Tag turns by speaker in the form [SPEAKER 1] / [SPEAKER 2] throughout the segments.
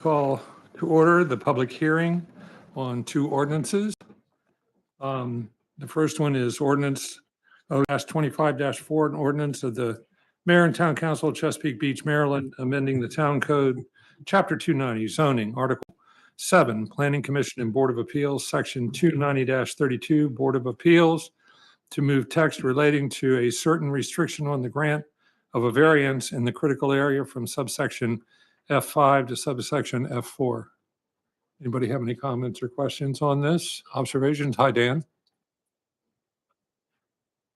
[SPEAKER 1] Call to order the public hearing on two ordinances. The first one is ordinance 0-25-4, an ordinance of the Mayor and Town Council of Chesapeake Beach, Maryland, amending the Town Code, Chapter 290, zoning, Article 7, Planning Commission and Board of Appeals, Section 290-32, Board of Appeals, to move text relating to a certain restriction on the grant of a variance in the critical area from subsection F5 to subsection F4. Anybody have any comments or questions on this? Observations? Hi, Dan.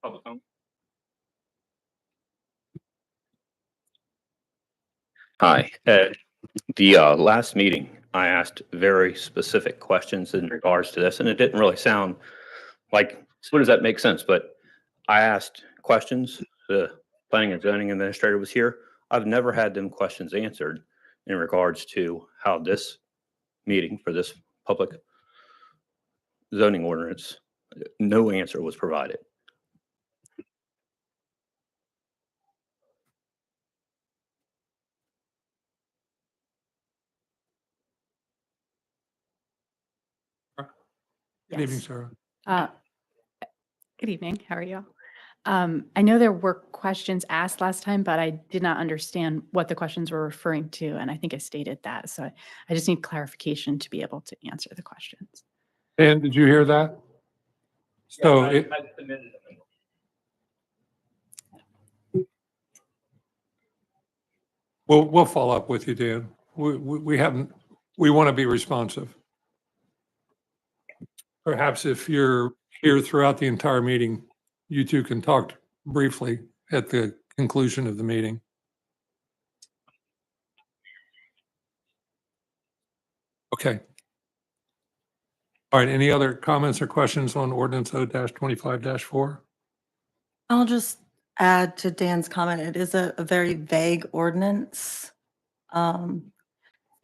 [SPEAKER 2] Public comment. Hi. At the last meeting, I asked very specific questions in regards to this, and it didn't really sound like, so does that make sense? But I asked questions. The planning and zoning administrator was here. I've never had them questions answered in regards to how this meeting for this public zoning ordinance, no answer was provided.
[SPEAKER 1] Good evening, Sarah.
[SPEAKER 3] Good evening. How are you? I know there were questions asked last time, but I did not understand what the questions were referring to, and I think I stated that. So I just need clarification to be able to answer the questions.
[SPEAKER 1] Dan, did you hear that? So
[SPEAKER 2] Yes,
[SPEAKER 1] it,
[SPEAKER 2] I submitted them.
[SPEAKER 1] we'll follow up with you, Dan. We want to be responsive. Perhaps if you're here throughout the entire meeting, you two can talk briefly at the conclusion of the meeting. Okay. All right, any other comments or questions on ordinance 0-25-4?
[SPEAKER 4] I'll just add to Dan's comment. It is a very vague ordinance. And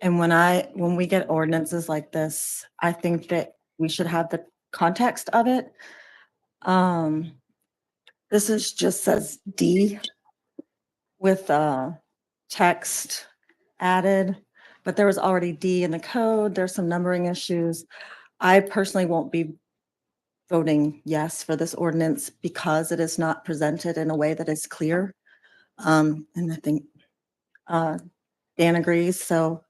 [SPEAKER 4] when we get ordinances like this, I think that we should have the context of it. This is just says D with text added, but there was already D in the code. There's some numbering issues. I personally won't be voting yes for this ordinance because it is not presented in a way that is clear. And I think Dan agrees. So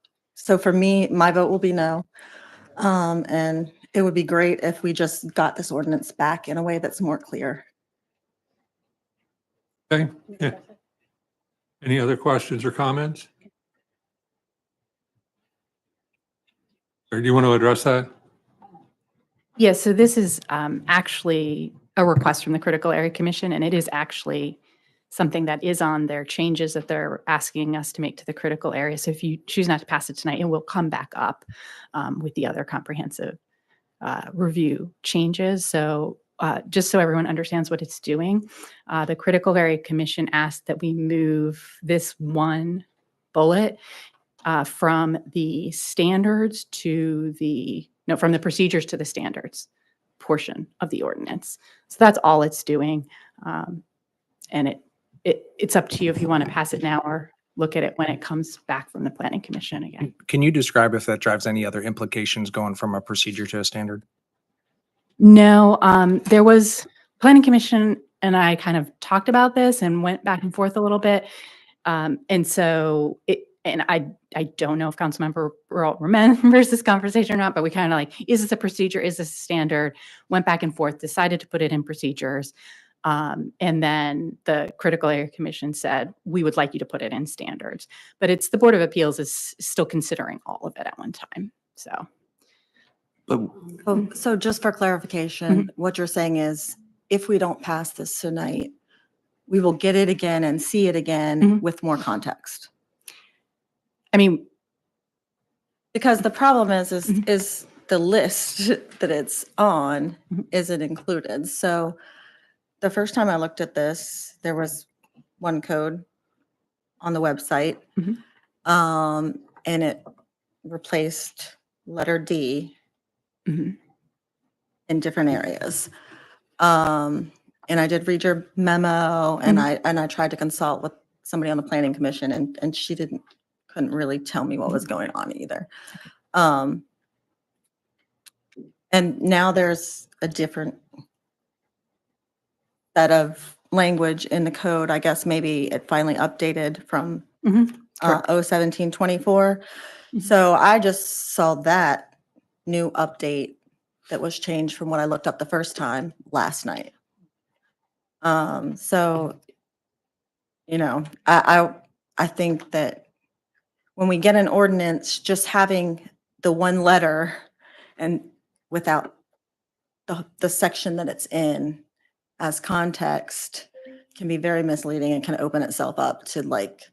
[SPEAKER 4] for me, my vote will be no. And it would be great if we just got this ordinance back in a way that's more clear.
[SPEAKER 1] Okay. Yeah. Any other questions or comments? Or do you want to address that?
[SPEAKER 3] Yes, so this is actually a request from the Critical Area Commission, and it is actually something that is on their changes that they're asking us to make to the critical area. So if you choose not to pass it tonight, it will come back up with the other comprehensive review changes. So just so everyone understands what it's doing, the Critical Area Commission asked that we move this one bullet from the standards to from the procedures to the standards portion of the ordinance. So that's all it's doing. And it's up to you if you want to pass it now or look at it when it comes back from the Planning Commission again.
[SPEAKER 5] Can you describe if that drives any other implications going from a procedure to a standard?
[SPEAKER 3] No, there was Planning Commission and I kind of talked about this and went back and forth a little bit. And so I don't know if Councilmember Earl remembers this conversation or not, but we kind of like, is this a procedure? Is this a standard? Went back and forth, decided to put it in procedures. And then the Critical Area Commission said, we would like you to put it in standards, but it's the Board of Appeals is still considering all of it at one time. So.
[SPEAKER 4] So just for clarification, what you're saying is if we don't pass this tonight, we will get it again and see it again with more context.
[SPEAKER 3] I mean,
[SPEAKER 4] because the problem is the list that it's on isn't included. So the first time I looked at this, there was one code on the website, and it replaced letter D in different areas. And I did read your memo, and I tried to consult with somebody on the Planning Commission, and she didn't couldn't really tell me what was going on either. And now there's a different set of language in the code. I guess maybe it finally updated from
[SPEAKER 3] Mhm, correct.
[SPEAKER 4] 01724.
[SPEAKER 3] Mhm.
[SPEAKER 4] So I just saw that new update that was changed from what I looked up the first time last night. So, you know, I think that when we get an ordinance, just having the one letter and without the section that it's in as context can be very misleading and can open itself up to like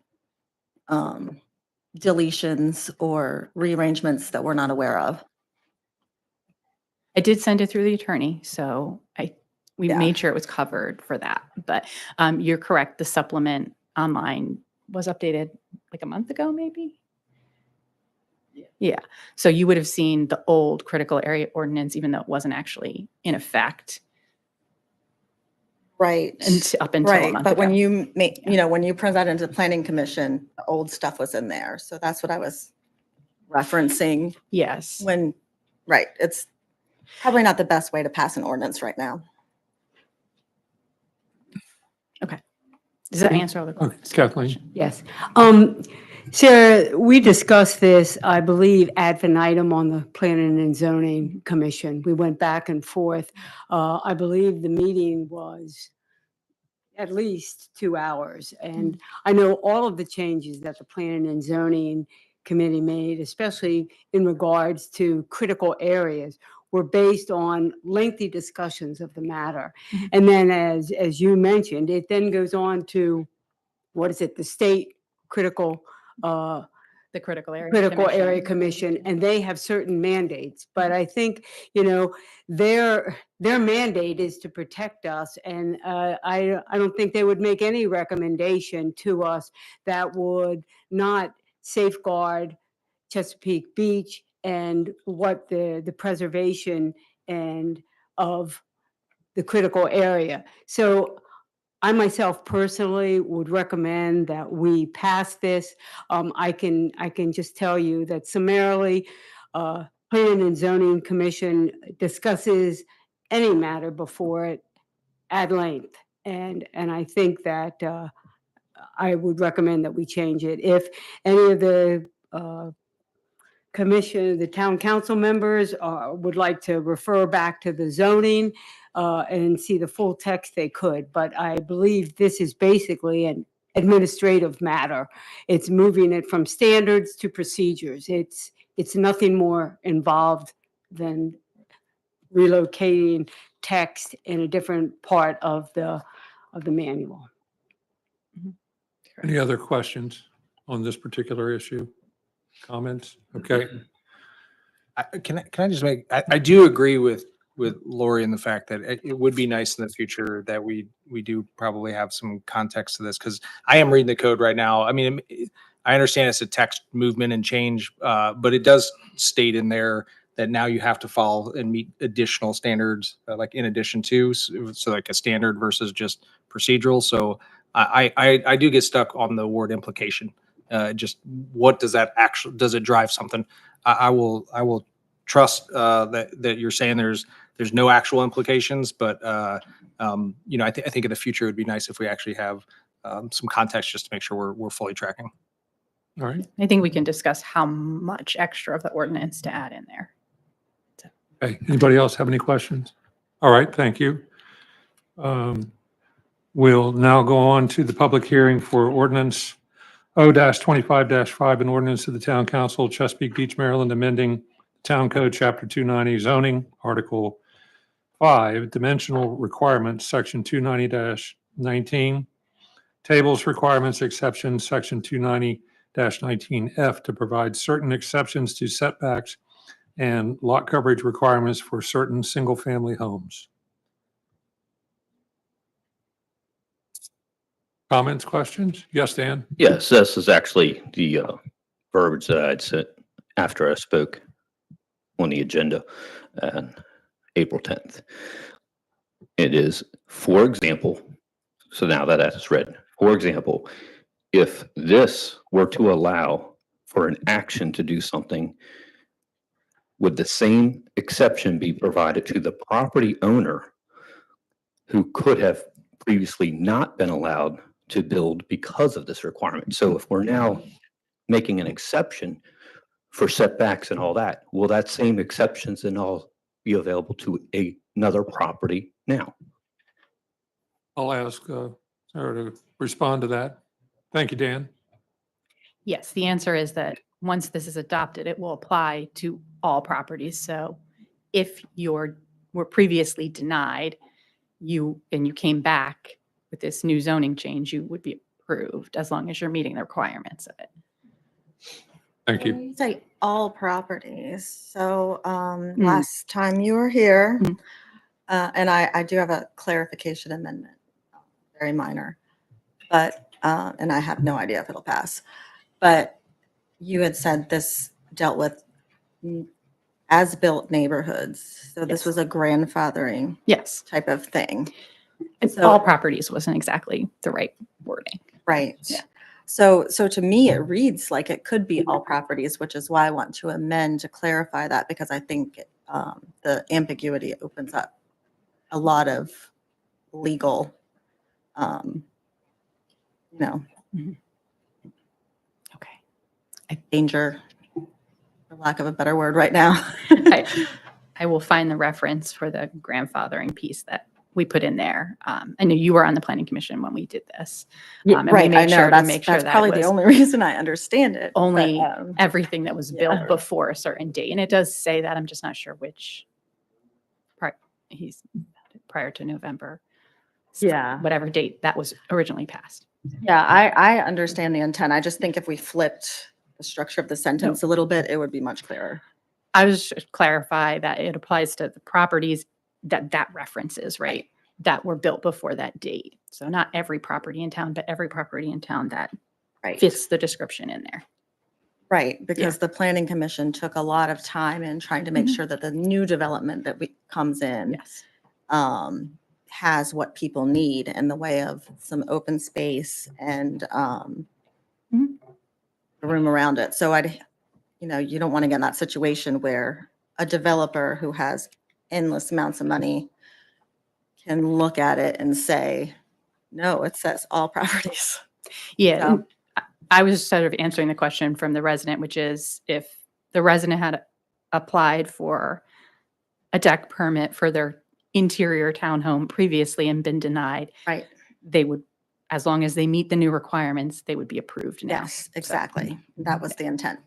[SPEAKER 4] deletions or rearrangements that we're not aware of.
[SPEAKER 3] I did send it through the attorney, so we
[SPEAKER 4] Yeah.
[SPEAKER 3] made sure it was covered for that. But you're correct, the supplement online was updated like a month ago, maybe? Yeah, so you would have seen the old critical area ordinance, even though it wasn't actually in effect
[SPEAKER 4] Right.
[SPEAKER 3] up until a
[SPEAKER 4] Right,
[SPEAKER 3] month
[SPEAKER 4] but when
[SPEAKER 3] ago.
[SPEAKER 4] you make, you know, when you presented to the planning commission, the old stuff was in there. So that's what I was referencing
[SPEAKER 3] Yes.
[SPEAKER 4] when, right, it's probably not the best way to pass an ordinance right now.
[SPEAKER 3] Does that answer all the
[SPEAKER 1] Okay,
[SPEAKER 3] questions?
[SPEAKER 1] Kathleen?
[SPEAKER 6] Yes. Sarah, we discussed this, I believe, ad infinitum on the Planning and Zoning Commission. We went back and forth. I believe the meeting was at least 2 hours. And I know all of the changes that the Planning and Zoning Committee made, especially in regards to critical areas, were based on lengthy discussions of the matter.
[SPEAKER 3] Mhm.
[SPEAKER 6] And then as you mentioned, it then goes on to, what is it, the state critical
[SPEAKER 3] The critical area.
[SPEAKER 6] critical area
[SPEAKER 3] Commission.
[SPEAKER 6] commission, and they have certain mandates. But I think, you know, their mandate is to protect us, and I don't think they would make any recommendation to us that would not safeguard Chesapeake Beach and what the preservation and of the critical area. So I myself personally would recommend that we pass this. I can just tell you that summarily, Planning and Zoning Commission discusses any matter before it at length. And I think that I would recommend that we change it. If any of the commission, the town council members would like to refer back to the zoning and see the full text, they could. But I believe this is basically an administrative matter. It's moving it from standards to procedures. It's nothing more involved than relocating text in a different part of the manual.
[SPEAKER 1] Any other questions on this particular issue? Comments? Okay,
[SPEAKER 5] Can I just make, I do agree with Lori in the fact that it would be nice in the future that we do probably have some context to this, because I am reading the code right now. I mean, I understand it's a text movement and change, but it does state in there that now you have to follow and meet additional standards, like in addition to, so like a standard versus just procedural. So I do get stuck on the word implication. Just what does that actually, does it drive something? I will trust that you're saying there's no actual implications, but you know, I think in the future it would be nice if we actually have some context just to make sure we're fully tracking.
[SPEAKER 1] all right.
[SPEAKER 3] I think we can discuss how much extra of the ordinance to add in there.
[SPEAKER 1] Okay, anybody else have any questions? All right, thank you. We'll now go on to the public hearing for ordinance O-25-5, an ordinance of the Town Council, Chesapeake Beach, Maryland, amending Town Code, Chapter 290, zoning, Article 5, dimensional requirements, Section 290-19, tables requirements exceptions, Section 290-19F, to provide certain exceptions to setbacks and lot coverage requirements for certain single-family homes. Comments, questions? Yes, Dan?
[SPEAKER 2] Yes, this is actually the verbiage that I'd sent after I spoke on the agenda on April 10th. It is, for example, so now that is written, for example, if this were to allow for an action to do something, would the same exception be provided to the property owner who could have previously not been allowed to build because of this requirement? So if we're now making an exception for setbacks and all that, will that same exceptions and all be available to another property now?
[SPEAKER 1] I'll ask Sarah to respond to that. Thank you, Dan.
[SPEAKER 3] Yes, the answer is that once this is adopted, it will apply to all properties. So if were previously denied, you came back with this new zoning change, you would be approved as long as you're meeting the requirements of it.
[SPEAKER 1] Thank
[SPEAKER 4] When
[SPEAKER 1] you.
[SPEAKER 4] you say all properties, so
[SPEAKER 3] Mm.
[SPEAKER 4] last time you were here,
[SPEAKER 3] Mhm.
[SPEAKER 4] and I do have a clarification amendment, very minor, but, and I have no idea if it'll pass. But you had said this dealt with as-built neighborhoods. So this
[SPEAKER 3] Yes.
[SPEAKER 4] was a grandfathering
[SPEAKER 3] Yes,
[SPEAKER 4] type of thing,
[SPEAKER 3] it's
[SPEAKER 4] So-
[SPEAKER 3] all properties wasn't exactly the right wording.
[SPEAKER 4] right?
[SPEAKER 3] Yeah.
[SPEAKER 4] So to me, it reads like it could be all properties, which is why I want to amend to clarify that, because I think the ambiguity opens up a lot of legal, you know,
[SPEAKER 3] Okay.
[SPEAKER 4] danger, for lack of a better word right now.
[SPEAKER 3] I will find the reference for the grandfathering piece that we put in there. I know you were on the planning commission when we did this. and we
[SPEAKER 4] Right, I
[SPEAKER 3] made
[SPEAKER 4] know,
[SPEAKER 3] sure to
[SPEAKER 4] that's,
[SPEAKER 3] make sure
[SPEAKER 4] that's
[SPEAKER 3] that
[SPEAKER 4] probably the
[SPEAKER 3] was
[SPEAKER 4] only reason I understand it. but,
[SPEAKER 3] only everything that was built
[SPEAKER 4] yeah.
[SPEAKER 3] before a certain date. And it does say that, I'm just not sure which part he's prior to November.
[SPEAKER 4] Yeah.
[SPEAKER 3] Whatever date that was originally passed.
[SPEAKER 4] Yeah, I understand the intent. I just think if we flipped the structure of the sentence a little bit, it would be much clearer.
[SPEAKER 3] I was just clarify that it applies to the properties that references, right? That were built before that date. So not every property in town, but every property in town that
[SPEAKER 4] Right.
[SPEAKER 3] fits the description in there.
[SPEAKER 4] Right, because the planning commission took a lot of time in trying to make
[SPEAKER 3] Mhm.
[SPEAKER 4] sure that the new development that comes in
[SPEAKER 3] Yes.
[SPEAKER 4] has what people need in the way of some open space and
[SPEAKER 3] Mhm.
[SPEAKER 4] the room around it. So you don't want to get in that situation where a developer who has endless amounts of money can look at it and say, no, it says all properties.
[SPEAKER 3] Yeah.
[SPEAKER 4] So-
[SPEAKER 3] and I was sort of answering the question from the resident, which is if the resident had applied for a deck permit for their interior townhome previously and been denied,
[SPEAKER 4] Right.
[SPEAKER 3] they would, as long as they meet the new requirements, they would be approved now.
[SPEAKER 4] Yes, exactly. That was the intent.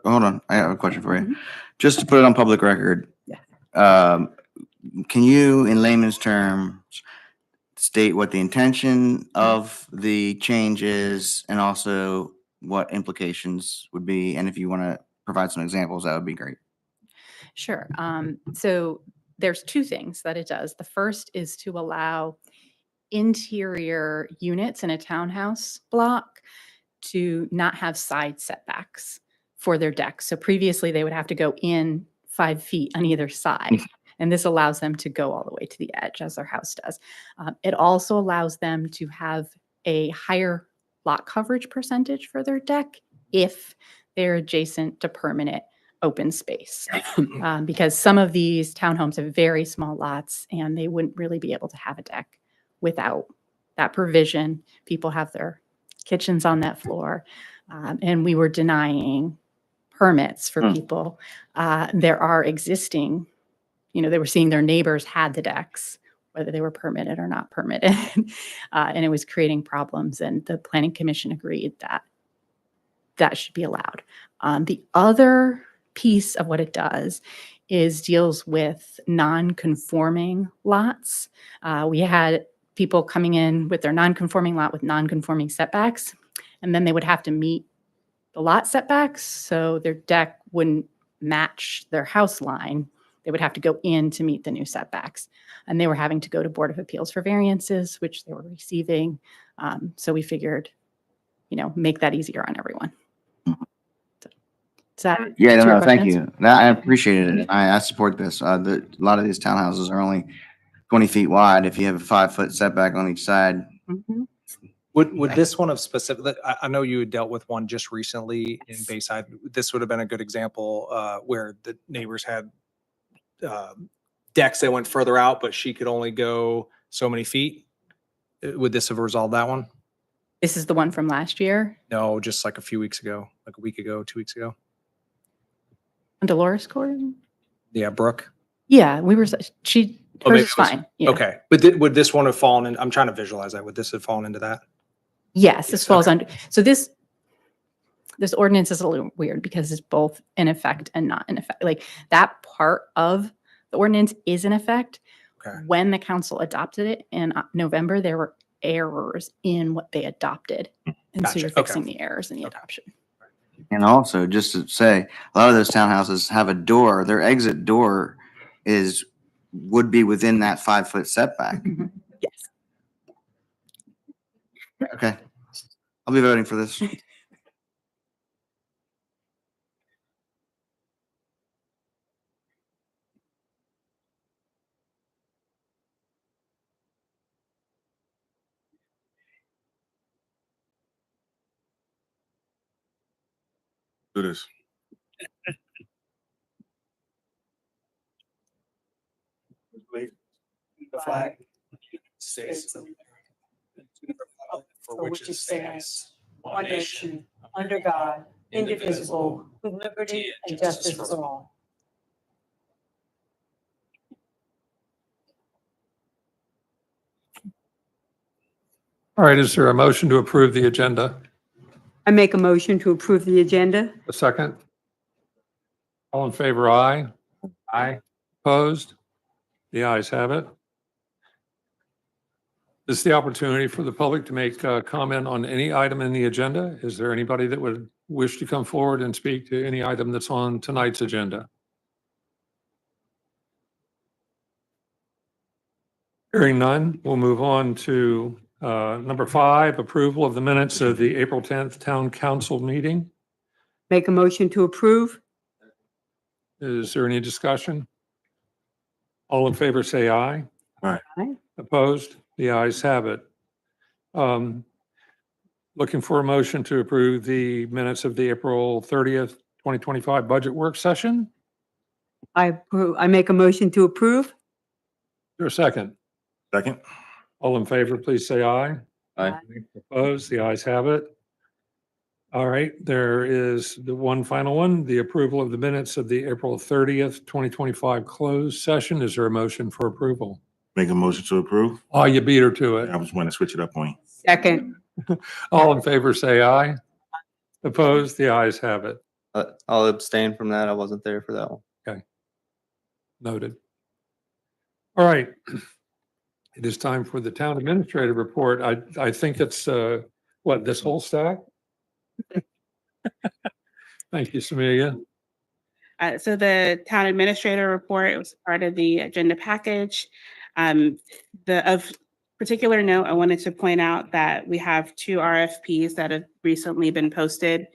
[SPEAKER 7] Hold on, I have a question for you.
[SPEAKER 3] Mhm.
[SPEAKER 7] Just to put it on public record.
[SPEAKER 3] Yeah.
[SPEAKER 7] Can you, in layman's terms, state what the intention of the change is and also what implications would be? And if you want to provide some examples, that would be great.
[SPEAKER 3] Sure. So there's two things that it does. The first is to allow interior units in a townhouse block to not have side setbacks for their decks. So previously they would have to go in 5 feet on either side. And this allows them to go all the way to the edge as their house does. It also allows them to have a higher lot coverage percentage for their deck if they're adjacent to permanent open space. Because some of these townhomes have very small lots and they wouldn't really be able to have a deck without that provision. People have their kitchens on that floor. And we were denying permits for
[SPEAKER 7] Hmm.
[SPEAKER 3] people. There are existing, they were seeing their neighbors had the decks, whether they were permitted or not permitted. And it was creating problems. And the planning commission agreed that that should be allowed. The other piece of what it does is deals with non-conforming lots. We had people coming in with their non-conforming lot with non-conforming setbacks, and then they would have to meet the lot setbacks, so their deck wouldn't match their house line. They would have to go in to meet the new setbacks. And they were having to go to Board of Appeals for variances, which they were receiving. So we figured, make that easier on everyone. Does that
[SPEAKER 7] Yeah,
[SPEAKER 3] answer your
[SPEAKER 7] no, thank
[SPEAKER 3] questions?
[SPEAKER 7] you. I appreciate it. I support this. A lot of these townhouses are only 20 feet wide. If you have a 5-foot setback on each side,
[SPEAKER 3] Mhm.
[SPEAKER 5] Would this one of specific, I know you had dealt with one just recently in Bayside. This would have been a good example where the neighbors had decks that went further out, but she could only go so many feet. Would this have resolved that one?
[SPEAKER 3] This is the one from last year
[SPEAKER 5] No, just like a few weeks ago, like a week ago, 2 weeks ago.
[SPEAKER 3] on Dolores Court.
[SPEAKER 5] Yeah, Brooke.
[SPEAKER 3] Yeah, she,
[SPEAKER 5] Oh,
[SPEAKER 3] hers
[SPEAKER 5] maybe
[SPEAKER 3] is
[SPEAKER 5] it was-
[SPEAKER 3] fine. Yeah.
[SPEAKER 5] Okay, but would this one have fallen in, I'm trying to visualize that. Would this have fallen into that?
[SPEAKER 3] Yes, this
[SPEAKER 5] Yes,
[SPEAKER 3] falls
[SPEAKER 5] okay.
[SPEAKER 3] under, so this ordinance is a little weird because it's both in effect and not in effect. Like that part of the ordinance is in effect.
[SPEAKER 5] Okay.
[SPEAKER 3] When the council adopted it in November, there were errors in what they adopted. And so
[SPEAKER 5] Gotcha,
[SPEAKER 3] you're
[SPEAKER 5] okay.
[SPEAKER 3] fixing the errors in the
[SPEAKER 5] Okay.
[SPEAKER 3] adoption.
[SPEAKER 7] And also, just to say, a lot of those townhouses have a door, their exit door would be within that 5-foot setback.
[SPEAKER 3] Yes.
[SPEAKER 7] Okay. I'll be voting for this.
[SPEAKER 8] Do this.
[SPEAKER 5] The flag states for which it stands, one nation,
[SPEAKER 6] under God, indivisible, with liberty and justice for all.
[SPEAKER 1] All right, is there a motion to approve the agenda?
[SPEAKER 6] I make a motion to approve the agenda.
[SPEAKER 1] A second? All in favor, aye.
[SPEAKER 5] Aye.
[SPEAKER 1] Opposed? The ayes have it. This is the opportunity for the public to make a comment on any item in the agenda. Is there anybody that would wish to come forward and speak to any item that's on tonight's agenda? Hearing none, we'll move on to number 5, approval of the minutes of the April 10th Town Council meeting.
[SPEAKER 6] Make a motion to approve.
[SPEAKER 1] Is there any discussion? All in favor, say aye.
[SPEAKER 8] Aye.
[SPEAKER 6] Aye.
[SPEAKER 1] Opposed? The ayes have it. Looking for a motion to approve the minutes of the April 30th, 2025 budget work session.
[SPEAKER 6] I make a motion to approve.
[SPEAKER 1] Is there a second?
[SPEAKER 8] Second.
[SPEAKER 1] All in favor, please say aye.
[SPEAKER 8] Aye.
[SPEAKER 1] Opposed? The ayes have it. All right, there is the one final one, the approval of the minutes of the April 30th, 2025 closed session. Is there a motion for approval?
[SPEAKER 8] Make a motion to approve.
[SPEAKER 1] Oh, you beat her to it.
[SPEAKER 8] I was want to switch it up on you.
[SPEAKER 6] Second.
[SPEAKER 1] All in favor, say aye. Opposed? The ayes have it.
[SPEAKER 9] I'll abstain from that. I wasn't there for that one.
[SPEAKER 1] Noted. All right. It is time for the town administrator report. I think it's, what, this whole stack? Thank you, Samelia.
[SPEAKER 10] So the town administrator report, it was part of the agenda package. Of particular note, I wanted to point out that we have 2 RFPs that have recently been posted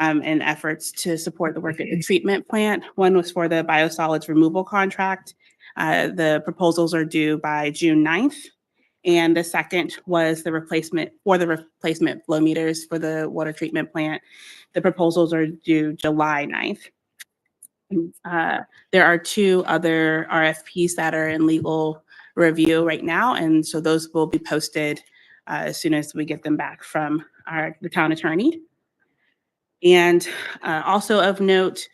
[SPEAKER 10] in efforts to support the work at the treatment plant. One was for the biosolids removal contract. The proposals are due by June 9th. And the second was the replacement flow meters for the water treatment plant. The proposals are due July 9th. There are 2 other RFPs that are in legal review right now, and so those will be posted as soon as we get them back from the town attorney. And also of note,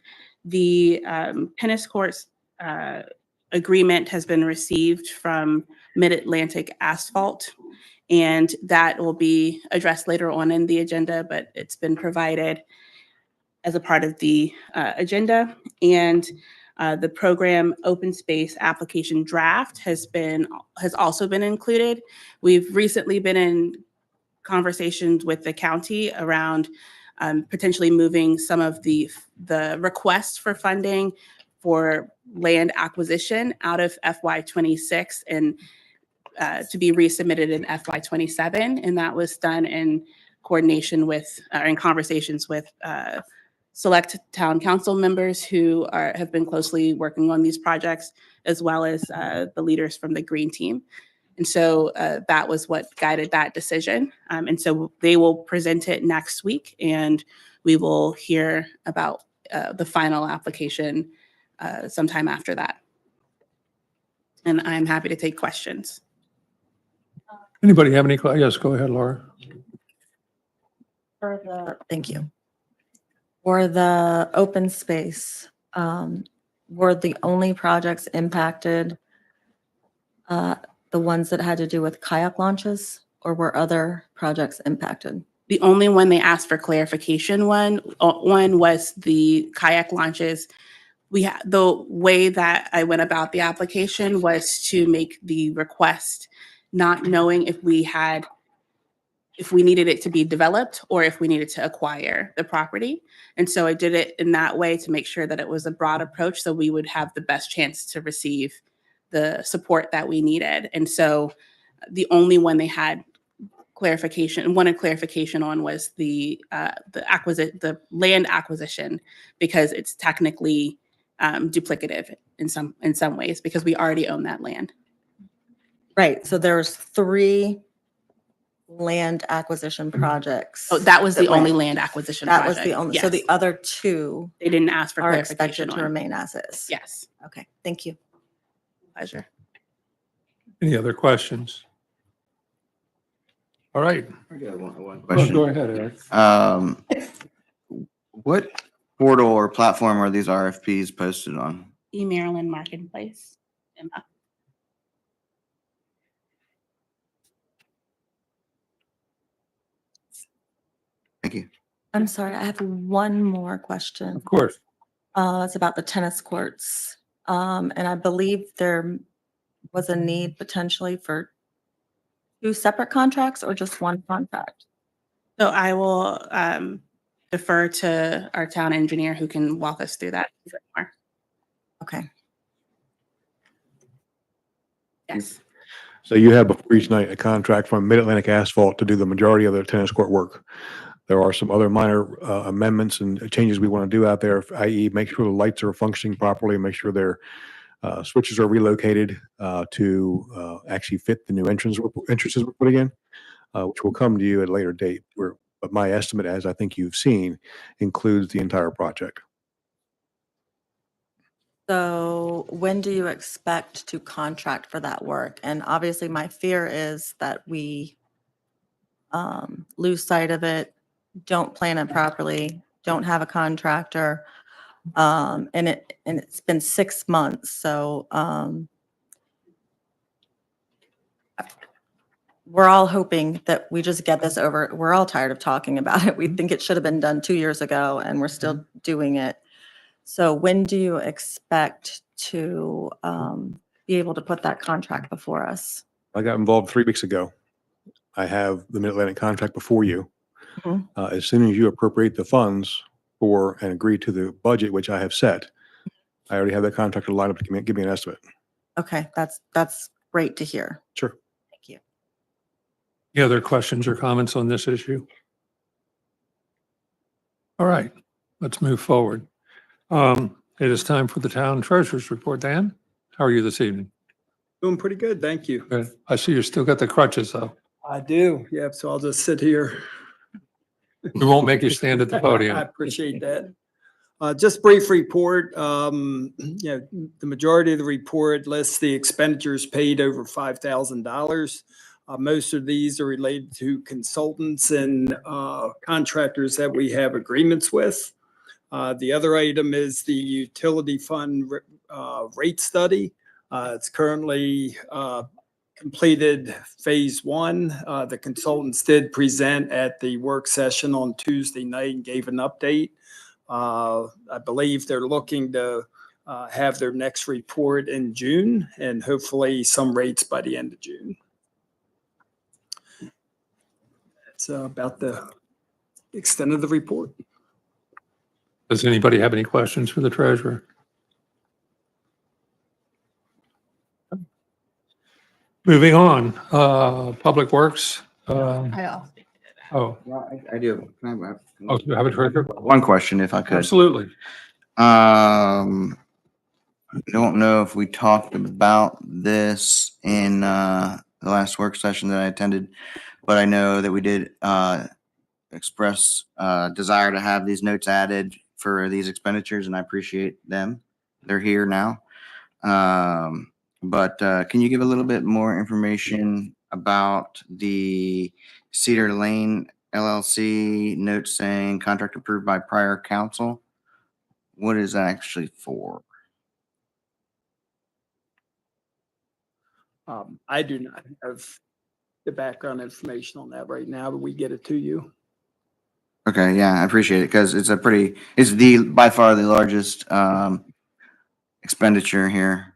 [SPEAKER 10] the tennis courts agreement has been received from Mid-Atlantic Asphalt, and that will be addressed later on in the agenda, but it's been provided as a part of the agenda. And the program open space application draft has also been included. We've recently been in conversations with the county around potentially moving some of the requests for funding for land acquisition out of FY26 and to be resubmitted in FY27. And that was done in coordination with, in conversations with select town council members who have been closely working on these projects, as well as the leaders from the Green Team. And so that was what guided that decision. And so they will present it next week, and we will hear about the final application sometime after that. And I'm happy to take questions.
[SPEAKER 1] Anybody have any, yes, go ahead, Laura.
[SPEAKER 4] Thank you. For the open space, were the only projects impacted the ones that had to do with kayak launches, or were other projects impacted?
[SPEAKER 10] The only one they asked for clarification one was the kayak launches. The way that I went about the application was to make the request, not knowing if we needed it to be developed or if we needed to acquire the property. And so I did it in that way to make sure that it was a broad approach so we would have the best chance to receive the support that we needed. And so the only one they had wanted clarification on was the land acquisition, because it's technically duplicative in some ways, because we already own that land.
[SPEAKER 4] Right, so there's 3 land acquisition projects.
[SPEAKER 10] Oh, that was the
[SPEAKER 4] went-
[SPEAKER 10] only land acquisition
[SPEAKER 4] That
[SPEAKER 10] project.
[SPEAKER 4] was the only, so
[SPEAKER 10] Yes.
[SPEAKER 4] the other 2
[SPEAKER 10] They didn't ask for
[SPEAKER 4] are
[SPEAKER 10] clarification
[SPEAKER 4] expected to
[SPEAKER 10] on.
[SPEAKER 4] remain as is?
[SPEAKER 10] Yes,
[SPEAKER 4] Okay, thank you.
[SPEAKER 10] pleasure.
[SPEAKER 1] Any other questions? All right.
[SPEAKER 7] I got one
[SPEAKER 1] Well,
[SPEAKER 7] question.
[SPEAKER 1] go ahead, Eric.
[SPEAKER 7] What portal or platform are these RFPs posted on?
[SPEAKER 10] Maryland Marketplace. Emma.
[SPEAKER 7] Thank you.
[SPEAKER 4] I'm sorry, I have one more question.
[SPEAKER 1] Of course.
[SPEAKER 4] It's about the tennis courts. And I believe there was a need potentially for 2 separate contracts or just 1 contract?
[SPEAKER 10] So I will defer to our town engineer who can walk us through that a bit more.
[SPEAKER 4] Okay.
[SPEAKER 10] Yes.
[SPEAKER 11] So you have before each night a contract from Mid-Atlantic Asphalt to do the majority of the tennis court work. There are some other minor amendments and changes we want to do out there, i.e. make sure the lights are functioning properly, make sure their switches are relocated to actually fit the new entrances we're putting in, which will come to you at a later date. But my estimate, as I think you've seen, includes the entire project.
[SPEAKER 4] So when do you expect to contract for that work? And obviously my fear is that we lose sight of it, don't plan it properly, don't have a contractor. And it's been 6 months, so we're all hoping that we just get this over. We're all tired of talking about it. We think it should have been done 2 years ago, and we're still doing it. So when do you expect to be able to put that contract before us?
[SPEAKER 11] I got involved 3 weeks ago. I have the Mid-Atlantic contract before you.
[SPEAKER 4] Mhm.
[SPEAKER 11] As soon as you appropriate the funds for and agree to the budget, which I have set, I already have that contractor lined up to give me an estimate.
[SPEAKER 4] Okay, that's great to hear.
[SPEAKER 11] Sure.
[SPEAKER 4] Thank you.
[SPEAKER 1] Any other questions or comments on this issue? All right, let's move forward. It is time for the town treasurer's report. Dan, how are you this evening?
[SPEAKER 12] Doing pretty good, thank you.
[SPEAKER 1] Good. I see you still got the crutches though.
[SPEAKER 12] I do, yep, so I'll just sit here.
[SPEAKER 1] We won't make you stand at the
[SPEAKER 12] I
[SPEAKER 1] podium.
[SPEAKER 12] appreciate that. Just brief report, the majority of the report lists the expenditures paid over $5,000. Most of these are related to consultants and contractors that we have agreements with. The other item is the utility fund rate study. It's currently completed phase 1. The consultants did present at the work session on Tuesday night and gave an update. I believe they're looking to have their next report in June and hopefully some rates by the end of June. That's about the extent of the report.
[SPEAKER 1] Does anybody have any questions for the treasurer? Moving on, Public Works. Oh,
[SPEAKER 7] I do.
[SPEAKER 1] you have a treasurer?
[SPEAKER 7] One question, if I could.
[SPEAKER 1] Absolutely.
[SPEAKER 7] I don't know if we talked about this in the last work session that I attended, but I know that we did express desire to have these notes added for these expenditures, and I appreciate them. They're here now. But can you give a little bit more information about the Cedar Lane LLC note saying contract approved by prior council? What is that actually for?
[SPEAKER 12] I do not have the background information on that right now, but we get it to you.
[SPEAKER 7] Okay, yeah, I appreciate it because it's it's the by far the largest expenditure here.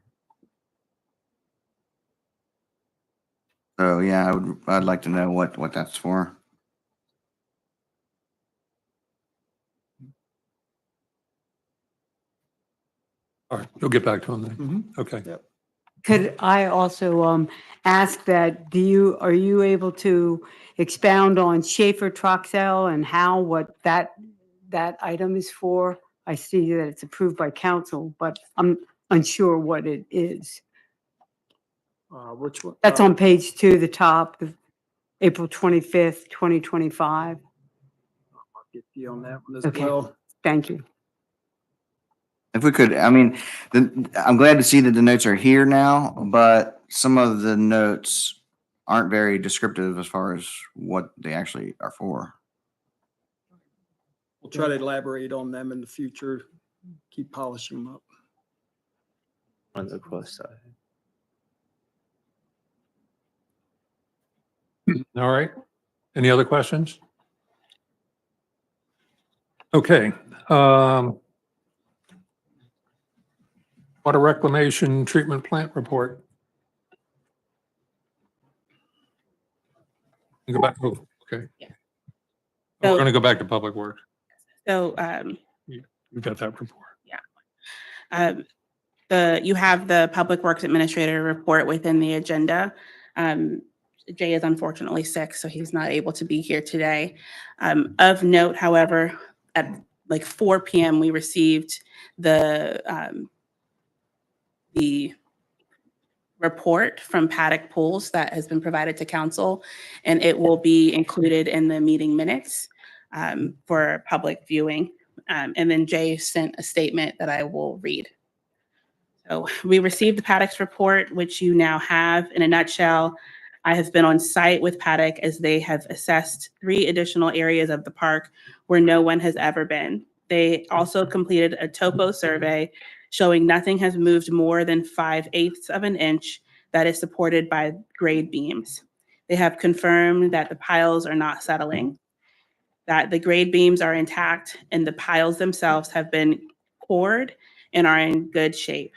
[SPEAKER 7] So yeah, I'd like to know what that's for.
[SPEAKER 1] All right, you'll get back to them then.
[SPEAKER 12] Mhm.
[SPEAKER 1] Okay.
[SPEAKER 12] Yep.
[SPEAKER 6] Could I also ask that, are you able to expound on Schaefer Troxel and what that item is for? I see that it's approved by council, but I'm unsure what it is.
[SPEAKER 12] Which one?
[SPEAKER 6] That's on page 2, the top, April 25th, 2025.
[SPEAKER 12] I'll get you on that one as
[SPEAKER 6] Okay.
[SPEAKER 12] well.
[SPEAKER 6] Thank you.
[SPEAKER 7] If we could, I mean, I'm glad to see that the notes are here now, but some of the notes aren't very descriptive as far as what they actually are for.
[SPEAKER 12] We'll try to elaborate on them in the future, keep polishing them up.
[SPEAKER 9] On the cost side.
[SPEAKER 1] All right. Any other questions? Okay. Water reclamation treatment plant report. You go back. Oh, okay.
[SPEAKER 10] Yeah.
[SPEAKER 1] We're
[SPEAKER 10] So-
[SPEAKER 1] going to go back to public works.
[SPEAKER 10] So,
[SPEAKER 1] We got that report.
[SPEAKER 10] you have the Public Works Administrator report within the agenda. Jay is unfortunately sick, so he's not able to be here today. Of note, however, at like 4 p.m., we received the report from Paddock Pools that has been provided to council, and it will be included in the meeting minutes for public viewing. And then Jay sent a statement that I will read. So we received the Paddock's report, which you now have. In a nutshell, I have been on site with Paddock as they have assessed 3 additional areas of the park where no one has ever been. They also completed a topo survey showing nothing has moved more than 5/8 of an inch that is supported by grade beams. They have confirmed that the piles are not settling, that the grade beams are intact, and the piles themselves have been poured and are in good shape.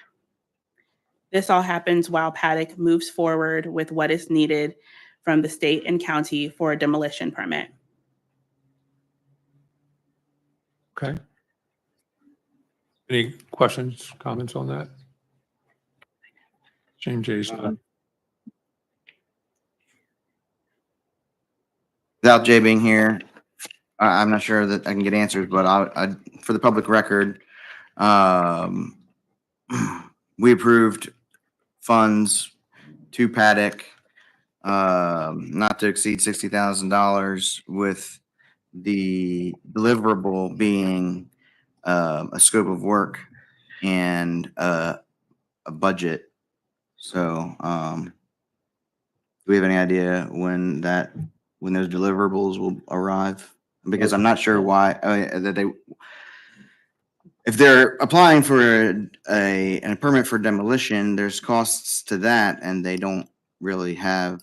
[SPEAKER 10] This all happens while Paddock moves forward with what is needed from the state and county for a demolition permit.
[SPEAKER 1] Okay. Any questions, comments on that? James Jason.
[SPEAKER 7] Without Jay being here, I'm not sure that I can get answers, but I for the public record, we approved funds to Paddock, not to exceed $60,000, with the deliverable being a scope of work and a budget. So, do we have any idea when those deliverables will arrive? Because I'm not sure why if they're applying for a permit for demolition, there's costs to that, and they don't really have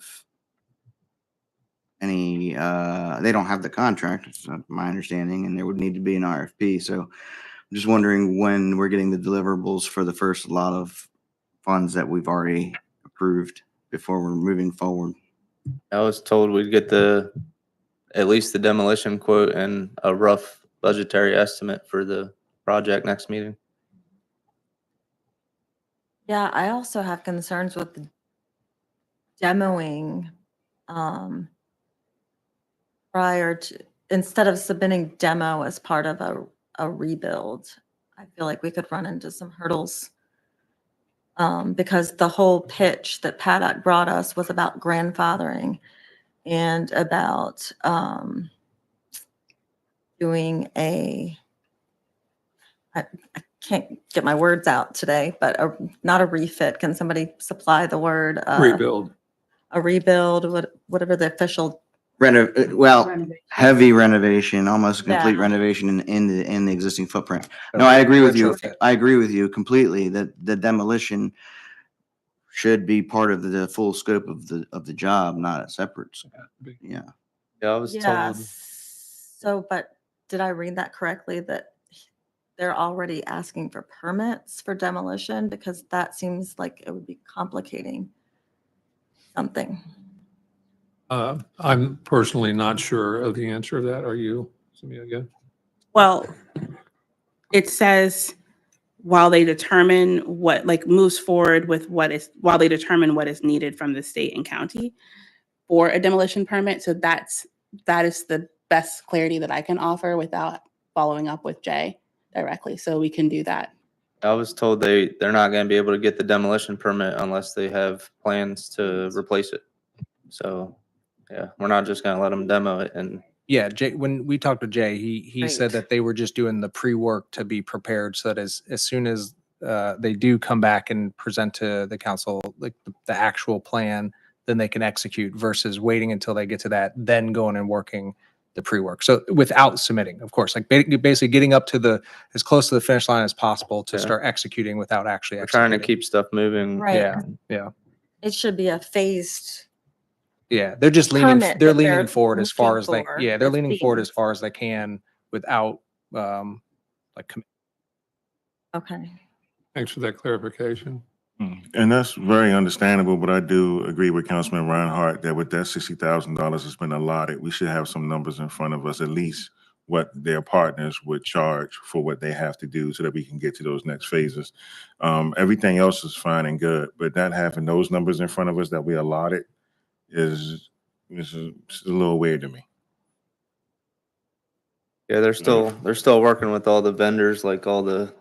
[SPEAKER 7] any. They don't have the contract, is my understanding, and there would need to be an RFP. So, I'm just wondering when we're getting the deliverables for the first lot of funds that we've already approved before we're moving forward.
[SPEAKER 9] I was told we'd get at least the demolition quote and a rough budgetary estimate for the project next meeting.
[SPEAKER 4] Yeah, I also have concerns with the demoing prior to, instead of submitting demo as part of a rebuild. I feel like we could run into some hurdles Because the whole pitch that Paddock brought us was about grandfathering and about doing I can't get my words out today, but not a refit. Can somebody supply the word?
[SPEAKER 1] Rebuild.
[SPEAKER 4] A rebuild, whatever the official,
[SPEAKER 7] Well,
[SPEAKER 6] Renovation.
[SPEAKER 7] heavy renovation, almost a complete
[SPEAKER 4] Yeah.
[SPEAKER 7] renovation in the existing footprint. No, I agree with you.
[SPEAKER 5] Retrofit.
[SPEAKER 7] I agree with you completely that the demolition should be part of the full scope of the job, not a separate. Yeah.
[SPEAKER 9] Yeah, I was
[SPEAKER 4] yeah.
[SPEAKER 9] told,
[SPEAKER 4] So, but did I read that correctly that they're already asking for permits for demolition? Because that seems like it would be complicating something.
[SPEAKER 1] I'm personally not sure of the answer to that. Are you, Samia, again?
[SPEAKER 10] Well, it says while they determine what, like, moves forward with while they determine what is needed from the state and county for a demolition permit. So that is the best clarity that I can offer without following up with Jay directly. So we can do that.
[SPEAKER 9] I was told they're not gonna be able to get the demolition permit unless they have plans to replace it. So, yeah, we're not just gonna let them demo it and
[SPEAKER 5] Yeah, Jay, when we talked to Jay, he said
[SPEAKER 4] Right.
[SPEAKER 5] that they were just doing the pre-work to be prepared so that as soon as they do come back and present to the council, like the actual plan, then they can execute versus waiting until they get to that, then going and working the pre-work. So without submitting, of course, like basically getting up to as close to the finish line as possible to
[SPEAKER 9] Yeah.
[SPEAKER 5] start executing without actually
[SPEAKER 9] we're trying to
[SPEAKER 5] executing.
[SPEAKER 9] keep stuff moving.
[SPEAKER 4] Right.
[SPEAKER 5] Yeah, yeah.
[SPEAKER 4] It should be a phased,
[SPEAKER 5] Yeah, they're just leaning,
[SPEAKER 4] permit
[SPEAKER 5] they're
[SPEAKER 4] that
[SPEAKER 5] leaning
[SPEAKER 4] they're
[SPEAKER 5] forward as far as
[SPEAKER 4] looking
[SPEAKER 5] they,
[SPEAKER 4] for.
[SPEAKER 5] yeah, they're
[SPEAKER 4] It's
[SPEAKER 5] leaning forward as
[SPEAKER 4] being-
[SPEAKER 5] far as they can without, like,
[SPEAKER 4] okay.
[SPEAKER 1] Thanks for that clarification.
[SPEAKER 8] And that's very understandable, but I do agree with Councilman Reinhardt that with that $60,000 that's been allotted, we should have some numbers in front of us, at least what their partners would charge for what they have to do so that we can get to those next phases. Everything else is fine and good, but not having those numbers in front of us that we allotted is a little weird to me.
[SPEAKER 9] Yeah, they're still working with all the vendors, like all the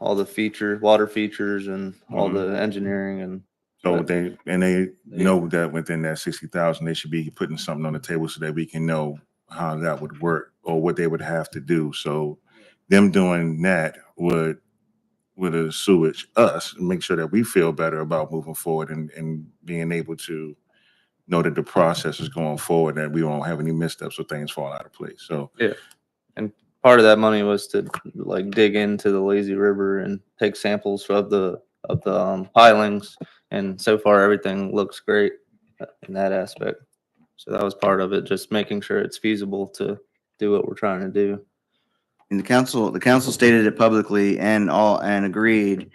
[SPEAKER 9] water features and all
[SPEAKER 8] Mhm.
[SPEAKER 9] the engineering and
[SPEAKER 8] So
[SPEAKER 9] But-
[SPEAKER 8] they know that within that 60,000, they should be putting something on the table so that we can know how that would work or what they would have to do. So them doing that would assuage us and make sure that we feel better about moving forward and being able to know that the process is going forward, that we won't have any missteps or things fall out of place. So
[SPEAKER 9] part of that money was to like dig into the lazy river and take samples of the pilings, and so far everything looks great in that aspect. So that was part of it, just making sure it's feasible to do what we're trying to do.
[SPEAKER 7] And the council stated it publicly and agreed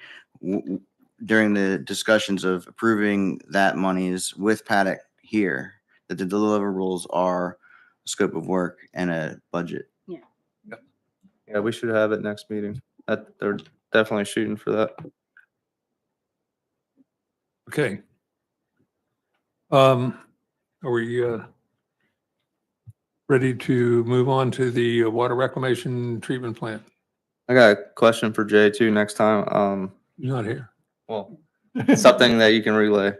[SPEAKER 7] during the discussions of approving that monies with Paddock here, that the deliverables are a scope of work and a budget.
[SPEAKER 9] Yeah, we should have it next meeting. They're definitely shooting for that.
[SPEAKER 1] Okay. Are we ready to move on to the water reclamation treatment plant?
[SPEAKER 9] I got a question for Jay too next time.
[SPEAKER 1] You're not here.
[SPEAKER 9] Well, something that you can relay.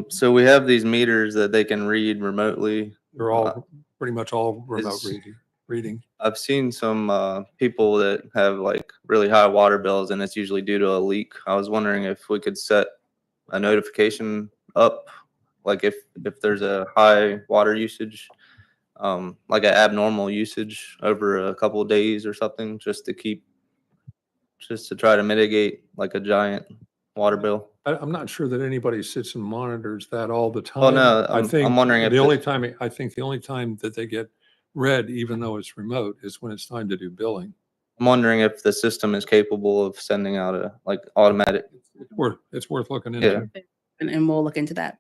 [SPEAKER 9] So we have these meters that they can read remotely.
[SPEAKER 1] They're all, pretty much all remote
[SPEAKER 9] is-
[SPEAKER 1] reading.
[SPEAKER 9] I've seen some people that have like really high water bills, and it's usually due to a leak. I was wondering if we could set a notification up, like if there's a high water usage, like an abnormal usage over a couple of days or something, just to try to mitigate like a giant water bill.
[SPEAKER 1] I'm not sure that anybody sits and monitors that all the time.
[SPEAKER 9] Oh, no,
[SPEAKER 1] I
[SPEAKER 9] I'm
[SPEAKER 1] think
[SPEAKER 9] wondering if
[SPEAKER 1] the
[SPEAKER 9] it-
[SPEAKER 1] only time, I think the only time that they get read, even though it's remote, is when it's time to do billing.
[SPEAKER 9] I'm wondering if the system is capable of sending out a like automatic.
[SPEAKER 1] It's worth looking into.
[SPEAKER 9] Yeah.
[SPEAKER 10] And we'll look into that.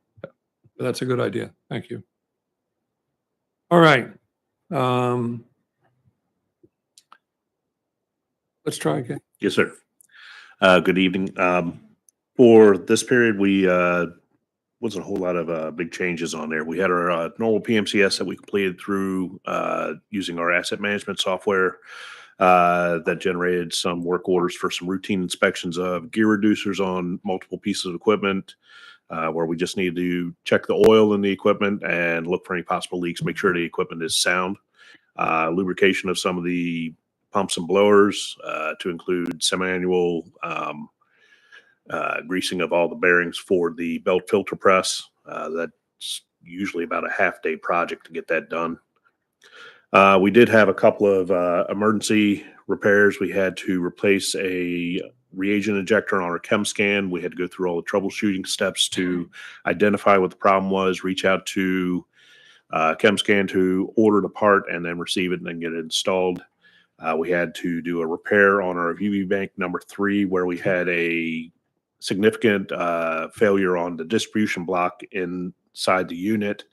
[SPEAKER 1] That's a good idea. Thank you. All right. Let's try again.
[SPEAKER 13] Yes, sir. Good evening. For this period, we wasn't a whole lot of big changes on there. We had our normal PMCS that we completed through using our asset management software. that generated some work orders for some routine inspections of gear reducers on multiple pieces of equipment, where we just need to check the oil in the equipment and look for any possible leaks, make sure the equipment is sound. Lubrication of some of the pumps and blowers, to include semi-annual greasing of all the bearings for the belt filter press. That's usually about a half-day project to get that done. We did have a couple of emergency repairs. We had to replace a reagent injector on our chem scan. We had to go through all the troubleshooting steps to identify what the problem was, reach out to chem scan to order the part and then receive it and then get it installed. We had to do a repair on our UV bank number 3, where we had a significant failure on the distribution block inside the unit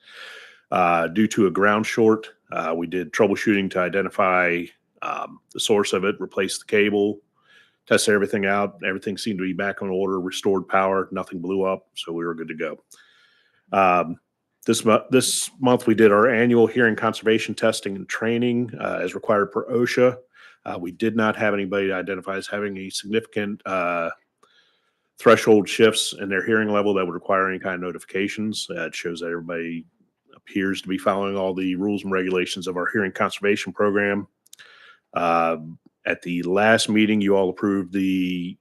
[SPEAKER 13] due to a ground short. We did troubleshooting to identify the source of it, replace the cable, tested everything out. Everything seemed to be back on order, restored power, nothing blew up, so we were good to go. This month we did our annual hearing conservation testing and training as required per OSHA. We did not have anybody identify as having a significant threshold shifts in their hearing level that would require any kind of notifications. It shows that everybody appears to be following all the rules and regulations of our hearing conservation program. At the last meeting, you all approved the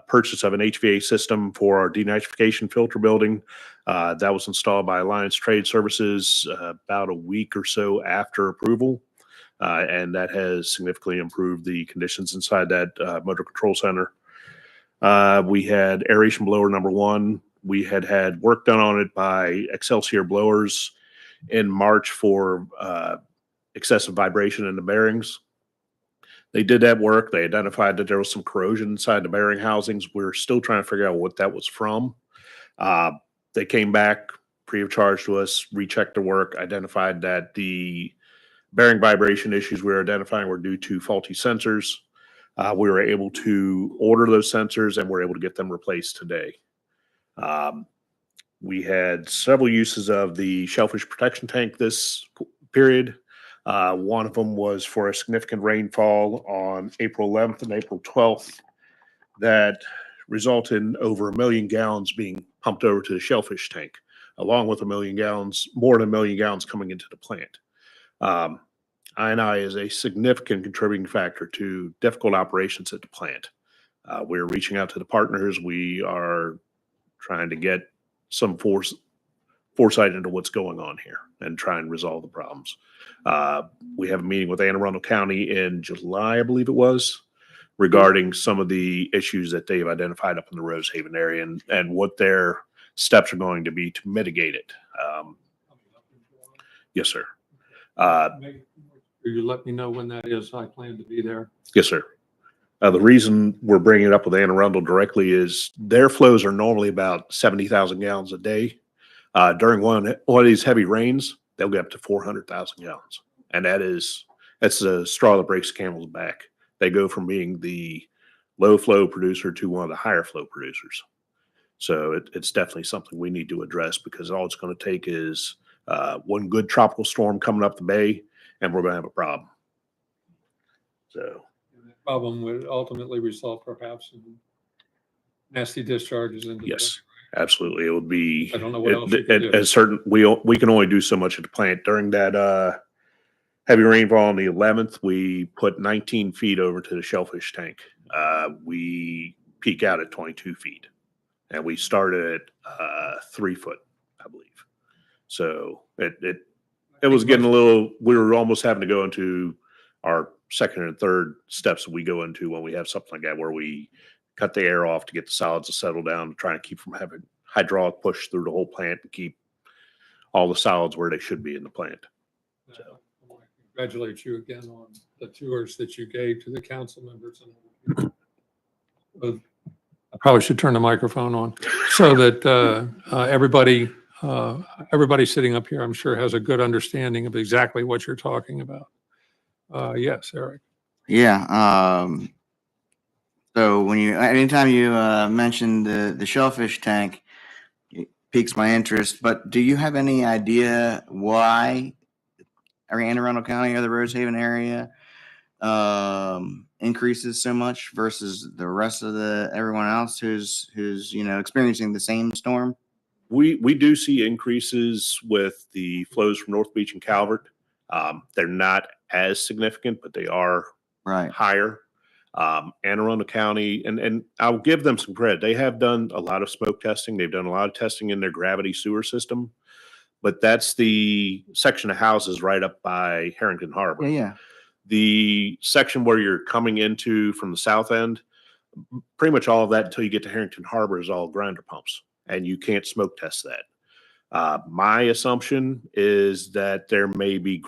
[SPEAKER 13] purchase of an HVAC system for our denitrification filter building. That was installed by Alliance Trade Services about a week or so after approval. And that has significantly improved the conditions inside that motor control center. We had aeration blower number 1. We had work done on it by Excelsior Blowers in March for excessive vibration in the bearings. They did that work. They identified that there was some corrosion inside the bearing housings. We're still trying to figure out what that was from. They came back free of charge to us, rechecked the work, identified that the bearing vibration issues we were identifying were due to faulty sensors. We were able to order those sensors and we're able to get them replaced today. We had several uses of the shellfish protection tank this period. One of them was for a significant rainfall on April 11th and April 12th that resulted in over 1 million gallons being pumped over to the shellfish tank, along with 1 million gallons, more than 1 million gallons coming into the plant. INI is a significant contributing factor to difficult operations at the plant. We're reaching out to the partners. We are trying to get some foresight into what's going on here and try and resolve the problems. We have a meeting with Anne Arundel County in July, I believe it was, regarding some of the issues that they've identified up in the Rosehaven area and what their steps are going to be to mitigate it. Yes, sir.
[SPEAKER 1] You let me know when that is. I plan to be there.
[SPEAKER 13] Yes, sir. The reason we're bringing it up with Anne Arundel directly is their flows are normally about 70,000 gallons a day. During one of these heavy rains, they'll get up to 400,000 gallons. And that's the straw that breaks the camel's back. They go from being the low flow producer to one of the higher flow producers. So it's definitely something we need to address, because all it's going to take is one good tropical storm coming up the bay and we're going to have a problem. So
[SPEAKER 1] That problem would ultimately result perhaps in nasty discharges into the
[SPEAKER 13] yes, absolutely. It would be,
[SPEAKER 1] I don't know what else you could do.
[SPEAKER 13] we can only do so much at the plant. During that heavy rainfall on the 11th, we put 19 feet over to the shellfish tank. We peak out at 22 feet and we started at 3 foot, I believe. So it was getting a little, we were almost having to go into our second and third steps that we go into when we have something like that, where we cut the air off to get the solids to settle down, to try and keep from having hydraulic push through the whole plant and keep all the solids where they should be in the plant. So
[SPEAKER 1] I want to congratulate you again on the tours that you gave to the council members. And I probably should turn the microphone on so that everybody sitting up here, I'm sure, has a good understanding of exactly what you're talking about. Yes, Eric.
[SPEAKER 7] Yeah. So anytime you mention the shellfish tank, it piques my interest. But do you have any idea why Anne Arundel County or the Rosehaven area increases so much versus the rest of everyone else who's experiencing the same storm?
[SPEAKER 13] We do see increases with the flows from North Beach and Calvert. They're not as significant, but they are
[SPEAKER 7] Right.
[SPEAKER 13] higher. Anne Arundel County, and I'll give them some credit. They have done a lot of smoke testing. They've done a lot of testing in their gravity sewer system, but that's the section of houses right up by Harrington Harbor.
[SPEAKER 7] Yeah.
[SPEAKER 13] The section where you're coming into from the south end, pretty much all of that until you get to Harrington Harbor is all grinder pumps, and you can't smoke test that. My assumption is that there may be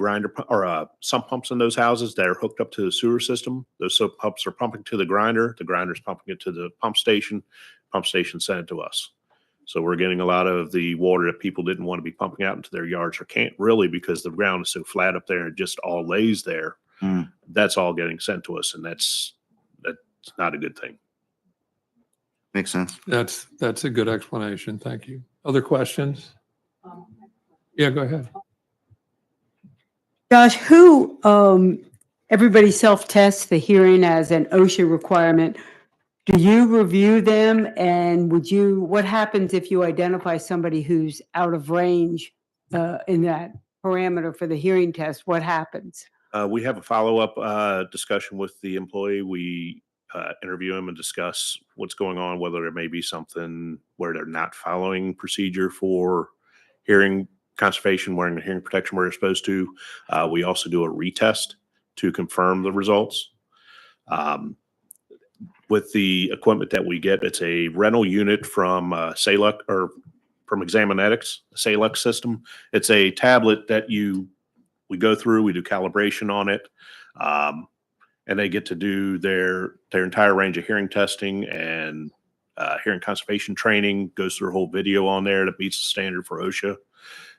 [SPEAKER 13] sump pumps in those houses that are hooked up to the sewer system. Those sump pumps are pumping to the grinder's pumping it to the pump station sent it to us. So we're getting a lot of the water that people didn't want to be pumping out into their yards or can't really because the ground is so flat up there and it just all lays there. That's all getting sent to us, and that's not a good thing.
[SPEAKER 7] Makes sense.
[SPEAKER 1] That's a good explanation. Thank you. Other questions? Yeah, go ahead.
[SPEAKER 6] Josh, everybody self-tests the hearing as an OSHA requirement. Do you review them, and what happens if you identify somebody who's out of range in that parameter for the hearing test? What happens?
[SPEAKER 13] We have a follow-up discussion with the employee. We interview them and discuss what's going on, whether there may be something where they're not following procedure for hearing conservation, wearing the hearing protection where they're supposed to. We also do a retest to confirm the results. With the equipment that we get, it's a rental unit from Salux or from Examinetics, Salux system. It's a tablet that we go through, we do calibration on it, and they get to do their entire range of hearing testing and hearing conservation training, goes through a whole video on there that meets the standard for OSHA.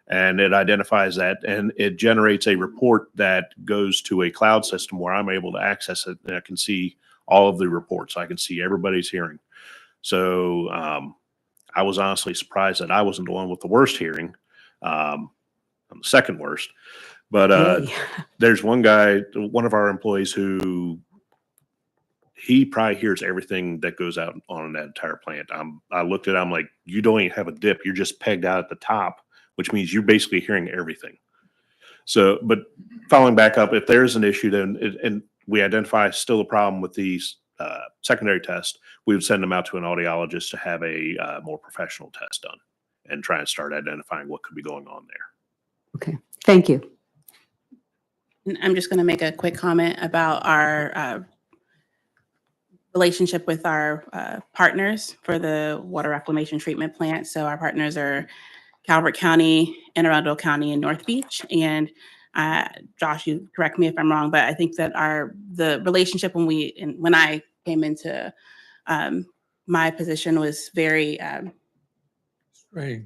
[SPEAKER 13] And it identifies that, and it generates a report that goes to a cloud system where I'm able to access it, and I can see all of the reports. I can see everybody's hearing. So I was honestly surprised that I wasn't the one with the worst hearing. I'm the second worst. But there's one guy, one of our employees, who he probably hears everything that goes out on that entire plant. I looked at it, I'm like, you don't even have a dip. You're just pegged out at the top, which means you're basically hearing everything. So, but following back up, if there's an issue, then and we identify still a problem with these secondary tests, we would send them out to an audiologist to have a more professional test done and try and start identifying what could be going on there.
[SPEAKER 6] Okay, thank you.
[SPEAKER 10] And I'm just going to make a quick comment about our relationship with our partners for the water reclamation treatment plant. So our partners are Calvert County, Anne Arundel County, and North Beach. And Josh, you correct me if I'm wrong, but I think that the relationship when I came into my position was very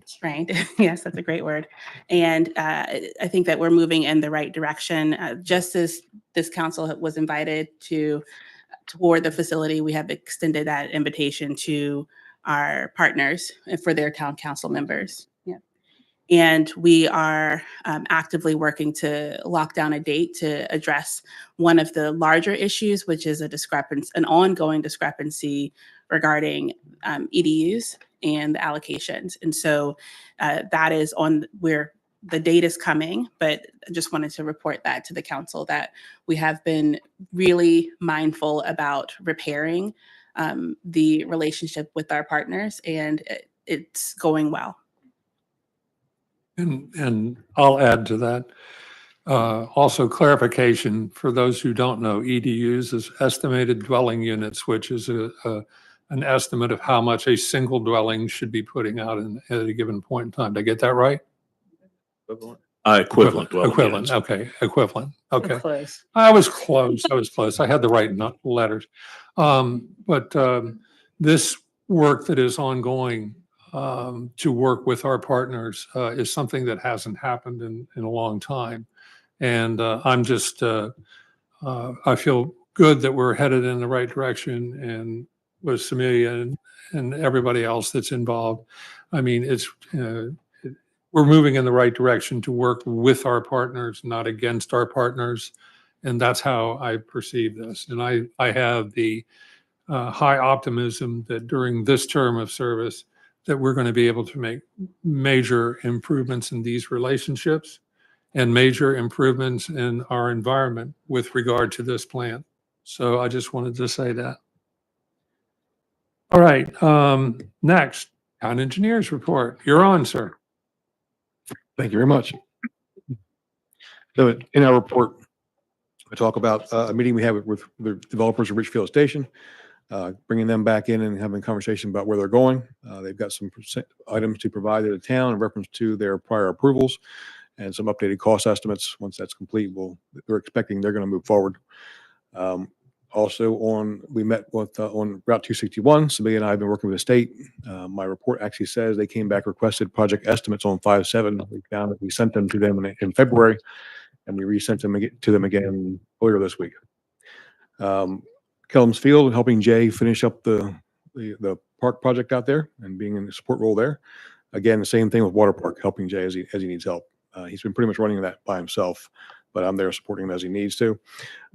[SPEAKER 10] strained. Yes, that's a great word. And I think that we're moving in the right direction. Just as this council was invited toward the facility, we have extended that invitation to our partners for their town council members. Yeah. And we are actively working to lock down a date to address one of the larger issues, which is an ongoing discrepancy regarding EDUs and the allocations. And so that is where the date is coming, but I just wanted to report that to the council that we have been really mindful about repairing the relationship with our partners, and it's going well.
[SPEAKER 1] And I'll add to that. Also clarification for those who don't know, EDUs is estimated dwelling units, which is an estimate of how much a single dwelling should be putting out at a given point in time. Did I get that right?
[SPEAKER 13] Equivalent. dwelling
[SPEAKER 1] Equivalent.
[SPEAKER 13] units.
[SPEAKER 1] Okay. Equivalent. Okay.
[SPEAKER 6] Close.
[SPEAKER 1] I was close. I had the right letters. But this work that is ongoing to work with our partners is something that hasn't happened in a long time. And I'm just, I feel good that we're headed in the right direction, and with Samelia and everybody else that's involved. I mean, we're moving in the right direction to work with our partners, not against our partners. And that's how I perceive this. And I have the high optimism that during this term of service, that we're going to be able to make major improvements in these relationships and major improvements in our environment with regard to this plan. So I just wanted to say that. All right, next, town engineers report. You're on, sir.
[SPEAKER 11] Thank you very much. So in our report, we talk about a meeting we had with the developers of Richfield Station, bringing them back in and having a conversation about where they're going. They've got some items to provide to the town in reference to their prior approvals and some updated cost estimates. Once that's complete, they're expecting they're going to move forward. Also we met with on Route 261. Sabine and I have been working with the state. My report actually says they came back, requested project estimates on 5/7. We found that we sent them to them in February, and we resent them to them again earlier this week. Kellums Field, helping Jay finish up the park project out there and being in the support role there. Again, the same thing with Water Park, helping Jay as he needs help. He's been pretty much running that by himself, but I'm there supporting him as he needs to.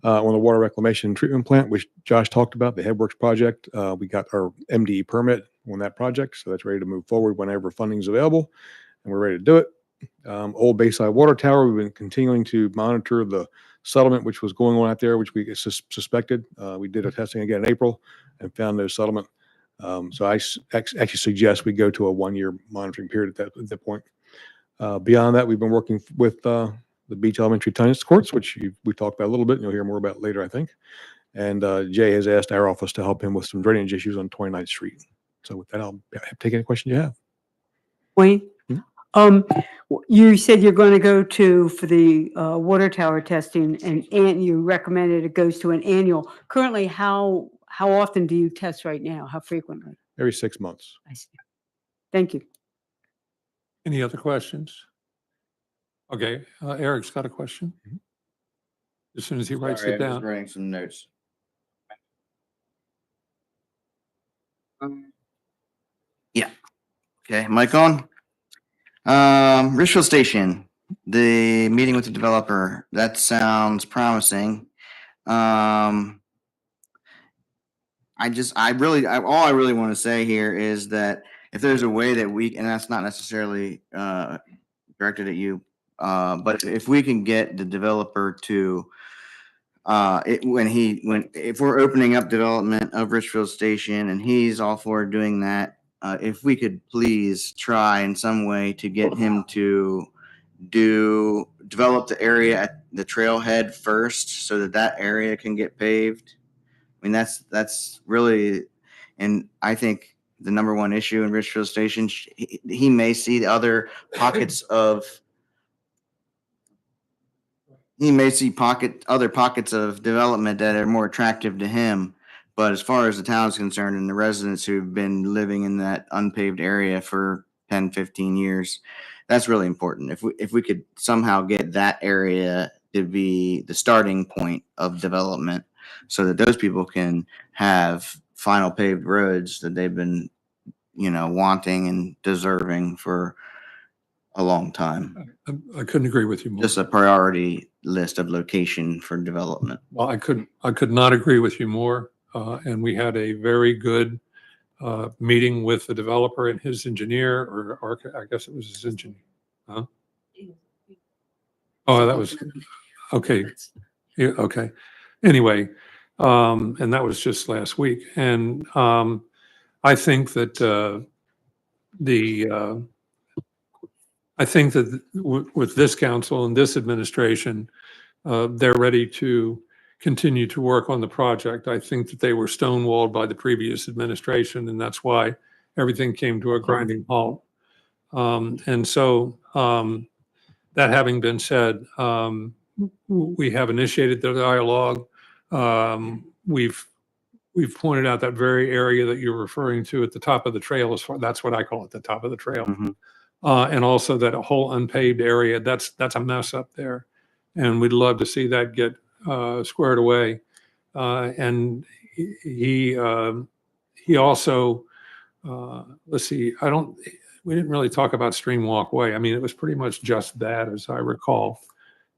[SPEAKER 11] On the water reclamation treatment plant, which Josh talked about, the Headworks project, we got our MDE permit on that project, so that's ready to move forward whenever funding is available, and we're ready to do it. Old Bayside Water Tower, we've been continuing to monitor the settlement which was going on out there, which we suspected. We did a testing again in April and found no settlement. So I actually suggest we go to a 1-year monitoring period at that point. Beyond that, we've been working with the Beach Elementary tennis courts, which we talked about a little bit, and you'll hear more about later, I think. And Jay has asked our office to help him with some drainage issues on 29th Street. So with that, I'll take any question you have.
[SPEAKER 6] Wayne? You said you're going to go for the water tower testing, and you recommended it goes to an annual. Currently, how often do you test right now? How frequently?
[SPEAKER 11] Every 6 months.
[SPEAKER 6] I see. Thank you.
[SPEAKER 1] Any other questions? Okay, Eric's got a question. As soon as he writes
[SPEAKER 7] Sorry,
[SPEAKER 1] it
[SPEAKER 7] I'm just
[SPEAKER 1] down.
[SPEAKER 7] writing some notes. Yeah. Okay, mic on. Richfield Station, the meeting with the developer, that sounds promising. All I really want to say here is that if there's a way that we, and that's not necessarily directed at you, but if we can get the developer to if we're opening up development of Richfield Station and he's all for doing that, if we could please try in some way to get him to develop the area at the trailhead first so that area can get paved. I mean, that's really, and I think the number one issue in Richfield Station, he may see the other pockets of, other pockets of development that are more attractive to him. But as far as the town is concerned and the residents who've been living in that unpaved area for 10, 15 years, that's really important. If we could somehow get that area to be the starting point of development so that those people can have final paved roads that they've been, wanting and deserving for a long time.
[SPEAKER 1] I couldn't agree with you more.
[SPEAKER 7] Just a priority list of location for development.
[SPEAKER 1] Well, I could not agree with you more. And we had a very good meeting with the developer and his engineer, or I guess it was his engineer. Huh? Oh, that was, okay. Yeah, okay. Anyway, and that was just last week. And I think that with this council and this administration, they're ready to continue to work on the project. I think that they were stonewalled by the previous administration, and that's why everything came to a grinding halt. And so that having been said, we have initiated the dialogue. We've pointed out that very area that you're referring to at the top of the trail. That's what I call it, the top of the trail. And also that whole unpaved area, that's a mess up there. And we'd love to see that get squared away. And he also, let's see, we didn't really talk about Stream Walkway. I mean, it was pretty much just that, as I recall.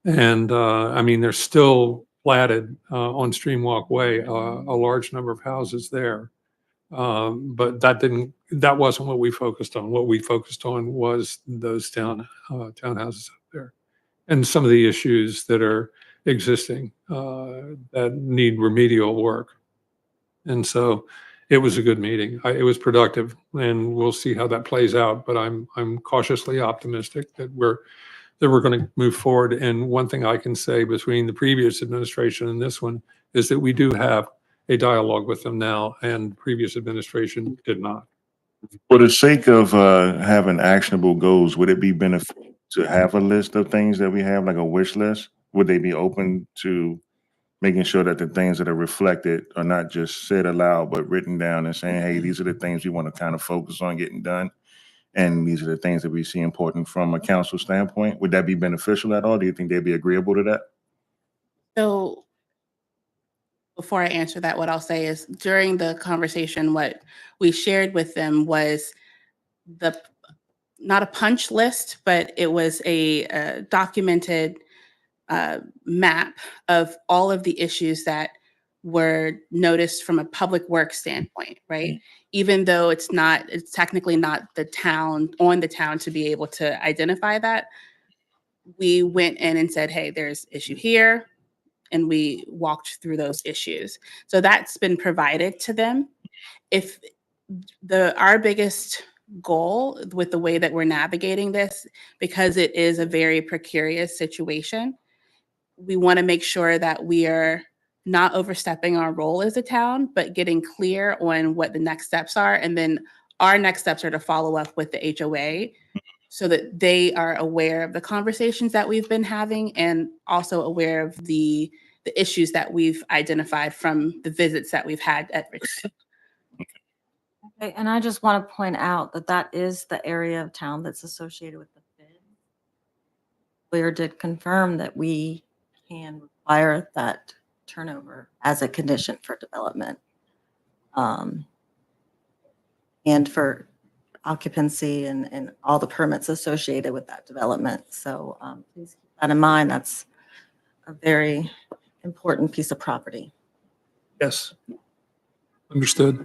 [SPEAKER 1] And I mean, there's still platted on Streamwalk Way, a large number of houses there. But that wasn't what we focused on. What we focused on was those townhouses up there and some of the issues that are existing that need remedial work. And so it was a good meeting. It was productive, and we'll see how that plays out. But I'm cautiously optimistic that we're going to move forward. And one thing I can say between the previous administration and this one is that we do have a dialogue with them now, and the previous administration did not.
[SPEAKER 8] For the sake of having actionable goals, would it be beneficial to have a list of things that we have, like a wish list? Would they be open to making sure that the things that are reflected are not just said aloud, but written down and saying, hey, these are the things we want to kind of focus on getting done, and these are the things that we see important from a council standpoint? Would that be beneficial at all? Do you think they'd be agreeable to that?
[SPEAKER 10] So before I answer that, what I'll say is during the conversation, what we shared with them was not a punch list, but it was a documented map of all of the issues that were noticed from a public works standpoint, right? Even though it's technically not on the town to be able to identify that, we went in and said, hey, there's issue here. And we walked through those issues. So that's been provided to them. If our biggest goal with the way that we're navigating this, because it is a very precarious situation, we want to make sure that we are not overstepping our role as a town, but getting clear on what the next steps are. And then our next steps are to follow up with the HOA so that they are aware of the conversations that we've been having and also aware of the issues that we've identified from the visits that we've had at Richmond.
[SPEAKER 4] Okay, and I just want to point out that that is the area of town that's associated with the bid. Clear did confirm that we can require that turnover as a condition for development. And for occupancy and all the permits associated with that development. So please keep that in mind. That's a very important piece of property.
[SPEAKER 1] Yes. Understood.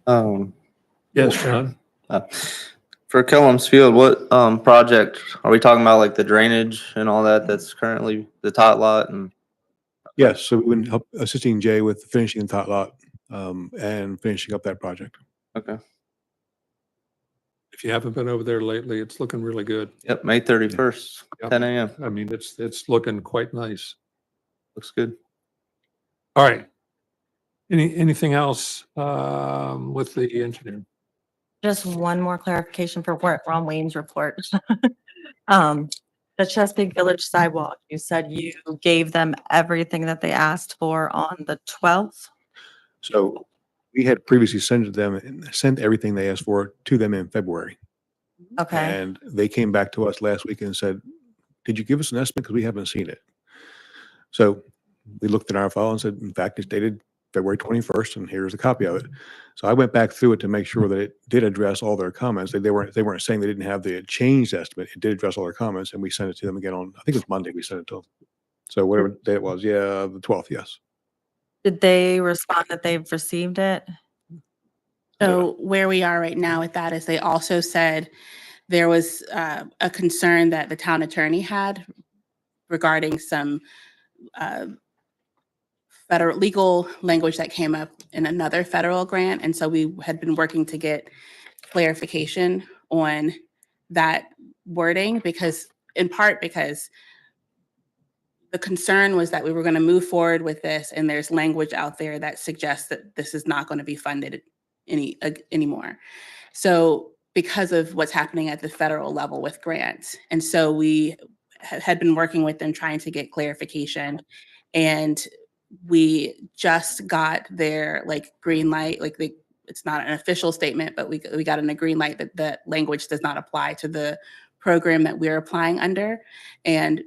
[SPEAKER 9] Um,
[SPEAKER 1] Yes, John.
[SPEAKER 9] for Kellum's Field, what project are we talking about? Like the drainage and all that? That's currently the tot lot and.
[SPEAKER 11] Yes, so we've been assisting Jay with finishing the tot lot and finishing up that project.
[SPEAKER 9] Okay.
[SPEAKER 1] If you haven't been over there lately, it's looking really good.
[SPEAKER 9] Yep. May 31st,
[SPEAKER 1] Yep.
[SPEAKER 9] 10 a.m.
[SPEAKER 1] I mean, it's looking quite nice.
[SPEAKER 9] Looks good.
[SPEAKER 1] All right. Anything else with the engineer?
[SPEAKER 4] Just one more clarification for Ron Wayne's report. The Chesapeake Village sidewalk, you said you gave them everything that they asked for on the 12th?
[SPEAKER 11] So we had previously sent everything they asked for to them in February.
[SPEAKER 4] Okay,
[SPEAKER 11] And they came back to us last week and said, did you give us an estimate? Because we haven't seen it. So we looked at our file and said, in fact, it's dated February 21st, and here's a copy of it. So I went back through it to make sure that it did address all their comments. They weren't saying they didn't have the changed estimate. It did address all their comments, and we sent it to them again on, I think it was Monday we sent it to them. So whatever day it was, yeah, the 12th, yes.
[SPEAKER 4] did they respond that they've received it?
[SPEAKER 10] So where we are right now with that is they also said there was a concern that the town attorney had regarding some federal legal language that came up in another federal grant. And so we had been working to get clarification on that wording in part because the concern was that we were going to move forward with this and there's language out there that suggests that this is not going to be funded anymore. So because of what's happening at the federal level with grants. And so we had been working with them trying to get clarification, and we just got their green light. It's not an official statement, but we got a green light that the language does not apply to the program that we're applying under. And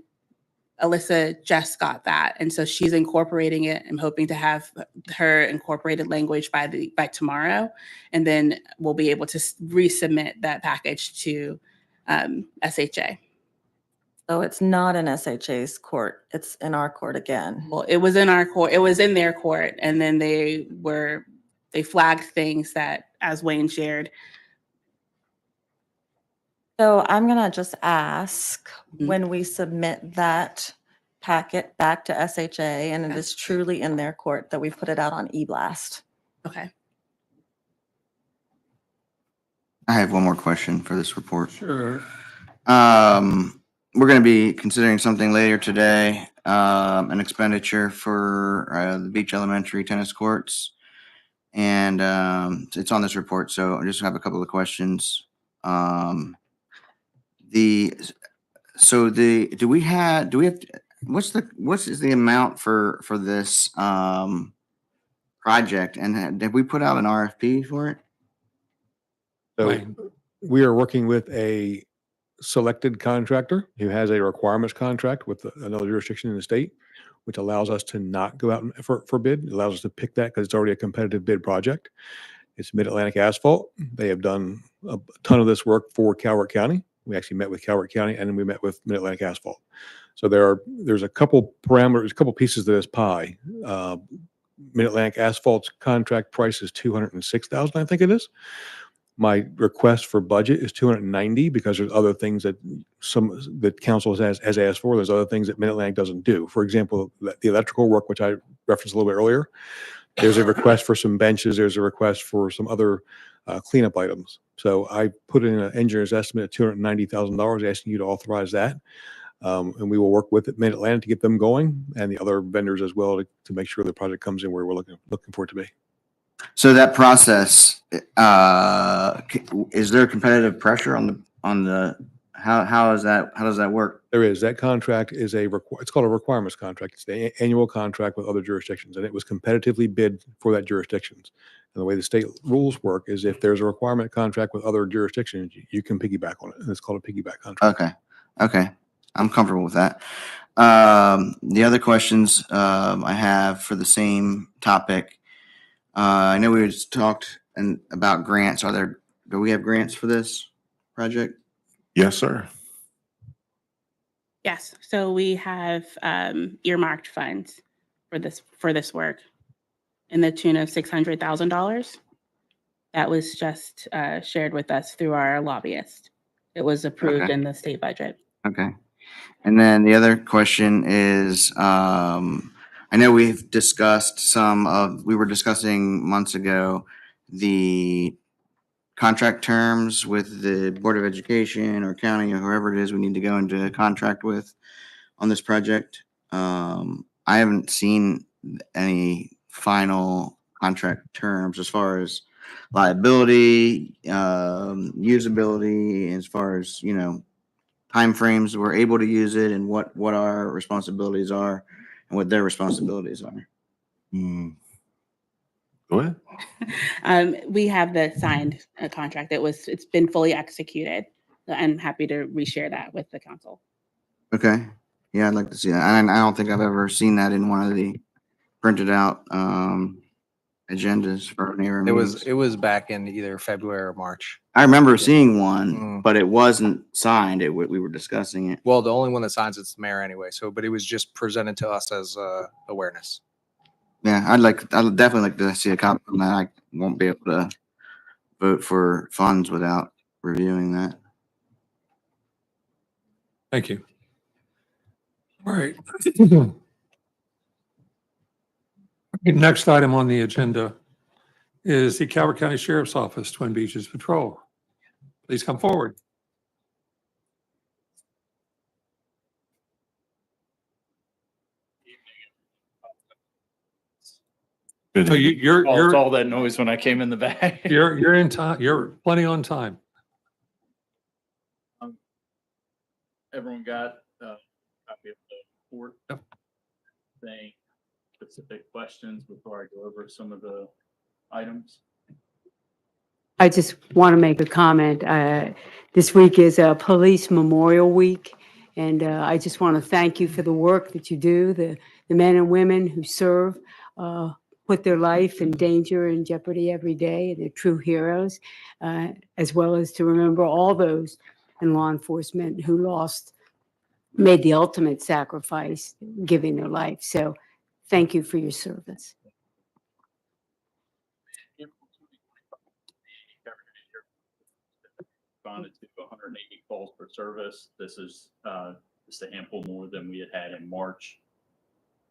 [SPEAKER 10] Alyssa just got that. And so she's incorporating it. I'm hoping to have her incorporated language by tomorrow. And then we'll be able to resubmit that package to SHA.
[SPEAKER 4] So it's not in SHA's court, it's in our court again.
[SPEAKER 10] Well, it was in our court, it was in their court, and then they flagged things that, as Wayne shared.
[SPEAKER 4] So I'm gonna just ask,
[SPEAKER 10] Mhm.
[SPEAKER 4] when we submit that packet back to SHA and it
[SPEAKER 10] Okay.
[SPEAKER 4] is truly in their court, that we put it out on e-blast.
[SPEAKER 10] Okay.
[SPEAKER 7] I have one more question for this report.
[SPEAKER 1] Sure.
[SPEAKER 7] We're gonna be considering something later today, an expenditure for, the Beach Elementary tennis courts. And, it's on this report, so I just have a couple of questions. Do we have, what is the amount for this, project? And did we put out an RFP for it?
[SPEAKER 11] So
[SPEAKER 1] Wayne.
[SPEAKER 11] we are working with a selected contractor who has a requirements contract with another jurisdiction in the state, which allows us to not go out for bid. It allows us to pick that because it's already a competitive bid project. It's Mid-Atlantic Asphalt. They have done a ton of this work for Calvert County. We actually met with Calvert County and we met with Mid-Atlantic Asphalt. So there's a couple parameters, a couple pieces to this pie. Mid-Atlantic Asphalt's contract price is $206,000, I think it is. My request for budget is 290 because there's other things that council has asked for. There's other things that Mid-Atlantic doesn't do. For example, the electrical work, which I referenced a little bit earlier, there's a request for some benches. There's a request for some other cleanup items. So I put in an engineer's estimate of $290,000, asking you to authorize that. And we will work with Mid-Atlantic to get them going and the other vendors as well to make sure the project comes in where we're looking for it to be.
[SPEAKER 7] So that process, is there competitive pressure on the, how does that work?
[SPEAKER 11] There is. That contract is it's called a requirements contract. It's the annual contract with other jurisdictions, and it was competitively bid for that jurisdictions. And the way the state rules work is if there's a requirement contract with other jurisdictions, you can piggyback on it, and it's called a piggyback contract.
[SPEAKER 7] Okay. I'm comfortable with that. The other questions, I have for the same topic. I know we just talked about grants. Do we have grants for this project?
[SPEAKER 8] Yes, sir.
[SPEAKER 10] Yes, so we have earmarked funds for this work in the tune of $600,000. That was just shared with us through our lobbyist. It was approved
[SPEAKER 7] Okay.
[SPEAKER 10] in the state budget.
[SPEAKER 7] Okay. And then the other question is, I know we were discussing months ago, the contract terms with the Board of Education or county or whoever it is we need to go into contract with on this project. I haven't seen any final contract terms as far as liability, usability, as far as, timeframes we're able to use it and what our responsibilities are and what their responsibilities are.
[SPEAKER 8] Go ahead.
[SPEAKER 10] We have the signed contract. It's been fully executed. I'm happy to reshare that with the council.
[SPEAKER 7] Okay. Yeah, I'd like to see that. And I don't think I've ever seen that in one of the printed out agendas for an area.
[SPEAKER 5] It was back in either February or March.
[SPEAKER 7] I remember seeing one,
[SPEAKER 5] Mm.
[SPEAKER 7] but it wasn't signed. We were discussing it.
[SPEAKER 5] Well, the only one that signs it's the mayor anyway. But it was just presented to us as awareness.
[SPEAKER 7] Yeah, I'd definitely like to see a copy of that. I won't be able to vote for funds without reviewing that.
[SPEAKER 1] Thank you. All right. Next item on the agenda is the Calvert County Sheriff's Office, Twin Beaches Patrol. Please come forward. So you're
[SPEAKER 14] all that noise when I came in the back.
[SPEAKER 1] you're in time. You're plenty on time.
[SPEAKER 14] Everyone got a copy of the report?
[SPEAKER 1] Yep.
[SPEAKER 14] Saying specific questions before I go over some of the items?
[SPEAKER 6] I just want to make a comment. This week is a Police Memorial Week, and I just want to thank you for the work that you do, the men and women who serve, put their life in danger and jeopardy every day. They're true heroes, as well as to remember all those in law enforcement who lost made the ultimate sacrifice, giving their life. So thank you for your service.
[SPEAKER 14] Responded to 180 calls for service. This is just a handful more than we had in March.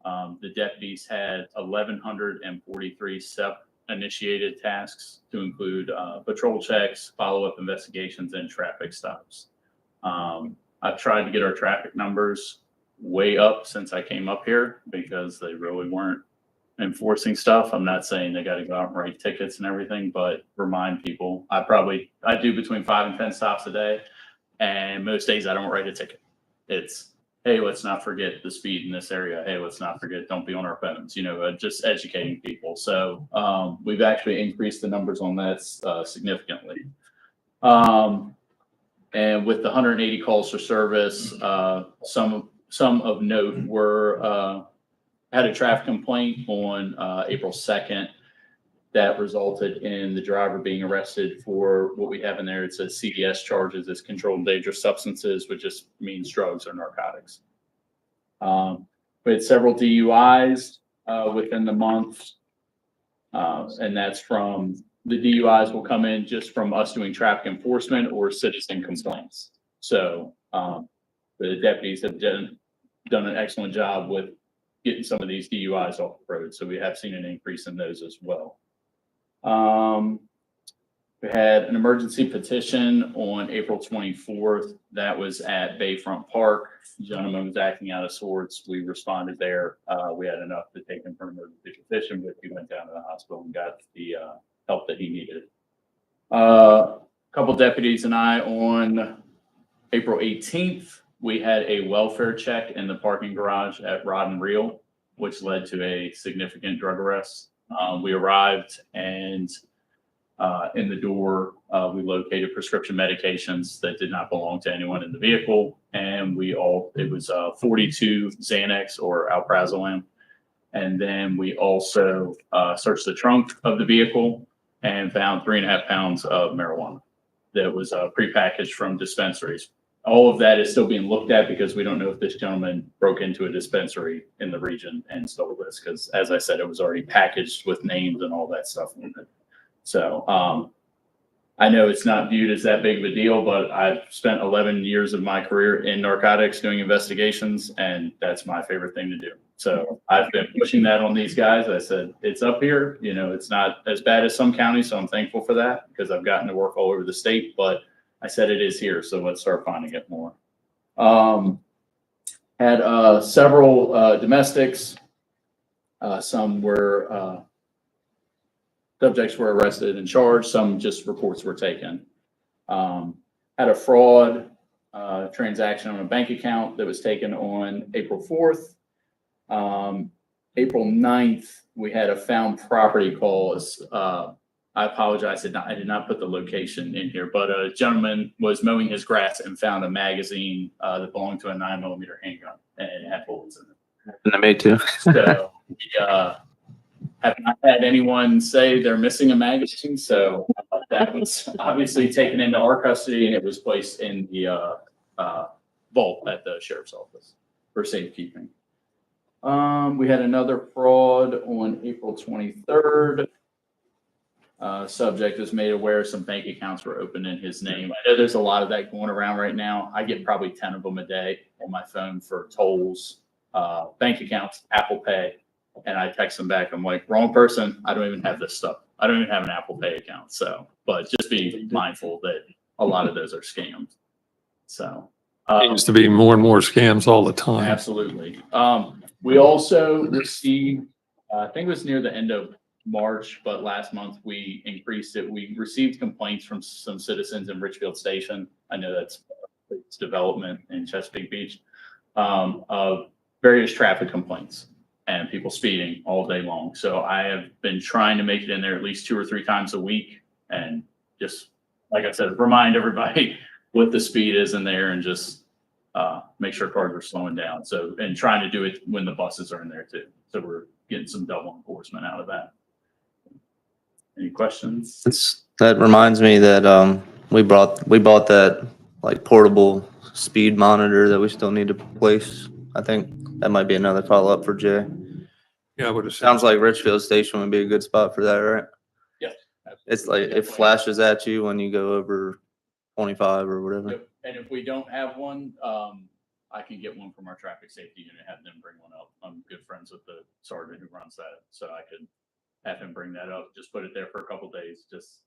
[SPEAKER 14] The deputies had 1,143 self-initiated tasks to include patrol checks, follow-up investigations, and traffic stops. I've tried to get our traffic numbers way up since I came up here because they really weren't enforcing stuff. I'm not saying they got to go out and write tickets and everything, but remind people. I do between 5 and 10 stops a day, and most days I don't write a ticket. It's, hey, let's not forget the speed in this area. Hey, let's not forget, don't be on our phones, just educating people. So we've actually increased the numbers on that significantly. And with the 180 calls for service, some of note were had a traffic complaint on April 2nd that resulted in the driver being arrested for what we have in there. It says CDS charges as controlled dangerous substances, which just means drugs or narcotics. We had several DUIs within the month, and that's from the DUIs will come in just from us doing traffic enforcement or citizen complaints. So the deputies have done an excellent job with getting some of these DUIs off the road. So we have seen an increase in those as well. We had an emergency petition on April 24th. That was at Bayfront Park. The gentleman was acting out of sorts. We responded there. We had enough to take him for an emergency petition, but he went down to the hospital and got the help that he needed. A couple deputies and I on April 18th, we had a welfare check in the parking garage at Rod and Reel, which led to a significant drug arrest. We arrived and in the door, we located prescription medications that did not belong to anyone in the vehicle. And it was 42 Xanax or Alprazolam. And then we also searched the trunk of the vehicle and found 3.5 pounds of marijuana that was prepackaged from dispensaries. All of that is still being looked at because we don't know if this gentleman broke into a dispensary in the region and stole this. Because as I said, it was already packaged with names and all that stuff in it. So I know it's not viewed as that big of a deal, but I've spent 11 years of my career in narcotics doing investigations, and that's my favorite thing to do. So I've been pushing that on these guys. I said, it's up here. It's not as bad as some counties, so I'm thankful for that because I've gotten to work all over the state, but I said it is here, so let's start finding it more. Had several domestics. Some were subjects were arrested and charged. Some just reports were taken. Had a fraud transaction on a bank account that was taken on April 4th. April 9th, we had a found property call. I apologize, I did not put the location in here, but a gentleman was mowing his grass and found a magazine that belonged to a 9mm handgun, and it had bullets in it.
[SPEAKER 9] And I made too.
[SPEAKER 14] So we have not had anyone say they're missing a magazine, so that was obviously taken into our custody, and it was placed in the vault at the sheriff's office for safekeeping. We had another fraud on April 23rd. Subject was made aware some bank accounts were open in his name. I know there's a lot of that going around right now. I get probably 10 of them a day on my phone for tolls, bank accounts, Apple Pay, and I text them back. I'm like, wrong person. I don't even have this stuff. I don't even have an Apple Pay account. So, but just be mindful that a lot of those are scams. So,
[SPEAKER 1] Seems to be more and more scams all the time.
[SPEAKER 14] absolutely. We also received, I think it was near the end of March, but last month we increased it. We received complaints from some citizens in Richfield Station. I know that's its development in Chesapeake Beach, of various traffic complaints and people speeding all day long. So I have been trying to make it in there at least 2 or 3 times a week and just, like I said, remind everybody what the speed is in there and just make sure cars are slowing down. So, and trying to do it when the buses are in there too. So we're getting some double enforcement out of that. Any questions?
[SPEAKER 9] That reminds me that we bought that like portable speed monitor that we still need to place. I think that might be another follow-up for Jay.
[SPEAKER 1] Yeah, I would have said.
[SPEAKER 9] Sounds like Richfield Station would be a good spot for that, right?
[SPEAKER 14] Yeah.
[SPEAKER 9] It's like, it
[SPEAKER 14] Definitely.
[SPEAKER 9] flashes at you when you go over 25 or whatever.
[SPEAKER 14] Yep. And if we don't have one, I can get one from our traffic safety unit, have them bring one up. I'm good friends with the sergeant who runs that, so I could have him bring that up, just put it there for a couple days, just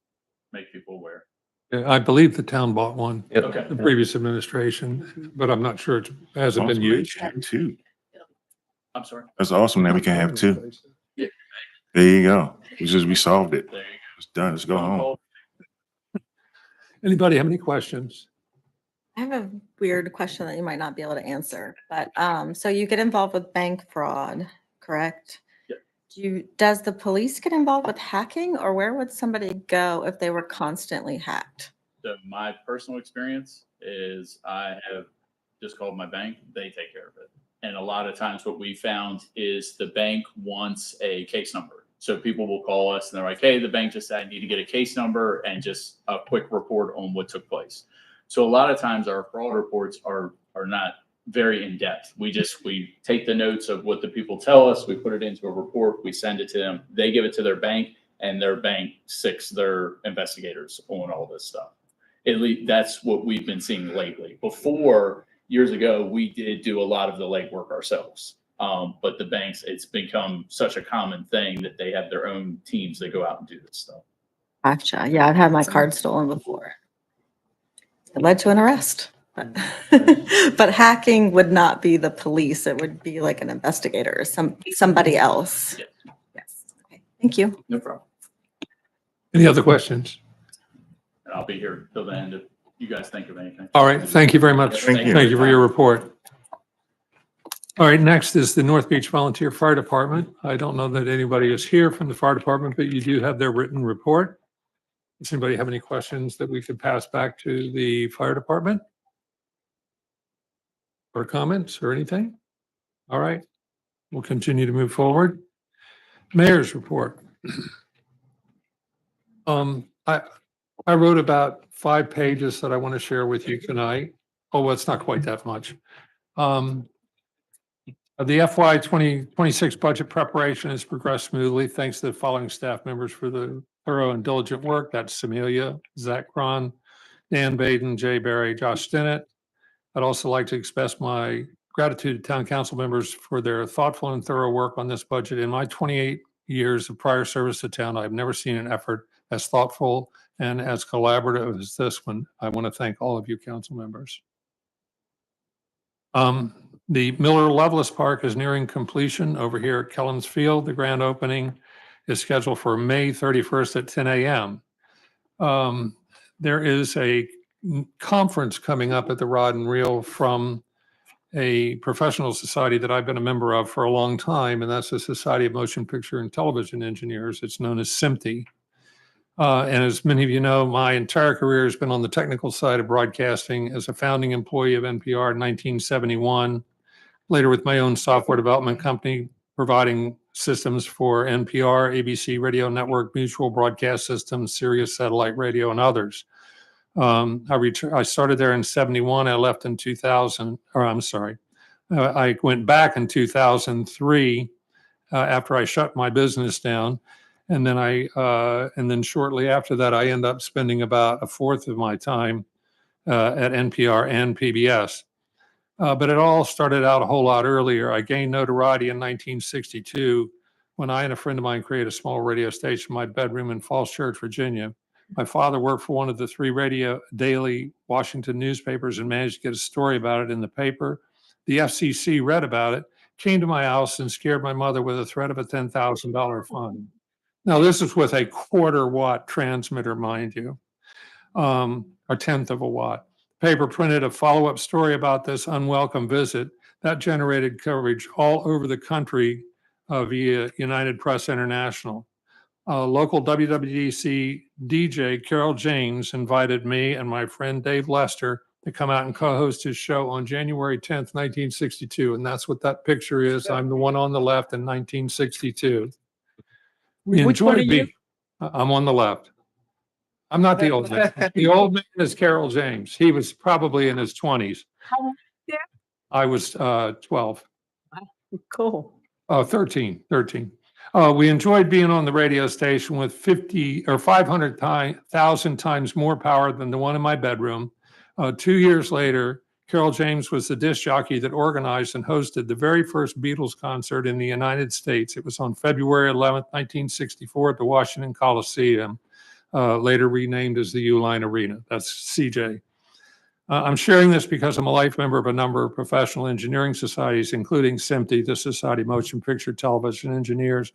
[SPEAKER 14] make people aware.
[SPEAKER 1] Yeah, I believe the town bought one,
[SPEAKER 9] Yep.
[SPEAKER 14] Okay.
[SPEAKER 1] the previous administration, but I'm not sure it hasn't been
[SPEAKER 8] Awesome that
[SPEAKER 1] used.
[SPEAKER 8] you have two.
[SPEAKER 14] I'm sorry.
[SPEAKER 8] That's awesome that we can have two.
[SPEAKER 14] Yeah.
[SPEAKER 8] There you go. We solved it.
[SPEAKER 14] There you
[SPEAKER 8] It's done. Let's go home.
[SPEAKER 14] go.
[SPEAKER 1] Anybody have any questions?
[SPEAKER 4] I have a weird question that you might not be able to answer, but so you get involved with bank fraud, correct?
[SPEAKER 14] Yeah.
[SPEAKER 4] Does the police get involved with hacking, or where would somebody go if they were constantly hacked?
[SPEAKER 14] So my personal experience is I have just called my bank, they take care of it. And a lot of times what we found is the bank wants a case number. So people will call us and they're like, hey, the bank just said I need to get a case number and just a quick report on what took place. So a lot of times our fraud reports are not very in depth. We take the notes of what the people tell us, we put it into a report, we send it to them, they give it to their bank, and their bank sicks their investigators on all this stuff. At least that's what we've been seeing lately. Before, years ago, we did do a lot of the legwork ourselves. But the banks, it's become such a common thing that they have their own teams that go out and do this stuff.
[SPEAKER 4] Gotcha. Yeah, I've had my card stolen before. It led to an arrest. But hacking would not be the police. It would be like an investigator or somebody else.
[SPEAKER 14] Yes.
[SPEAKER 4] Yes. Okay. Thank you.
[SPEAKER 14] No problem.
[SPEAKER 1] Any other questions?
[SPEAKER 14] And I'll be here till the end if you guys think of anything.
[SPEAKER 1] All right, thank you very much.
[SPEAKER 14] Thank you.
[SPEAKER 1] Thank you for your report. All right, next is the North Beach Volunteer Fire Department. I don't know that anybody is here from the fire department, but you do have their written report. Does anybody have any questions that we could pass back to the fire department? Or comments or anything? All right, we'll continue to move forward. Mayor's report. I wrote about 5 pages that I want to share with you tonight. Oh, well, it's not quite that much. The FY 2026 budget preparation has progressed smoothly thanks to the following staff members for the thorough and diligent work. That's Samelia, Zach Cron, Dan Baden, Jay Barry, Josh Stinnett. I'd also like to express my gratitude to town council members for their thoughtful and thorough work on this budget. In my 28 years of prior service to town, I've never seen an effort as thoughtful and as collaborative as this one. I want to thank all of you council members. The Miller Loveless Park is nearing completion over here at Kellens Field. The grand opening is scheduled for May 31st at 10 a.m. There is a conference coming up at the Rod and Reel from a professional society that I've been a member of for a long time, and that's the Society of Motion Picture and Television Engineers. It's known as SMPTE. And as many of you know, my entire career has been on the technical side of broadcasting as a founding employee of NPR in 1971, later with my own software development company, providing systems for NPR, ABC Radio Network, Mutual Broadcast Systems, Sirius Satellite Radio, and others. I started there in 71. I left in 2000, or I'm sorry. I went back in 2003 after I shut my business down. And then and then shortly after that, I ended up spending about a fourth of my time at NPR and PBS. But it all started out a whole lot earlier. I gained notoriety in 1962 when I and a friend of mine created a small radio station in my bedroom in Falls Church, Virginia. My father worked for one of the 3 radio daily Washington newspapers and managed to get a story about it in the paper. The FCC read about it, came to my house and scared my mother with a threat of a $10,000 fine. Now, this is with a 1/4 watt transmitter, mind you, a tenth of a watt. Paper printed a follow-up story about this unwelcome visit that generated coverage all over the country via United Press International. Local WWDC DJ Carol James invited me and my friend Dave Lester to come out and co-host his show on January 10th, 1962. And that's what that picture is. I'm the one on the left in 1962. We
[SPEAKER 12] Which one
[SPEAKER 1] enjoyed
[SPEAKER 12] are you?
[SPEAKER 1] I'm on the left. I'm not the old man. The old man is Carol James. He was probably in his 20s.
[SPEAKER 6] How-
[SPEAKER 1] I was 12.
[SPEAKER 6] Cool.
[SPEAKER 1] 13. We enjoyed being on the radio station with 50 or 500,000 times more power than the one in my bedroom. 2 years later, Carol James was the disc jockey that organized and hosted the very first Beatles concert in the United States. It was on February 11th, 1964 at the Washington Coliseum, later renamed as the Uline Arena. That's CJ. I'm sharing this because I'm a life member of a number of professional engineering societies, including SMPTE, the Society of Motion Picture Television Engineers.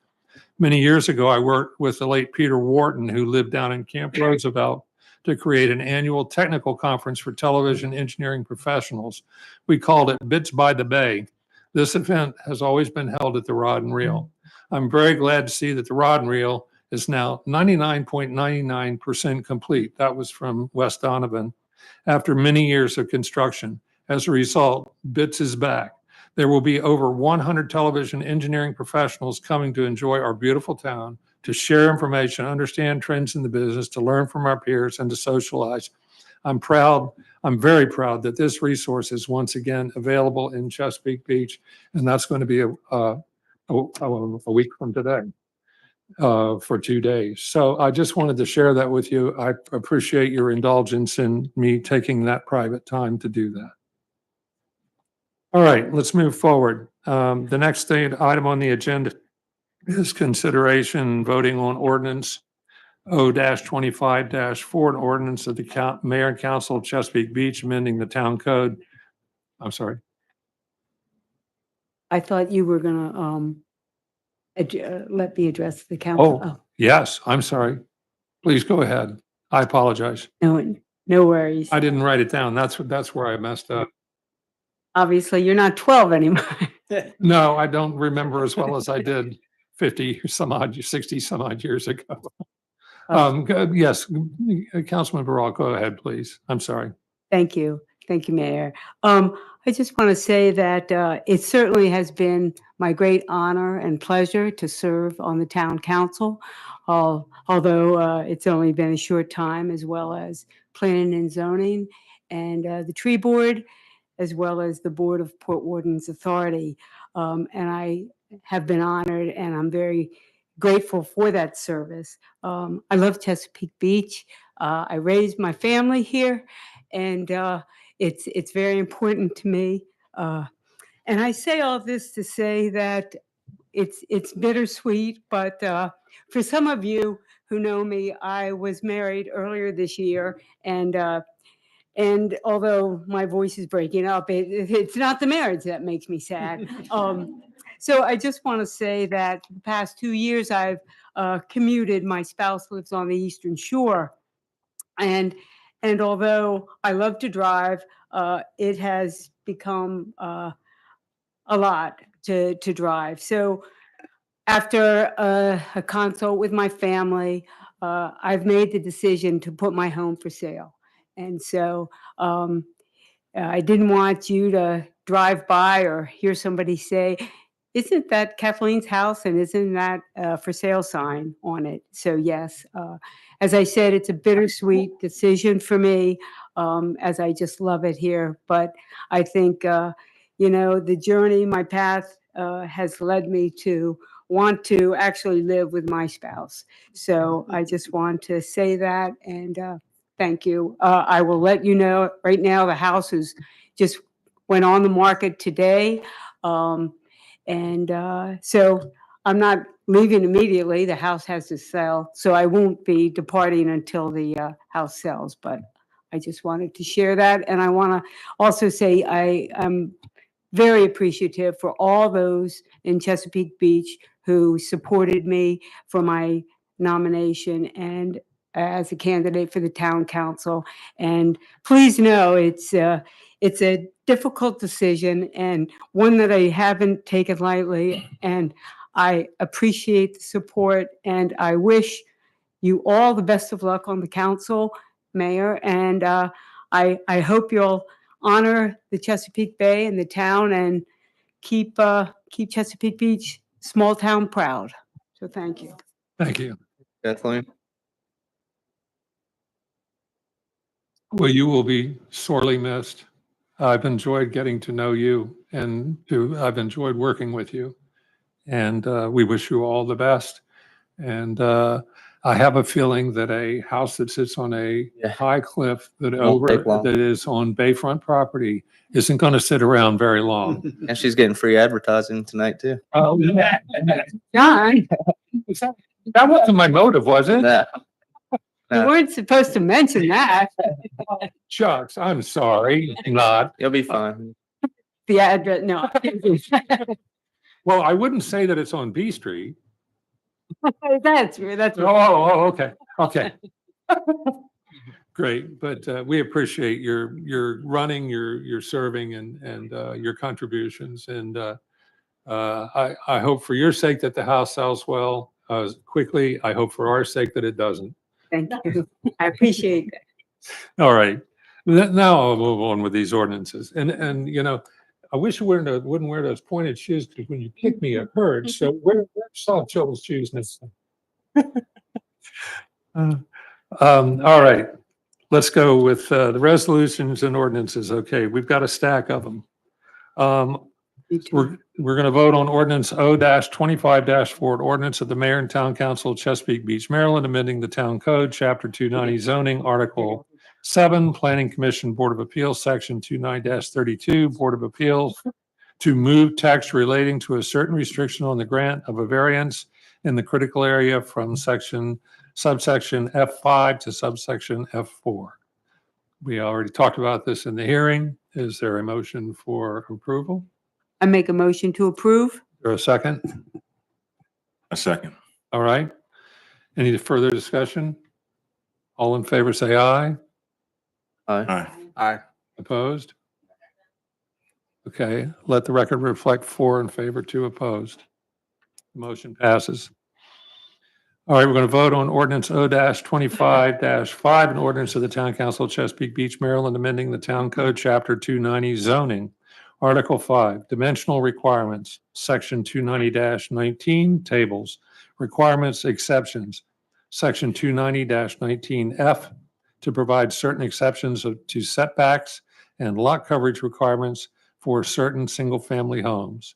[SPEAKER 1] Many years ago, I worked with the late Peter Wharton, who lived down in Camp Roosevelt, to create an annual technical conference for television engineering professionals. We called it Bits by the Bay. This event has always been held at the Rod and Reel. I'm very glad to see that the Rod and Reel is now 99.99% complete. That was from Wes Donovan. After many years of construction. As a result, BITS is back. There will be over 100 television engineering professionals coming to enjoy our beautiful town, to share information, understand trends in the business, to learn from our peers, and to socialize. I'm very proud that this resource is once again available in Chesapeake Beach, and that's going to be a week from today. For 2 days. So I just wanted to share that with you. I appreciate your indulgence in me taking that private time to do that. All right, let's move forward. The next item on the agenda is consideration voting on ordinance O-25-4, an ordinance of the Mayor and Council of Chesapeake Beach amending the town code. I'm sorry.
[SPEAKER 6] I thought you were gonna, let me address the council.
[SPEAKER 1] Oh, yes, I'm sorry. Please go ahead. I apologize.
[SPEAKER 6] No, no worries.
[SPEAKER 1] I didn't write it down. That's where I messed up.
[SPEAKER 6] Obviously, you're not 12 anymore.
[SPEAKER 1] No, I don't remember as well as I did 50 some odd, 60 some odd years ago. Yes, Councilman Barral, go ahead, please. I'm sorry.
[SPEAKER 6] Thank you. Thank you, Mayor. I just want to say that it certainly has been my great honor and pleasure to serve on the town council, although it's only been a short time, as well as planning and zoning and the tree board, as well as the Board of Port Wardens Authority. And I have been honored, and I'm very grateful for that service. I love Chesapeake Beach. I raised my family here, and it's very important to me. And I say all this to say that it's bittersweet, but for some of you who know me, I was married earlier this year, and although my voice is breaking up, it's not the marriage that makes me sad. So I just want to say that the past 2 years I've commuted. My spouse lives on the Eastern Shore, and although I love to drive, it has become a lot to drive. So after a consult with my family, I've made the decision to put my home for sale. And so I didn't want you to drive by or hear somebody say, isn't that Kathleen's house and isn't that a for sale sign on it? So yes, as I said, it's a bittersweet decision for me, as I just love it here. But I think, the journey, my path has led me to want to actually live with my spouse. So I just want to say that, and thank you. I will let you know right now the house is just went on the market today. So I'm not leaving immediately. The house has to sell. So I won't be departing until the house sells. But I just wanted to share that. And I want to also say I am very appreciative for all those in Chesapeake Beach who supported me for my nomination and as a candidate for the town council. And please know it's a difficult decision and one that I haven't taken lightly. And I appreciate the support, and I wish you all the best of luck on the council, Mayor. And I hope you'll honor the Chesapeake Bay and the town and keep Chesapeake Beach small town proud. So thank you.
[SPEAKER 1] Thank you.
[SPEAKER 9] Kathleen?
[SPEAKER 1] Well, you will be sorely missed. I've enjoyed getting to know you and I've enjoyed working with you. And we wish you all the best. And I have a feeling that a house that sits on a
[SPEAKER 9] Yeah.
[SPEAKER 1] high cliff that
[SPEAKER 9] Won't take long.
[SPEAKER 1] that is on bayfront property isn't going to sit around very long.
[SPEAKER 9] And she's getting free advertising tonight too.
[SPEAKER 1] Oh, yeah. John, that wasn't my motive, was it?
[SPEAKER 9] Yeah.
[SPEAKER 6] You weren't supposed to mention that.
[SPEAKER 1] Shucks, I'm sorry, not.
[SPEAKER 9] You'll be fine.
[SPEAKER 6] The address, no.
[SPEAKER 1] Well, I wouldn't say that it's on B Street.
[SPEAKER 6] That's
[SPEAKER 1] Oh, okay, okay. Great, but we appreciate your running, your serving and your contributions. And I hope for your sake that the house sells well quickly. I hope for our sake that it doesn't.
[SPEAKER 6] Thank you. I appreciate that.
[SPEAKER 1] All right. Now I'll move on with these ordinances. And you know, I wish you wouldn't wear those pointed shoes because when you kick me, it hurts. So wear soft Joel's shoes next time. All right. Let's go with the resolutions and ordinances. Okay, we've got a stack of them. We're going to vote on ordinance O-25-4, ordinance of the mayor and town council of Chesapeake Beach, Maryland, amending the town code, chapter 290 zoning, article 7, planning commission, board of appeals, section 29-32, board of appeals, to move text relating to a certain restriction on the grant of a variance in the critical area from subsection F5 to subsection F4. We already talked about this in the hearing. Is there a motion for approval?
[SPEAKER 6] I make a motion to approve.
[SPEAKER 1] Or a second?
[SPEAKER 8] A second.
[SPEAKER 1] All right. Any further discussion? All in favor, say aye.
[SPEAKER 9] Aye.
[SPEAKER 5] Aye.
[SPEAKER 1] Opposed? Okay, let the record reflect 4 in favor, 2 opposed. Motion passes. All right, we're going to vote on ordinance O-25-5, an ordinance of the Town Council of Chesapeake Beach, Maryland, amending the Town Code, Chapter 290, zoning, Article 5, dimensional requirements, Section 290-19, tables, requirements, exceptions, Section 290-19F, to provide certain exceptions to setbacks and lot coverage requirements for certain single-family homes.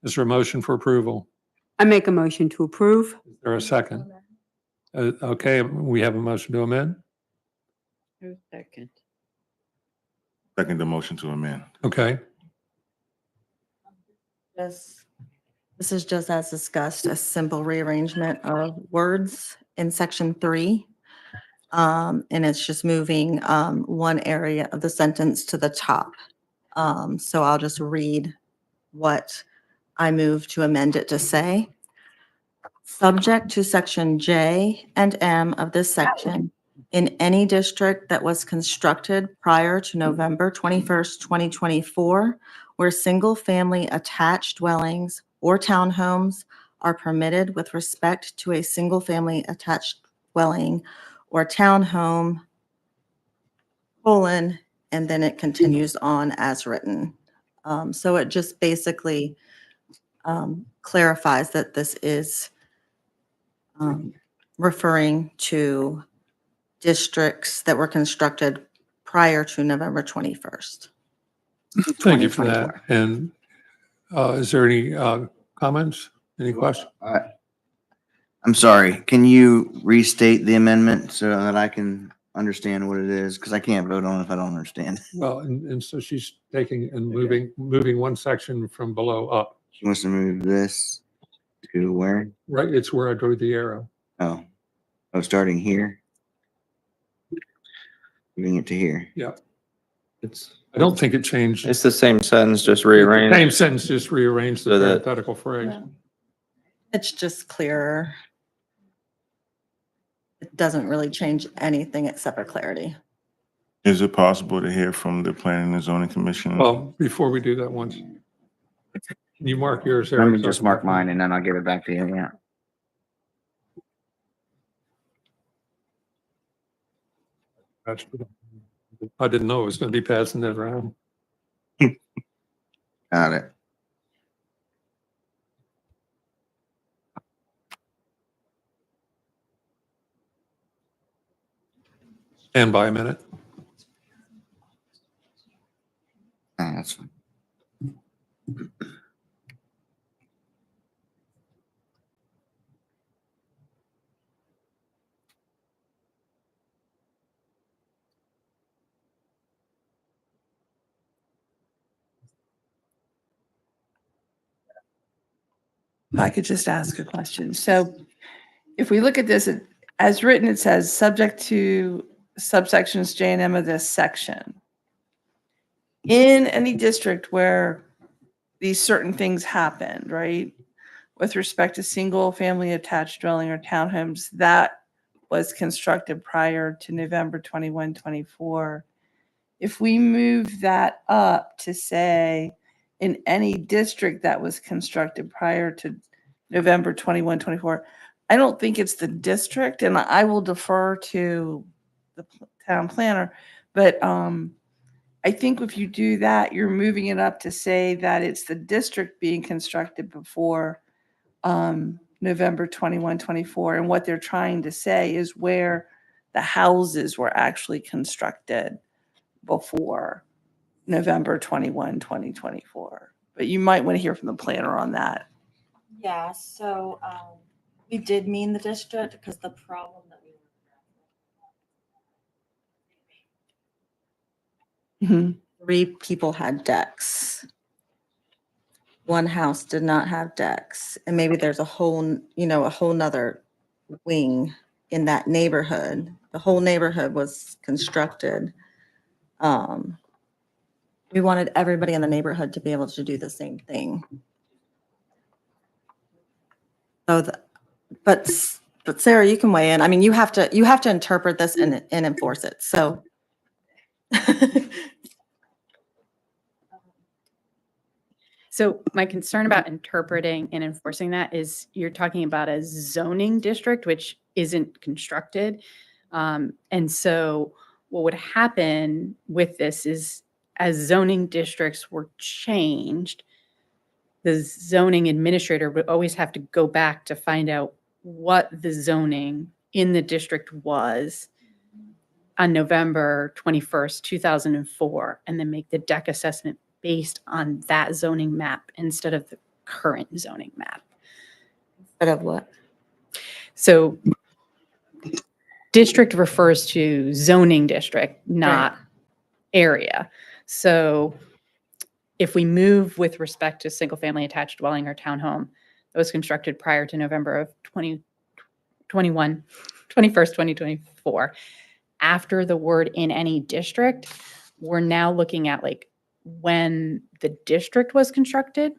[SPEAKER 1] Is there a motion for approval?
[SPEAKER 6] I make a motion to approve.
[SPEAKER 1] Is there a second? Okay, we have a motion to amend.
[SPEAKER 8] Second the motion to amend.
[SPEAKER 1] Okay,
[SPEAKER 4] This is just as discussed, a simple rearrangement of words in section 3. And it's just moving one area of the sentence to the top. So I'll just read what I move to amend it to say. Subject to section J and M of this section, in any district that was constructed prior to November 21st, 2024, where single-family attached dwellings or townhomes are permitted with respect to a single-family attached dwelling or townhome, colon, and then it continues on as written. So it just basically clarifies that this is referring to districts that were constructed prior to November 21st.
[SPEAKER 1] thank you for that. And is there any comments, any questions?
[SPEAKER 7] I'm sorry, can you restate the amendment so that I can understand what it is? Because I can't vote on it if I don't understand.
[SPEAKER 1] Well, and so she's taking and moving one section from below up.
[SPEAKER 7] She wants to move this to where?
[SPEAKER 1] Right, it's where I drew the arrow.
[SPEAKER 7] Oh, starting here. Moving it to here.
[SPEAKER 1] Yeah,
[SPEAKER 9] It's
[SPEAKER 1] I don't think it changed.
[SPEAKER 9] it's the same sentence, just rearranged.
[SPEAKER 1] Same sentence, just rearranged the
[SPEAKER 9] So that-
[SPEAKER 1] parenthetical phrase.
[SPEAKER 4] It's just clearer. It doesn't really change anything except for clarity.
[SPEAKER 8] Is it possible to hear from the planning and zoning commission?
[SPEAKER 1] Well, before we do that once, can you mark yours there?
[SPEAKER 7] Let me just mark mine and then I'll give it back to you. Yeah.
[SPEAKER 1] I didn't know it was going to be passing that around.
[SPEAKER 7] Got it.
[SPEAKER 1] Stand by a minute. comments?
[SPEAKER 15] If I could just ask a question. So if we look at this, as written, it says, subject to subsections J and M of this section. In any district where these certain things happened, right? With respect to single family attached dwelling or townhomes, that was constructed prior to November 21, 24. If we move that up to say, in any district that was constructed prior to November 21, 24, I don't think it's the district, and I will defer to the town planner, but I think if you do that, you're moving it up to say that it's the district being constructed before November 21, 24. And what they're trying to say is where the houses were actually constructed before November 21, 2024. But you might want to hear from the planner on that.
[SPEAKER 4] Yeah, so we did mean the district because the problem that we
[SPEAKER 15] Mhm.
[SPEAKER 4] 3 people had decks. One house did not have decks, and maybe there's a whole nother wing in that neighborhood. The whole neighborhood was constructed. We wanted everybody in the neighborhood to be able to do the same thing. So, but Sarah, you can weigh in. I mean, you have to interpret this and enforce it. So.
[SPEAKER 3] So my concern about interpreting and enforcing that is you're talking about a zoning district, which isn't constructed. And so what would happen with this is as zoning districts were changed, the zoning administrator would always have to go back to find out what the zoning in the district was on November 21st, 2004, and then make the deck assessment based on that zoning map instead of the current zoning map.
[SPEAKER 4] Instead of what?
[SPEAKER 3] So district refers to zoning district, not area. So if we move with respect to single family attached dwelling or townhome that was constructed prior to November of 21st, 2024, after the word in any district, we're now looking at like when the district was constructed.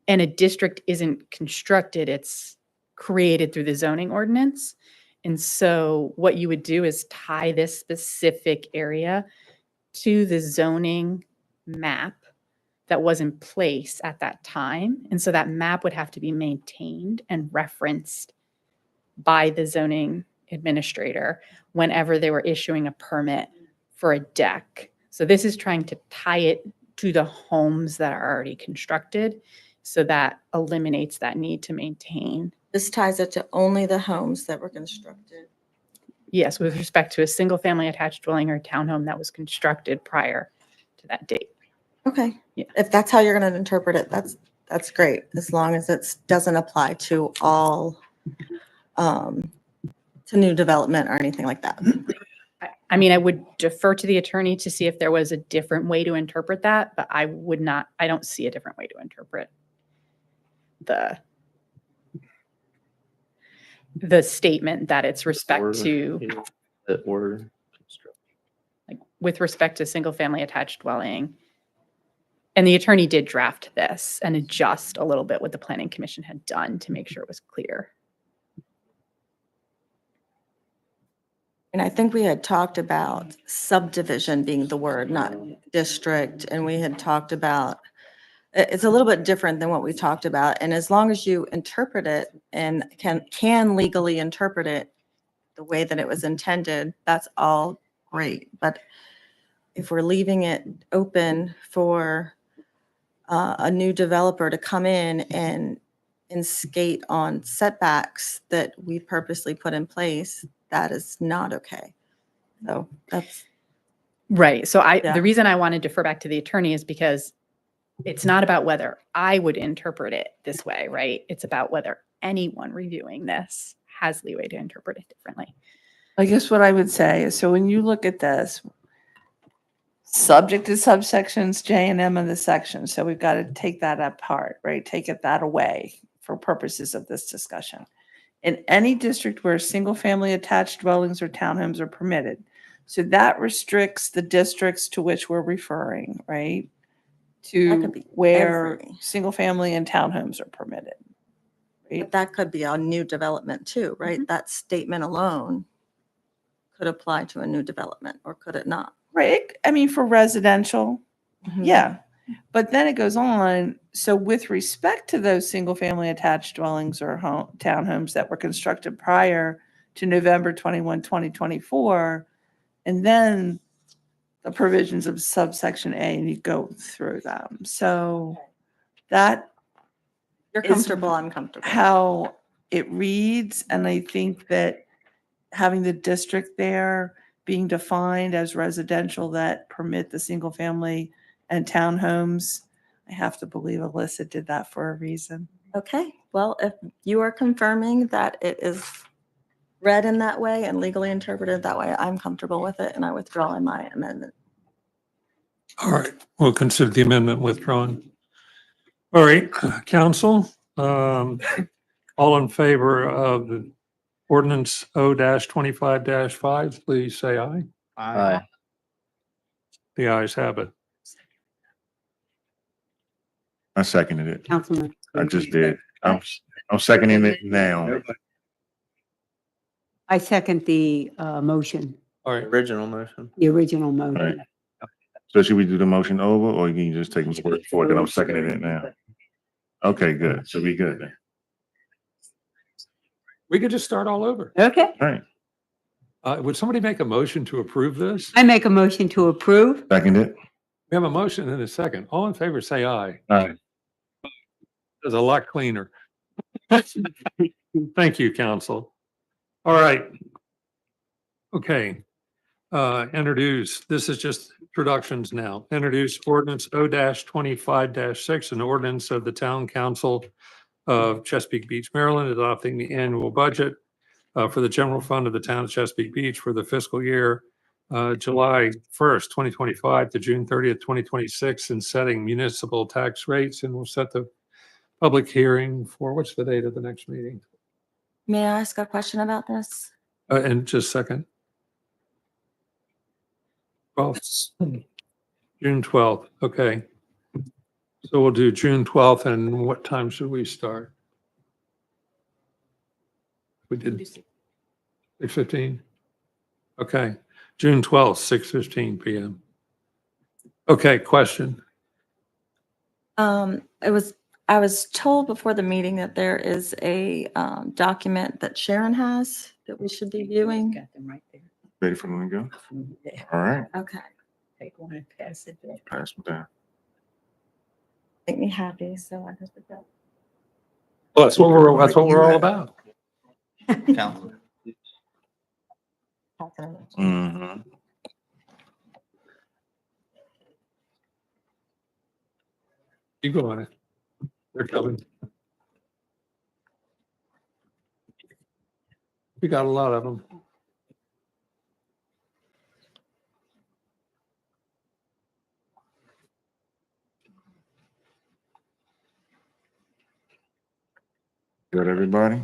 [SPEAKER 3] And a district isn't constructed, it's created through the zoning ordinance. And so what you would do is tie this specific area to the zoning map that was in place at that time. And so that map would have to be maintained and referenced by the zoning administrator whenever they were issuing a permit for a deck. So this is trying to tie it to the homes that are already constructed. So that eliminates that need to maintain.
[SPEAKER 4] This ties it to only the homes that were constructed.
[SPEAKER 3] Yes, with respect to a single family attached dwelling or townhome that was constructed prior to that date.
[SPEAKER 4] Okay.
[SPEAKER 3] Yeah.
[SPEAKER 4] If that's how you're going to interpret it, that's great. As long as it doesn't apply to all, to new development or anything like that.
[SPEAKER 3] I mean, I would defer to the attorney to see if there was a different way to interpret that, but I don't see a different way to interpret the statement that it's respect to,
[SPEAKER 2] That were
[SPEAKER 3] like, with respect to single family attached dwelling. And the attorney did draft this and adjust a little bit what the planning commission had done to make sure it was clear.
[SPEAKER 4] And I think we had talked about subdivision being the word, not district. And we had talked about, it's a little bit different than what we talked about. And as long as you interpret it and can legally interpret it the way that it was intended, that's all great. But if we're leaving it open for a new developer to come in and skate on setbacks that we purposely put in place, that is not okay. So that's
[SPEAKER 3] Right. So
[SPEAKER 4] Yeah.
[SPEAKER 3] the reason I want to defer back to the attorney is because it's not about whether I would interpret it this way, right? It's about whether anyone reviewing this has leeway to interpret it differently.
[SPEAKER 15] I guess what I would say is, so when you look at this, subject to subsections J and M of the section, so we've got to take that apart, right? Take that away for purposes of this discussion. In any district where single-family attached dwellings or townhomes are permitted. So that restricts the districts to which we're referring, right?
[SPEAKER 4] That
[SPEAKER 15] To
[SPEAKER 4] could be
[SPEAKER 15] where
[SPEAKER 4] every-
[SPEAKER 15] single-family and townhomes are permitted. Right?
[SPEAKER 4] But that could be a new development too, right? That statement alone could apply to a new development, or could it not?
[SPEAKER 15] Right. I mean, for residential,
[SPEAKER 4] Mhm.
[SPEAKER 15] yeah. But then it goes on. So with respect to those single family attached dwellings or townhomes that were constructed prior to November 21, 2024, and then the provisions of subsection A, and you go through them. So that
[SPEAKER 4] You're
[SPEAKER 15] is
[SPEAKER 4] comfortable, I'm comfortable.
[SPEAKER 15] how it reads. And I think that having the district there being defined as residential that permit the single family and townhomes, I have to believe Alyssa did that for a reason.
[SPEAKER 4] Okay, well, if you are confirming that it is read in that way and legally interpreted that way, I'm comfortable with it, and I withdraw my amendment.
[SPEAKER 1] All right, we'll consider the amendment withdrawn. All right, council, all in favor of the ordinance O-25-5, please say aye.
[SPEAKER 9] Aye.
[SPEAKER 1] The ayes have it.
[SPEAKER 8] I seconded it.
[SPEAKER 6] Councilman.
[SPEAKER 8] I just did. I'm seconding it now.
[SPEAKER 6] I second the motion,
[SPEAKER 1] All right,
[SPEAKER 9] Original motion.
[SPEAKER 6] the original
[SPEAKER 8] Right.
[SPEAKER 6] motion.
[SPEAKER 8] So should we do the motion over, or you can just take my word for it that I'm seconding it now? Okay, good. So we good then.
[SPEAKER 1] we could just start all over.
[SPEAKER 6] Okay,
[SPEAKER 8] All right,
[SPEAKER 1] Would somebody make a motion to approve this?
[SPEAKER 6] I make a motion to approve.
[SPEAKER 8] second it.
[SPEAKER 1] We have a motion and a second. All in favor, say aye.
[SPEAKER 8] All right.
[SPEAKER 1] It's a lot cleaner. Thank you, council. All right. Okay. Introduce, this is just introductions now. Introduce ordinance O-25-6, an ordinance of the town council of Chesapeake Beach, Maryland, adopting the annual budget for the general fund of the town of Chesapeake Beach for the fiscal year July 1st, 2025 to June 30th, 2026, and setting municipal tax rates. And we'll set the public hearing for, what's the date of the next meeting?
[SPEAKER 4] May I ask a question about this?
[SPEAKER 1] And just a second. 12th. June 12th, okay. So we'll do June 12th, and what time should we start? We did 6:15? Okay, June 12th, 6:15 PM. Okay, question.
[SPEAKER 4] I was told before the meeting that there is a document that Sharon has that we should be viewing.
[SPEAKER 3] Got them right there.
[SPEAKER 8] Ready for them to go?
[SPEAKER 3] Yeah.
[SPEAKER 8] All right,
[SPEAKER 4] Okay,
[SPEAKER 3] Take one and pass it back.
[SPEAKER 8] pass them down.
[SPEAKER 4] make me happy, so I just.
[SPEAKER 1] Well, that's what we're all about.
[SPEAKER 9] Council.
[SPEAKER 8] Mm-hmm.
[SPEAKER 1] You go on it. They're coming. We got a lot of them.
[SPEAKER 8] Got everybody?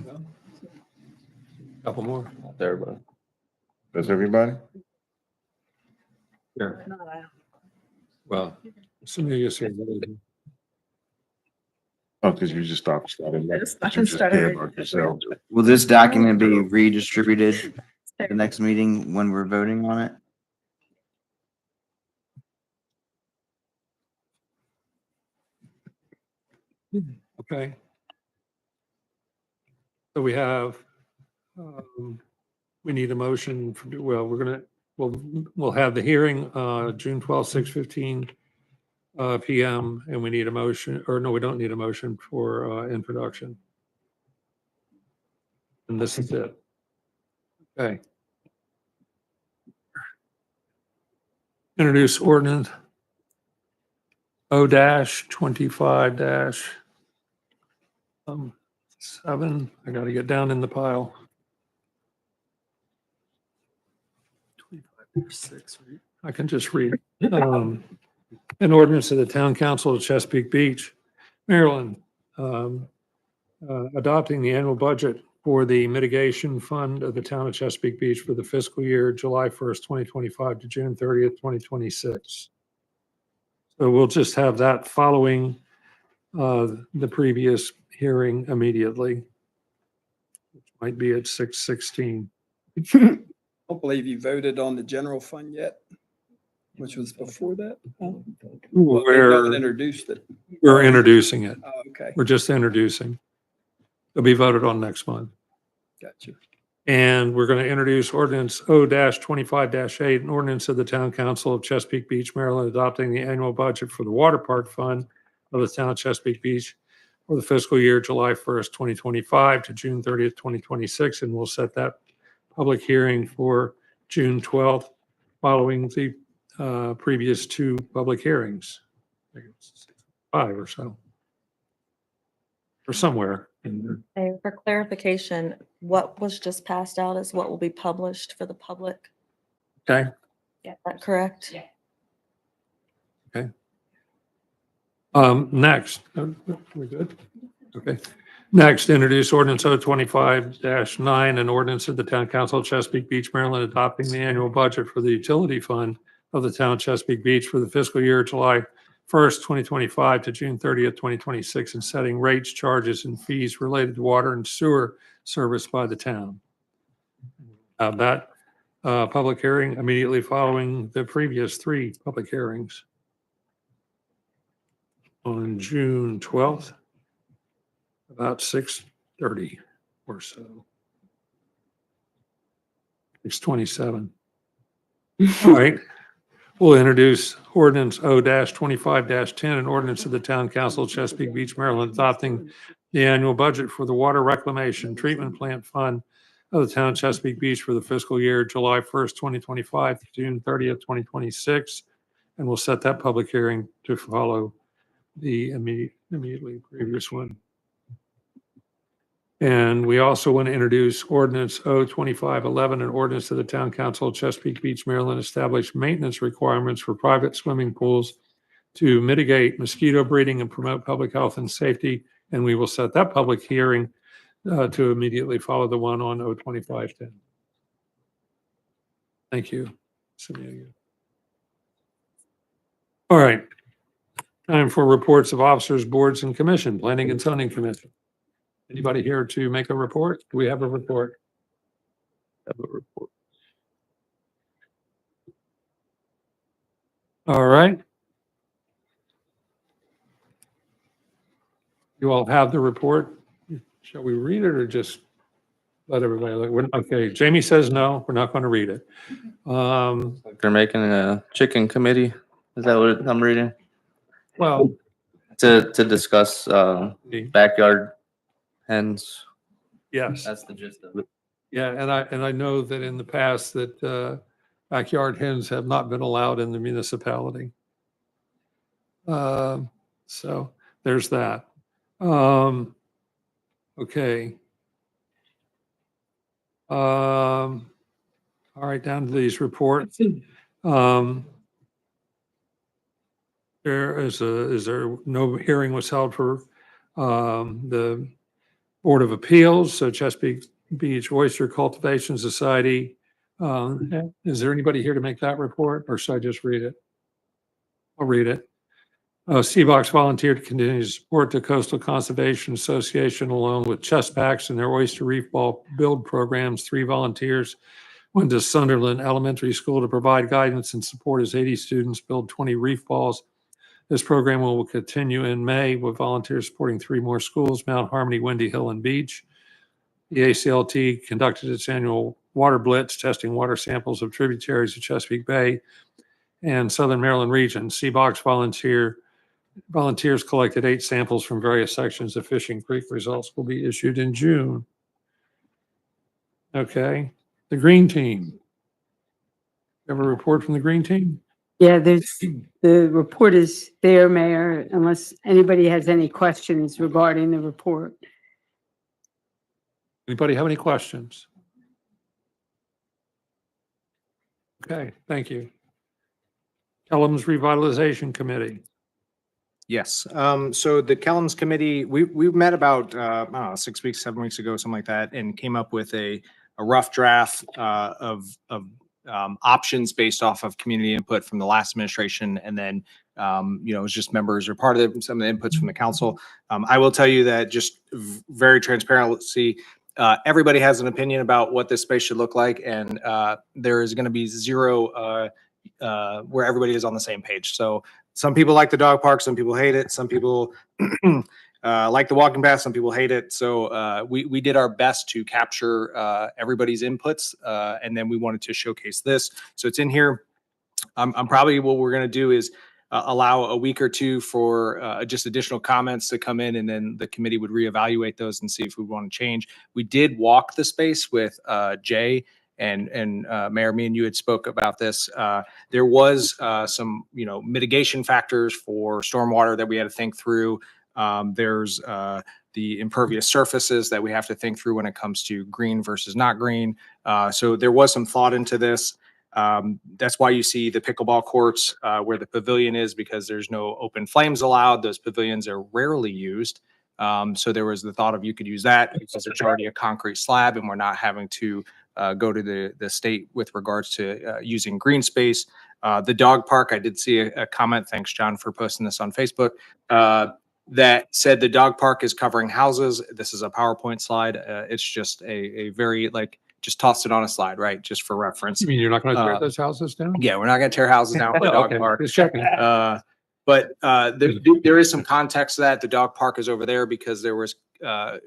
[SPEAKER 1] Couple more.
[SPEAKER 9] Everybody.
[SPEAKER 8] That's everybody?
[SPEAKER 1] Yeah. Well, Samia's here.
[SPEAKER 8] Oh, because you just started.
[SPEAKER 15] Just
[SPEAKER 8] You just
[SPEAKER 15] started.
[SPEAKER 8] care about yourself.
[SPEAKER 7] Will this document be redistributed at the next meeting when we're voting on it?
[SPEAKER 1] Okay. So we have, we need a motion, well, we'll have the hearing, June 12th, 6:15 PM, and we need a motion, or no, we don't need a motion for introduction. And this is it. Okay. introduce ordinance O-25-7. I gotta get down in the pile. 25-6, right? I can just read. An ordinance of the Town Council of Chesapeake Beach, Maryland, adopting the annual budget for the mitigation fund of the town of Chesapeake Beach for the fiscal year July 1st, 2025 to June 30th, 2026. So we'll just have that following the previous hearing immediately, which might be at 6:16.
[SPEAKER 12] I don't believe you voted on the general fund yet, which was before that. Well, they haven't introduced it.
[SPEAKER 1] We're introducing it.
[SPEAKER 12] Oh, okay,
[SPEAKER 1] We're just introducing. It'll be voted on next month.
[SPEAKER 12] gotcha.
[SPEAKER 1] And we're going to introduce ordinance O-25-8, an ordinance of the Town Council of Chesapeake Beach, Maryland, adopting the annual budget for the Water Park Fund of the Town of Chesapeake Beach for the fiscal year July 1st, 2025 to June 30th, 2026. And we'll set that public hearing for June 12th, following the previous two public hearings. I think it's 5 or so. Or somewhere in there.
[SPEAKER 4] And for clarification, what was just passed out is what will be published for the public.
[SPEAKER 1] Okay.
[SPEAKER 4] Is that correct?
[SPEAKER 10] Yeah.
[SPEAKER 1] Okay. Next, we good? Okay. Next, introduce ordinance O-25-9, an ordinance of the Town Council of Chesapeake Beach, Maryland, adopting the annual budget for the utility fund of the Town of Chesapeake Beach for the fiscal year July 1st, 2025 to June 30th, 2026, and setting rates, charges, and fees related to water and sewer service by the town. That public hearing immediately following the previous 3 public hearings on June 12th, about 6:30 or so. 6:27. All right. We'll introduce ordinance O-25-10, an ordinance of the Town Council of Chesapeake Beach, Maryland, adopting the annual budget for the Water Reclamation Treatment Plant Fund of the Town of Chesapeake Beach for the fiscal year July 1st, 2025 to June 30th, 2026. And we'll set that public hearing to follow the immediately previous one. And we also want to introduce ordinance O-25-11, an ordinance of the Town Council of Chesapeake Beach, Maryland, establish maintenance requirements for private swimming pools to mitigate mosquito breeding and promote public health and safety. And we will set that public hearing to immediately follow the one on O-25-10. Thank you. All right. Time for reports of officers, boards, and commission. Planning and Zoning Commission. Anybody here to make a report? Do we have a report? Have a report. All right. You all have the report. Shall we read it or just let everybody look? Okay, Jamie says no, we're not going to read it.
[SPEAKER 9] They're making a chicken committee. Is that what I'm reading?
[SPEAKER 1] Well,
[SPEAKER 9] To discuss backyard hens.
[SPEAKER 1] yes.
[SPEAKER 9] That's the gist of it.
[SPEAKER 1] Yeah, and I know that in the past that backyard hens have not been allowed in the municipality. So there's that. Okay. All right, down to these reports. No hearing was held for the Board of Appeals, so Chesapeake Beach Oyster Cultivation Society. Is there anybody here to make that report, or should I just read it? I'll read it. Seabox volunteered to continue to support the Coastal Conservation Association along with Chespacks and their oyster reef ball build programs. 3 volunteers went to Sunderland Elementary School to provide guidance and support as 80 students build 20 reef balls. This program will continue in May with volunteers supporting 3 more schools, Mount Harmony, Windy Hill, and Beach. The ACLT conducted its annual water blitz, testing water samples of tributaries of Chesapeake Bay and Southern Maryland region. Seabox volunteers collected 8 samples from various sections of Fishing Creek. Results will be issued in June. Okay, the Green Team. You have a report from the Green Team?
[SPEAKER 6] Yeah, the report is there, Mayor, unless anybody has any questions regarding the report.
[SPEAKER 1] Anybody have any questions? Okay, thank you. Kellum's Revitalization Committee.
[SPEAKER 5] Yes. So the Kellums Committee, we met about, I don't know, 6 weeks, 7 weeks ago, something like that, and came up with a rough draft of options based off of community input from the last administration. And then, it was just members or part of some of the inputs from the council. I will tell you that just very transparency, everybody has an opinion about what this space should look like. And there is going to be zero where everybody is on the same page. So some people like the dog park, some people hate it, some people like the walking path, some people hate it. So we did our best to capture everybody's inputs, and then we wanted to showcase this. So it's in here. I'm probably what we're going to do is allow a week or two for just additional comments to come in, and then the committee would reevaluate those and see if we want to change. We did walk the space with Jay and Mayor, me and you had spoke about this. There was some, mitigation factors for stormwater that we had to think through. There's the impervious surfaces that we have to think through when it comes to green versus not green. So there was some thought into this. That's why you see the pickleball courts where the pavilion is, because there's no open flames allowed. Those pavilions are rarely used. So there was the thought of you could use that because it's already a concrete slab and we're not having to go to the state with regards to using green space. The dog park, I did see a comment, thanks John for posting this on Facebook, that said the dog park is covering houses. This is a PowerPoint slide. It's just a very just tossed it on a slide, right? Just for reference.
[SPEAKER 1] You mean you're not going to tear those houses down?
[SPEAKER 5] Yeah, we're not going to tear houses down for the dog
[SPEAKER 1] Okay,
[SPEAKER 5] park.
[SPEAKER 1] just checking.
[SPEAKER 5] But there is some context to that. The dog park is over there because there was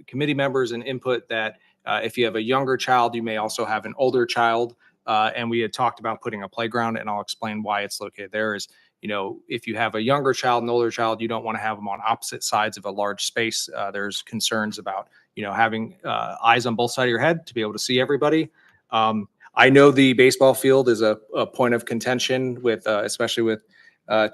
[SPEAKER 5] committee members and input that if you have a younger child, you may also have an older child. And we had talked about putting a playground, and I'll explain why it's located there. Is, if you have a younger child and older child, you don't want to have them on opposite sides of a large space. There's concerns about, having eyes on both sides of your head to be able to see everybody. I know the baseball field is a point of contention with, especially with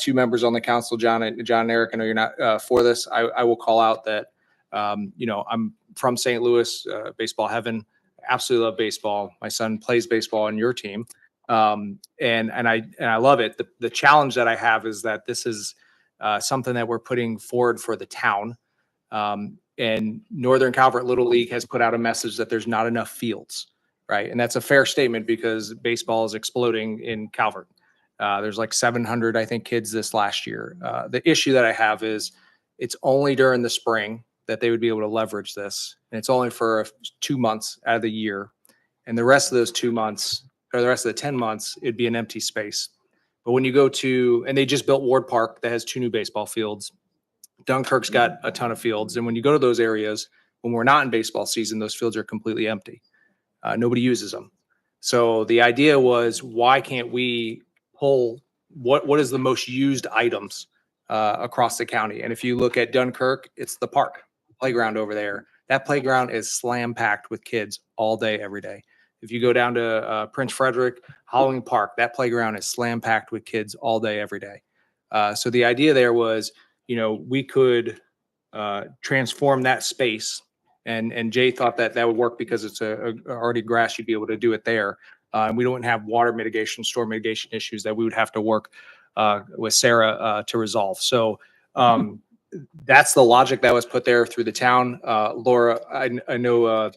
[SPEAKER 5] two members on the council, John and Eric. I know you're not for this. I will call out that, I'm from St. Louis, baseball heaven. Absolutely love baseball. My son plays baseball on your team. And I love it. The challenge that I have is that this is something that we're putting forward for the town. And Northern Calvert Little League has put out a message that there's not enough fields, right? And that's a fair statement because baseball is exploding in Calvert. There's like 700, I think, kids this last year. The issue that I have is it's only during the spring that they would be able to leverage this. And it's only for 2 months out of the year. And the rest of those 2 months, or the rest of the 10 months, it'd be an empty space. But when you go to, and they just built Ward Park that has 2 new baseball fields. Dunkirk's got a ton of fields. And when you go to those areas, when we're not in baseball season, those fields are completely empty. Nobody uses them. So the idea was, why can't we pull what is the most used items across the county? And if you look at Dunkirk, it's the park playground over there. That playground is slam packed with kids all day, every day. If you go down to Prince Frederick, Halloween Park, that playground is slam packed with kids all day, every day. So the idea there was, we could transform that space. And Jay thought that would work because it's already grass. You'd be able to do it there. And we don't have water mitigation, storm mitigation issues that we would have to work with Sarah to resolve. So that's the logic that was put there through the town. Laura, I know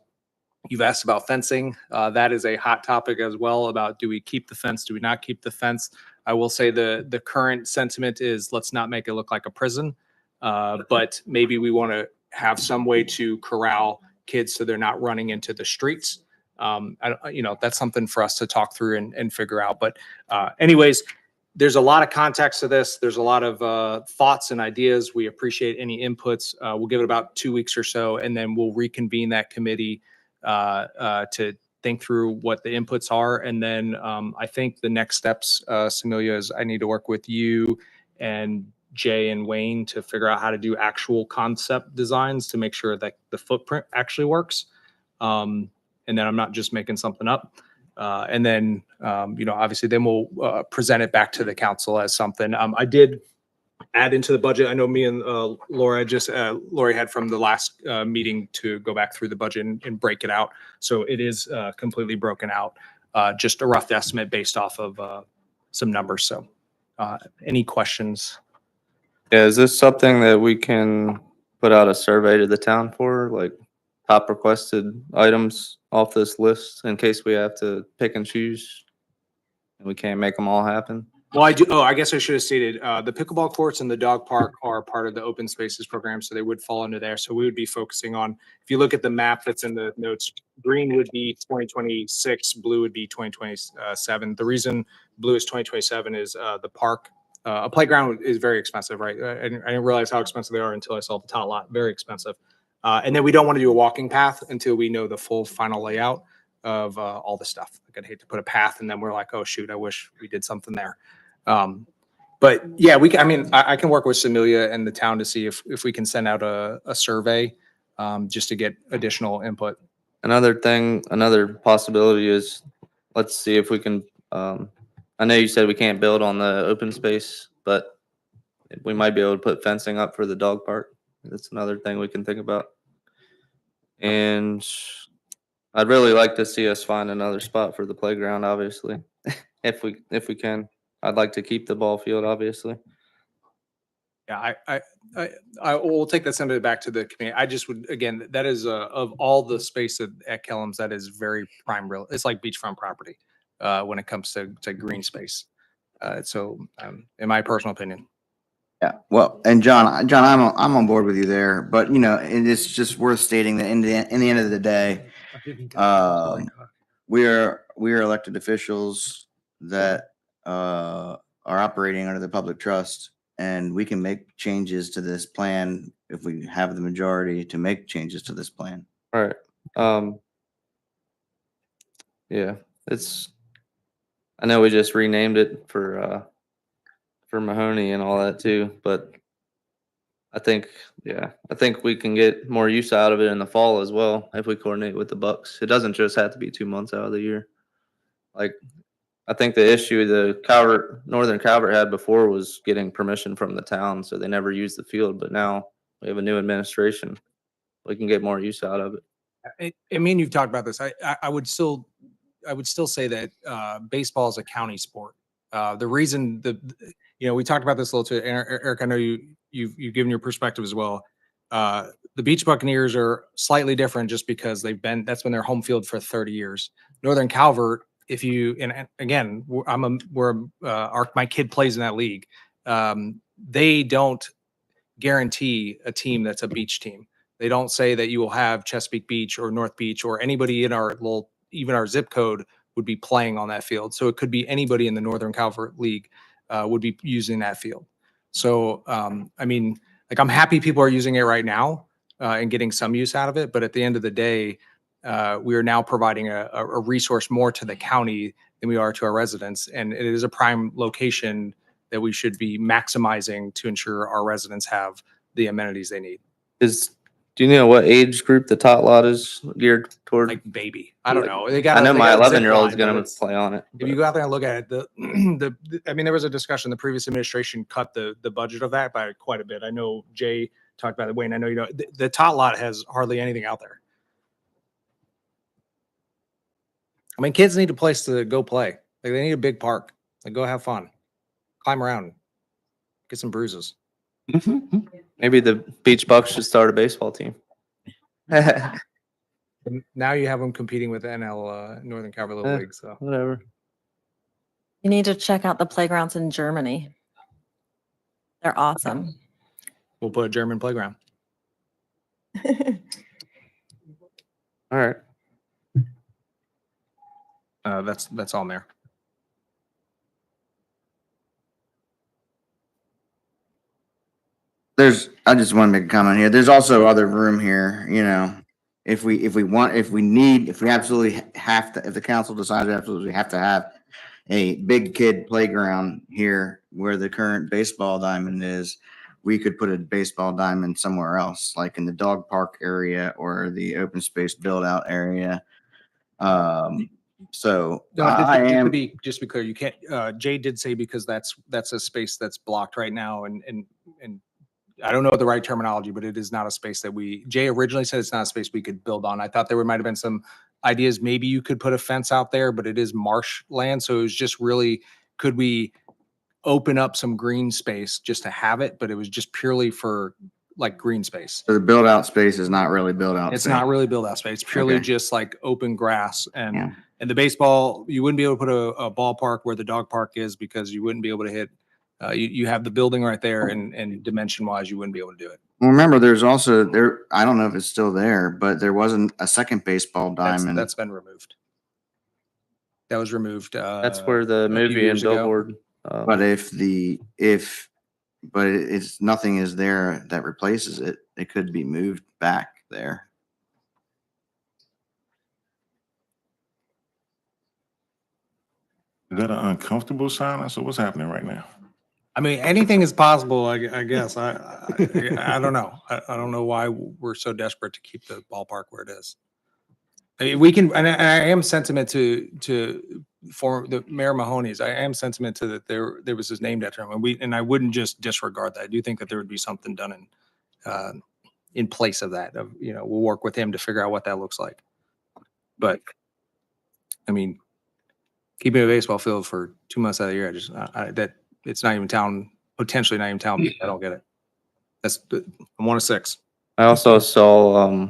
[SPEAKER 5] you've asked about fencing. That is a hot topic as well, about do we keep the fence? Do we not keep the fence? I will say the current sentiment is let's not make it look like a prison, but maybe we want to have some way to corral kids so they're not running into the streets. That's something for us to talk through and figure out. But anyways, there's a lot of context to this. There's a lot of thoughts and ideas. We appreciate any inputs. We'll give it about 2 weeks or so, and then we'll reconvene that committee to think through what the inputs are. And then I think the next steps, Samelia, is I need to work with you and Jay and Wayne to figure out how to do actual concept designs to make sure that the footprint actually works. And then I'm not just making something up. And then, obviously then we'll present it back to the council as something. I did add into the budget. I know me and Lori had from the last meeting to go back through the budget and break it out. So it is completely broken out, just a rough estimate based off of some numbers. So any questions?
[SPEAKER 9] Yeah, is this something that we can put out a survey to the town for, like top requested items off this list in case we have to pick and choose and we can't make them all happen?
[SPEAKER 5] Well, I do. Oh, I guess I should have stated, the pickleball courts and the dog park are part of the open spaces program, so they would fall into there. So we would be focusing on, if you look at the map that's in the notes, green would be 2026, blue would be 2027. The reason blue is 2027 is the park. A playground is very expensive, right? I didn't realize how expensive they are until I saw the tot lot. Very expensive. And then we don't want to do a walking path until we know the full final layout of all the stuff. Like, I'd hate to put a path and then we're like, oh shoot, I wish we did something there. But yeah, I can work with Samilia and the town to see if we can send out a survey just to get additional input.
[SPEAKER 9] Another possibility is, let's see if we can, I know you said we can't build on the open space, but we might be able to put fencing up for the dog park. That's another thing we can think about. And I'd really like to see us find another spot for the playground, obviously, if we can. I'd like to keep the ball field, obviously.
[SPEAKER 5] Yeah, I will take that send it back to the committee. I just would, again, that is of all the space at Kellums, that is very prime real. It's like beachfront property when it comes to green space. So in my personal opinion.
[SPEAKER 7] Yeah, well, and John, I'm on board with you there, but it's just worth stating that in the end of the day, we are elected officials that are operating under the public trust, and we can make changes to this plan if we have the majority to make changes to this plan.
[SPEAKER 9] All right. Yeah, I know we just renamed it for Mahoney and all that too, but I think we can get more use out of it in the fall as well if we coordinate with the Bucks. It doesn't just have to be 2 months out of the year. Like, I think the issue Northern Calvert had before was getting permission from the town, so they never used the field. But now we have a new administration, we can get more use out of it.
[SPEAKER 5] I mean, you've talked about this. I would still say that baseball is a county sport. The reason we talked about this a little too. Eric, I know you've given your perspective as well. The Beach Buccaneers are slightly different just because that's been their home field for 30 years. Northern Calvert, my kid plays in that league. They don't guarantee a team that's a beach team. They don't say that you will have Chesapeake Beach or North Beach or anybody in even our zip code would be playing on that field. So it could be anybody in the Northern Calvert League would be using that field. So, I'm happy people are using it right now and getting some use out of it. But at the end of the day, we are now providing a resource more to the county than we are to our residents. And it is a prime location that we should be maximizing to ensure our residents have the amenities they need.
[SPEAKER 9] Do you know what age group the tot lot is geared toward?
[SPEAKER 5] Like baby. I don't know.
[SPEAKER 9] I know my 11-year-old is going to play on it.
[SPEAKER 5] If you go out there and look at it, there was a discussion, the previous administration cut the budget of that by quite a bit. I know Jay talked about it, Wayne. I know the tot lot has hardly anything out there. Kids need a place to go play. Like, they need a big park. Like, go have fun, climb around, get some bruises.
[SPEAKER 9] Maybe the Beach Bucks should start a baseball team.
[SPEAKER 5] Now you have them competing with NL Northern Calvert Little League. So
[SPEAKER 9] whatever.
[SPEAKER 4] You need to check out the playgrounds in Germany. They're awesome.
[SPEAKER 5] We'll put a German playground.
[SPEAKER 9] All right.
[SPEAKER 5] That's all there.
[SPEAKER 7] I just want to make a comment here. There's also other room here, if we absolutely have to, if the council decides we absolutely have to have a big kid playground here where the current baseball diamond is, we could put a baseball diamond somewhere else, like in the dog park area or the open space build out area. So
[SPEAKER 5] No,
[SPEAKER 7] I
[SPEAKER 5] just to
[SPEAKER 7] am,
[SPEAKER 5] be, just to be clear, you can't, Jay did say because that's a space that's blocked right now and I don't know the right terminology, but it is not a space that Jay originally said it's not a space we could build on. I thought there might have been some ideas, maybe you could put a fence out there, but it is marsh land. So it was just really, could we open up some green space just to have it? But it was just purely for like green space.
[SPEAKER 7] so the build out space is not really built out.
[SPEAKER 5] It's
[SPEAKER 7] space.
[SPEAKER 5] not really build out space, it's purely
[SPEAKER 7] Okay.
[SPEAKER 5] just like open grass
[SPEAKER 7] Yeah.
[SPEAKER 5] and the baseball, you wouldn't be able to put a ballpark where the dog park is because you wouldn't be able to hit. You have the building right there and dimension wise, you wouldn't be able to do it.
[SPEAKER 7] Well, remember, there's also there. I don't know if it's still there, but there wasn't a second baseball diamond.
[SPEAKER 5] That's been removed. That was removed.
[SPEAKER 9] That's where
[SPEAKER 5] a
[SPEAKER 9] the
[SPEAKER 5] few
[SPEAKER 9] movie and
[SPEAKER 5] years ago.
[SPEAKER 9] billboard.
[SPEAKER 7] But but it's nothing is there that replaces it. It could be moved back there.
[SPEAKER 8] Is that an uncomfortable silence or what's happening right now?
[SPEAKER 5] I mean, anything is possible, I guess. I don't know. I don't know why we're so desperate to keep the ballpark where it is. I mean, we can, and I am sentiment to for the Mayor Mahoney's. I am sentiment to that there was his name detriment, and I wouldn't just disregard that. I do think that there would be something done in place of that. We'll work with him to figure out what that looks like. But I mean, keeping a baseball field for 2 months out of the year, that it's not even town, potentially not even town. I don't get it. I'm 1 of 6.
[SPEAKER 9] I also saw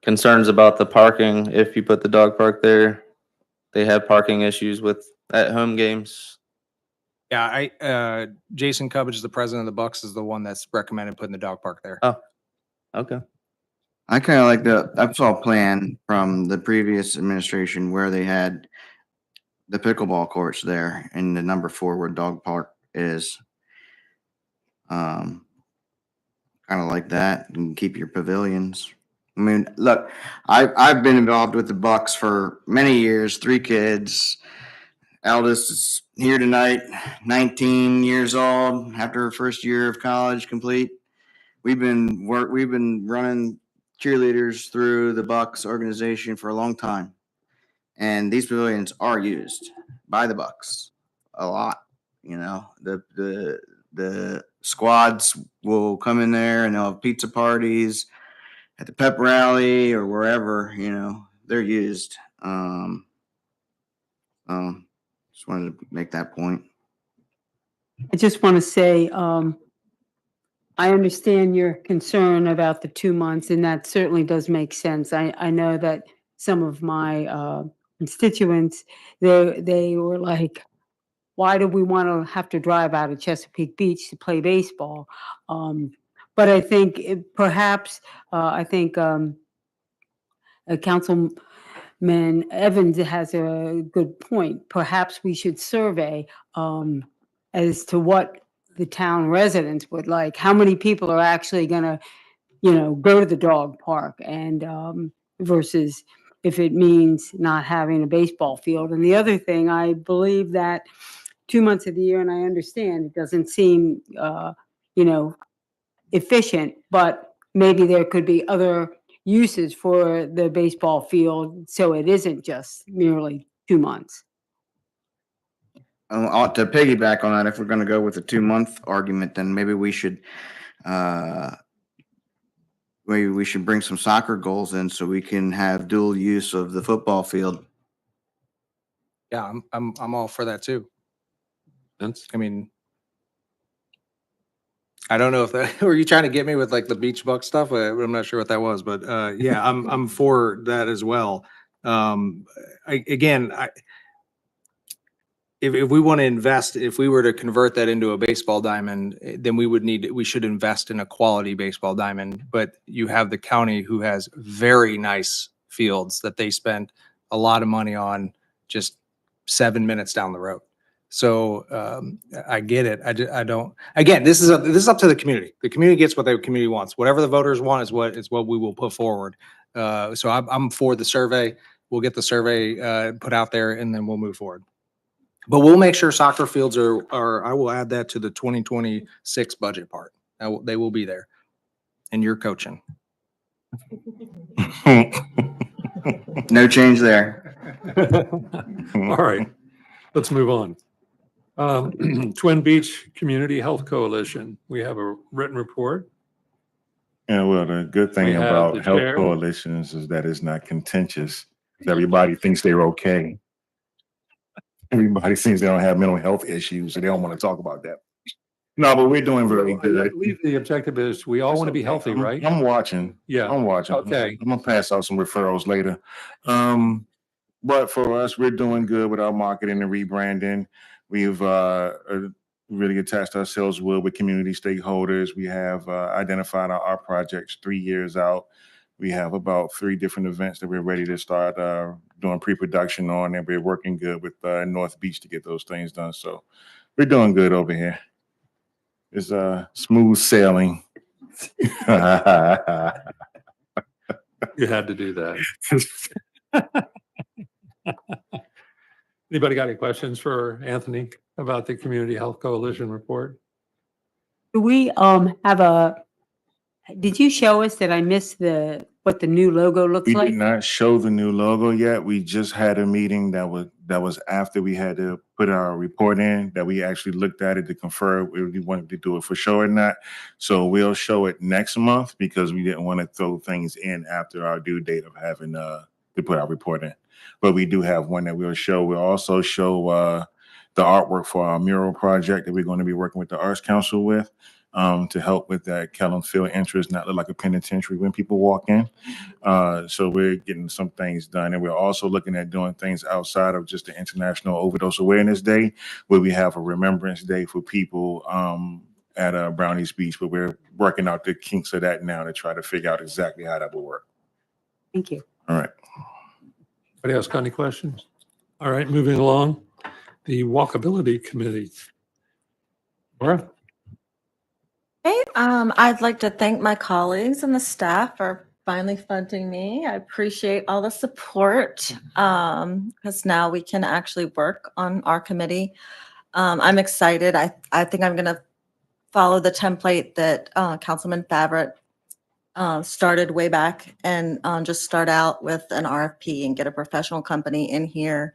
[SPEAKER 9] concerns about the parking. If you put the dog park there, they have parking issues with at home games.
[SPEAKER 5] Yeah, Jason Cubbage, the president of the Bucks, is the one that's recommended putting the dog park there.
[SPEAKER 9] Oh, okay.
[SPEAKER 7] I kind of like I saw a plan from the previous administration where they had the pickleball courts there in the number 4 where dog park is. Kind of like that, and keep your pavilions. I mean, look, I've been involved with the Bucks for many years, 3 kids. Eldest is here tonight, 19 years old, after her first year of college complete. We've been running cheerleaders through the Bucks organization for a long time. And these pavilions are used by the Bucks a lot. The squads will come in there and they'll have pizza parties at the pep rally or wherever, they're used. Just wanted to make that point.
[SPEAKER 6] I just want to say, I understand your concern about the 2 months, and that certainly does make sense. I know that some of my constituents, they were like, why do we want to have to drive out of Chesapeake Beach to play baseball? But I think Councilman Evans has a good point. Perhaps we should survey as to what the town residents would like. How many people are actually going to, go to the dog park, and versus if it means not having a baseball field. And the other thing, I believe that 2 months of the year, and I understand it doesn't seem, efficient, but maybe there could be other uses for the baseball field, so it isn't just merely 2 months.
[SPEAKER 7] To piggyback on that, if we're going to go with the 2-month argument, then maybe we should bring some soccer goals in so we can have dual use of the football field.
[SPEAKER 5] Yeah, I'm all for that too. I mean, I don't know if that, were you trying to get me with like the beach buck stuff? I'm not sure what that was, but yeah, I'm for that as well. If we want to invest, if we were to convert that into a baseball diamond, then we should invest in a quality baseball diamond. But you have the county who has very nice fields that they spent a lot of money on just 7 minutes down the road. So I get it. I don't. Again, this is up to the community. The community gets what the community wants. Whatever the voters want is what we will put forward. So I'm for the survey. We'll get the survey put out there, and then we'll move forward. But we'll make sure soccer fields are. I will add that to the 2026 budget part. They will be there, and you're coaching.
[SPEAKER 7] No change there.
[SPEAKER 1] All right, let's move on. Twin Beach Community Health Coalition, we have a written report.
[SPEAKER 8] Yeah, well, the good
[SPEAKER 1] We
[SPEAKER 8] thing
[SPEAKER 1] have
[SPEAKER 8] about
[SPEAKER 1] the
[SPEAKER 8] health
[SPEAKER 1] chair.
[SPEAKER 8] coalitions is that it's not contentious. Everybody thinks they're okay. Everybody thinks they don't have mental health issues, and they don't want to talk about that. No, but we're doing very
[SPEAKER 1] I
[SPEAKER 8] good.
[SPEAKER 1] believe the objective is we all want to be healthy, right?
[SPEAKER 8] I'm watching.
[SPEAKER 1] Yeah.
[SPEAKER 8] I'm watching.
[SPEAKER 1] Okay.
[SPEAKER 8] I'm gonna pass out some referrals later. But for us, we're doing good with our marketing and rebranding. We've really attached ourselves well with community stakeholders. We have identified our art projects 3 years out. We have about 3 different events that we're ready to start doing pre-production on, and we're working good with North Beach to get those things done. So we're doing good over here. It's smooth sailing.
[SPEAKER 1] You had to do that. Anybody got any questions for Anthony about the Community Health Coalition report?
[SPEAKER 6] Do we did you show us that I missed what the new logo looks
[SPEAKER 8] We
[SPEAKER 6] like?
[SPEAKER 8] did not show the new logo yet. We just had a meeting that was after we had to put our report in, that we actually looked at it to confirm if we wanted to do it for sure or not. So we'll show it next month because we didn't want to throw things in after our due date of having to put our report in. But we do have one that we'll show. We'll also show the artwork for our mural project that we're going to be working with the Arts Council with. To help with that Kellum Field interest, not look like a penitentiary when people walk in. So we're getting some things done. And we're also looking at doing things outside of just the International Overdose Awareness Day, where we have a Remembrance Day for people at Brownies Beach, but we're working out the kinks of that now to try to figure out exactly how that will work.
[SPEAKER 6] Thank you.
[SPEAKER 8] All right.
[SPEAKER 1] Anybody else got any questions? All right, moving along. The Walkability Committee. Laura?
[SPEAKER 4] Hey, I'd like to thank my colleagues and the staff for finally funding me. I appreciate all the support because now we can actually work on our committee. I'm excited. I think I'm going to follow the template that Councilman Favret started way back and just start out with an RFP and get a professional company in here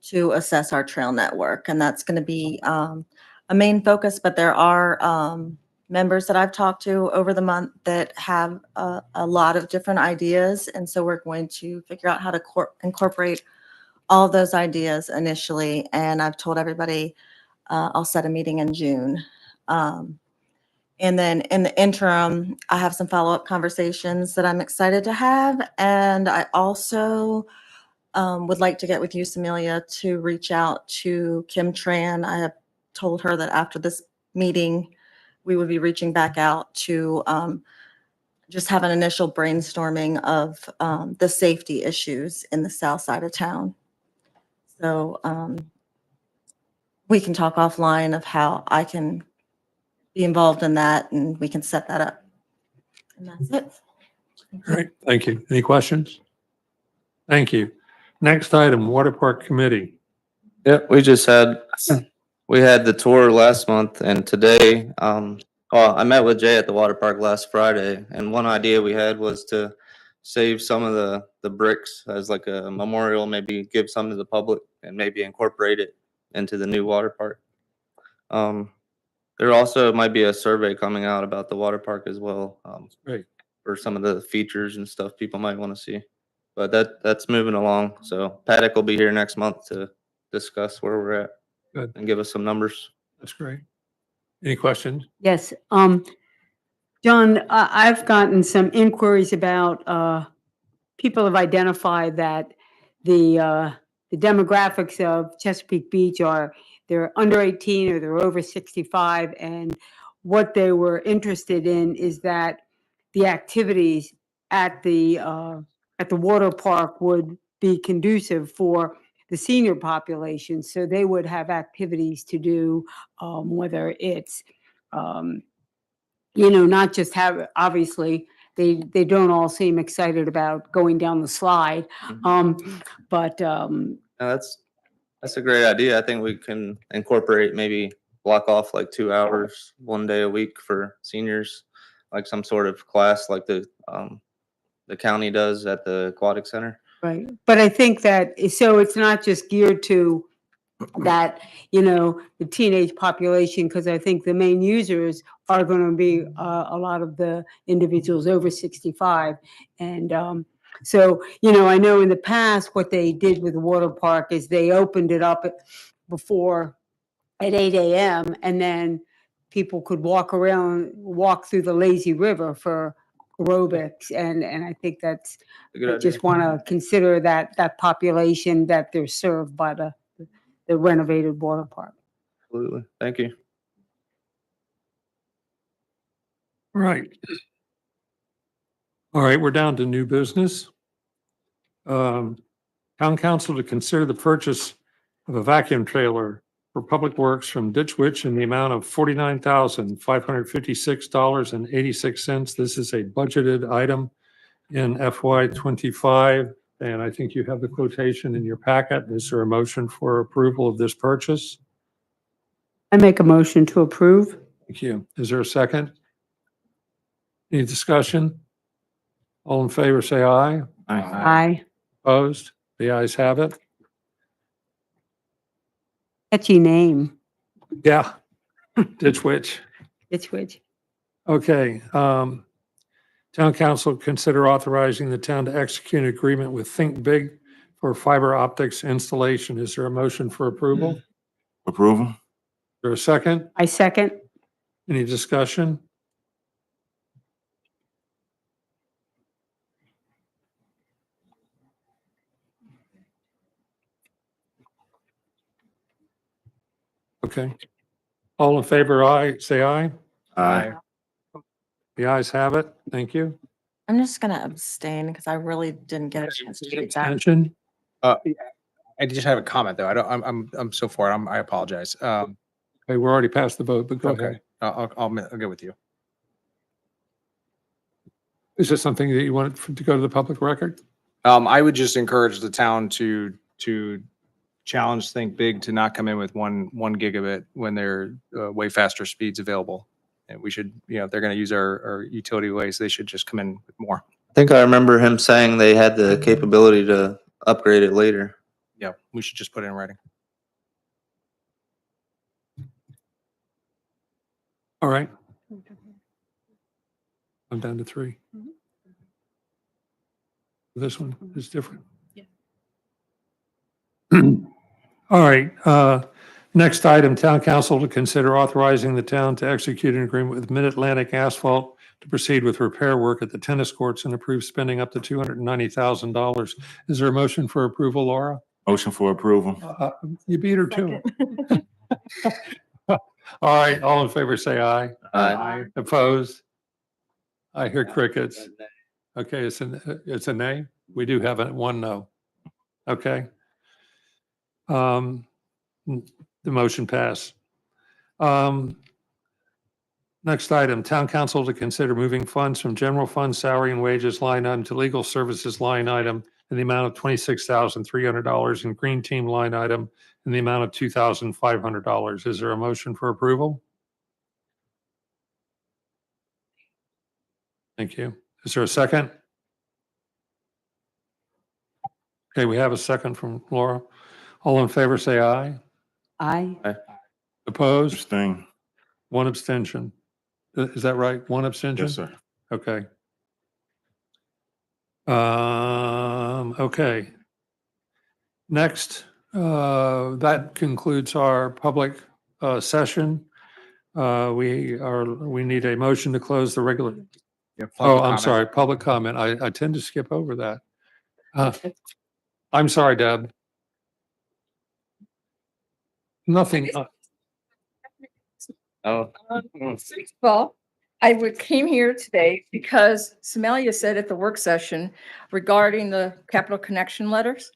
[SPEAKER 4] to assess our trail network. And that's going to be a main focus, but there are members that I've talked to over the month that have a lot of different ideas. And so we're going to figure out how to incorporate all of those ideas initially. And I've told everybody I'll set a meeting in June. And then in the interim, I have some follow-up conversations that I'm excited to have. And I also would like to get with you, Samelia, to reach out to Kim Tran. I have told her that after this meeting, we would be reaching back out to just have an initial brainstorming of the safety issues in the south side of town. So we can talk offline of how I can be involved in that and we can set that up. And that's it.
[SPEAKER 1] All right, thank you. Any questions? Thank you. Next item, Water Park Committee.
[SPEAKER 9] Yep, we had the tour last month, and today, I met with Jay at the water park last Friday, and one idea we had was to save some of the bricks as like a memorial, maybe give some to the public and maybe incorporate it into the new water park. There also might be a survey coming out about the water park as well.
[SPEAKER 1] Great.
[SPEAKER 9] For some of the features and stuff people might want to see. But that's moving along. So Paddock will be here next month to discuss where we're at.
[SPEAKER 1] Good.
[SPEAKER 9] And give us some numbers.
[SPEAKER 1] That's great. Any questions?
[SPEAKER 6] Yes. John, I've gotten some inquiries about people have identified that the demographics of Chesapeake Beach they're under 18 or they're over 65. And what they were interested in is that the activities at the water park would be conducive for the senior population. So they would have activities to do, whether it's, not just have, obviously, they don't all seem excited about going down the slide. But
[SPEAKER 9] That's a great idea. I think we can incorporate, maybe block off like 2 hours, 1 day a week for seniors, like some sort of class like the county does at the aquatic center.
[SPEAKER 6] Right. But I think that, so it's not just geared to that, the teenage population, because I think the main users are going to be a lot of the individuals over 65. And so, I know in the past, what they did with the water park is they opened it up before at 8 a.m. and then people could walk through the lazy river for aerobics. And I think that's,
[SPEAKER 9] A good
[SPEAKER 6] I
[SPEAKER 9] idea.
[SPEAKER 6] just want to consider that population that they're served by the renovated water park.
[SPEAKER 9] Absolutely. Thank you.
[SPEAKER 1] Right. All right, we're down to new business. Town council to consider the purchase of a vacuum trailer for Public Works from Ditch Witch in the amount of $49,556.86. This is a budgeted item in FY '25, and I think you have the quotation in your packet. Is there a motion for approval of this purchase?
[SPEAKER 6] I make a motion to approve.
[SPEAKER 1] Thank you. Is there a second? Any discussion? All in favor, say aye.
[SPEAKER 6] Aye.
[SPEAKER 1] Opposed? The ayes have it.
[SPEAKER 6] Catchy name.
[SPEAKER 1] Yeah. Ditch Witch.
[SPEAKER 6] It's which.
[SPEAKER 1] Okay. Town council consider authorizing the town to execute an agreement with Think Big for fiber optics installation. Is there a motion for approval? Is
[SPEAKER 8] Approval?
[SPEAKER 1] there a second?
[SPEAKER 6] I second.
[SPEAKER 1] Any discussion? Okay. All in favor, aye, say aye.
[SPEAKER 8] Aye.
[SPEAKER 1] The ayes have it. Thank you.
[SPEAKER 4] I'm just gonna abstain because I really didn't get a chance to read that.
[SPEAKER 1] Abstention?
[SPEAKER 5] I just have a comment though. I'm so for it. I apologize.
[SPEAKER 1] Okay, we're already past the vote, but go ahead.
[SPEAKER 5] Okay, I'll go with you.
[SPEAKER 1] Is this something that you want to go to the public record?
[SPEAKER 5] I would just encourage the town to challenge Think Big to not come in with one gigabit when there are way faster speeds available. And we should, if they're going to use our utility ways, they should just come in with more.
[SPEAKER 9] I think I remember him saying they had the capability to upgrade it later.
[SPEAKER 5] Yeah, we should just put it in writing.
[SPEAKER 1] All right. I'm down to 3. This one is different. All right, next item, town council to consider authorizing the town to execute an agreement with Mid-Atlantic Asphalt to proceed with repair work at the tennis courts and approve spending up to $290,000. Is there a motion for approval, Laura?
[SPEAKER 8] Motion for approval?
[SPEAKER 1] You beat her to it. All right, all in favor, say aye.
[SPEAKER 9] Aye.
[SPEAKER 1] Opposed? I hear crickets. Okay, it's a nay? We do have one no. Okay. The motion passed. Next item, town council to consider moving funds from general fund salary and wages line item to legal services line item in the amount of $26,300 and green team line item in the amount of $2,500. Is there a motion for approval? Thank you. Is there a second? Okay, we have a second from Laura. All in favor, say aye.
[SPEAKER 6] Aye.
[SPEAKER 1] Opposed?
[SPEAKER 8] Abstain.
[SPEAKER 1] One abstention. Is that right? One abstention?
[SPEAKER 8] Yes, sir.
[SPEAKER 1] Okay. Okay. Next, that concludes our public session. We need a motion to close the regular.
[SPEAKER 5] Yeah,
[SPEAKER 1] Oh,
[SPEAKER 5] public
[SPEAKER 1] I'm
[SPEAKER 5] comment.
[SPEAKER 1] sorry, public comment. I tend to skip over that. I'm sorry, Deb. Nothing.
[SPEAKER 9] Oh.
[SPEAKER 15] First of all, came here today because Semelia said at the work session regarding the capital connection letters,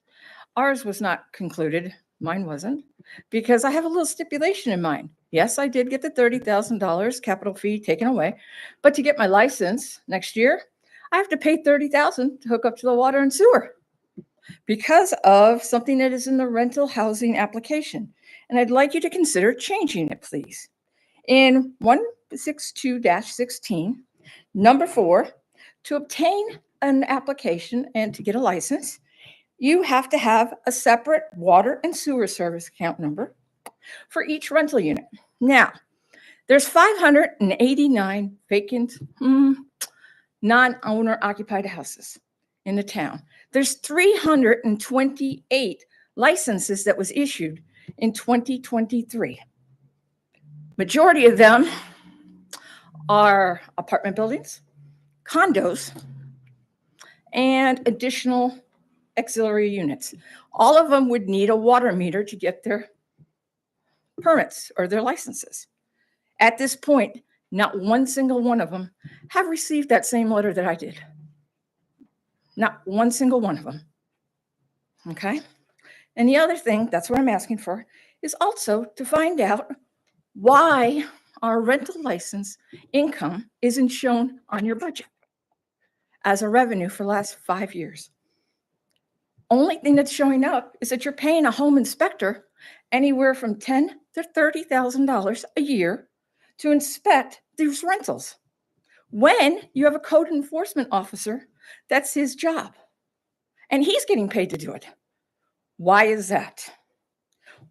[SPEAKER 15] ours was not concluded. Mine wasn't, because I have a little stipulation in mind. Yes, I did get the $30,000 capital fee taken away, but to get my license next year, I have to pay $30,000 to hook up to the water and sewer because of something that is in the rental housing application. And I'd like you to consider changing it, please. In 162-16, number 4, to obtain an application and to get a license,
[SPEAKER 16] you have to have a separate water and sewer service account number for each rental unit. Now, there's 589 vacant, non-owner occupied houses in the town. There's 328 licenses that was issued in 2023. Majority of them are apartment buildings, condos, and additional auxiliary units. All of them would need a water meter to get their permits or their licenses. At this point, not one single one of them have received that same letter that I did. Not one single one of them. Okay? And the other thing, that's what I'm asking for, is also to find out why our rental license income isn't shown on your budget as a revenue for the last 5 years. Only thing that's showing up is that you're paying a home inspector anywhere from $10,000 to $30,000 a year to inspect these rentals. When you have a code enforcement officer, that's his job. And he's getting paid to do it. Why is that?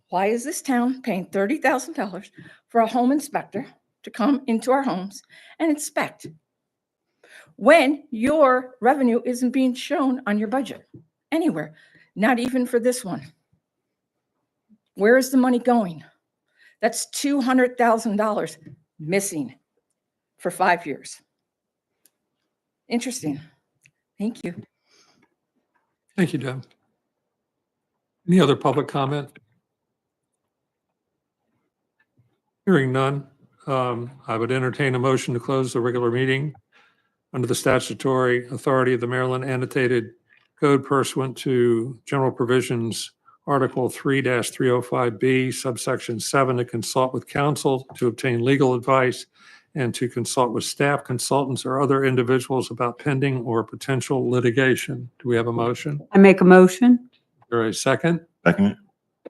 [SPEAKER 16] Why is this town paying $30,000 for a home inspector to come into our homes and inspect when your revenue isn't being shown on your budget anywhere, not even for this one? Where is the money going? That's $200,000 missing for 5 years. Interesting. Thank you.
[SPEAKER 1] Thank you, Deb. Any other public comment? Hearing none, I would entertain a motion to close the regular meeting under the statutory authority of the Maryland Annotated Code pursuant to General Provisions, Article 3-305B, subsection 7, to consult with counsel, to obtain legal advice, and to consult with staff, consultants, or other individuals about pending or potential litigation. Do we have a motion?
[SPEAKER 6] I make a motion.
[SPEAKER 1] Or a second?
[SPEAKER 8] Second.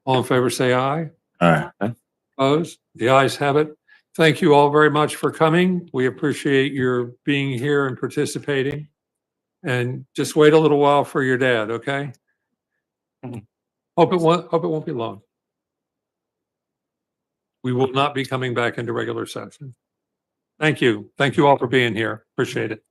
[SPEAKER 1] All in favor, say aye.
[SPEAKER 8] Aye.
[SPEAKER 1] Opposed? The ayes have it. Thank you all very much for coming. We appreciate your being here and participating. And just wait a little while for your dad, okay? Hope it won't be long. We will not be coming back into regular session. Thank you. Thank you all for being here. Appreciate it.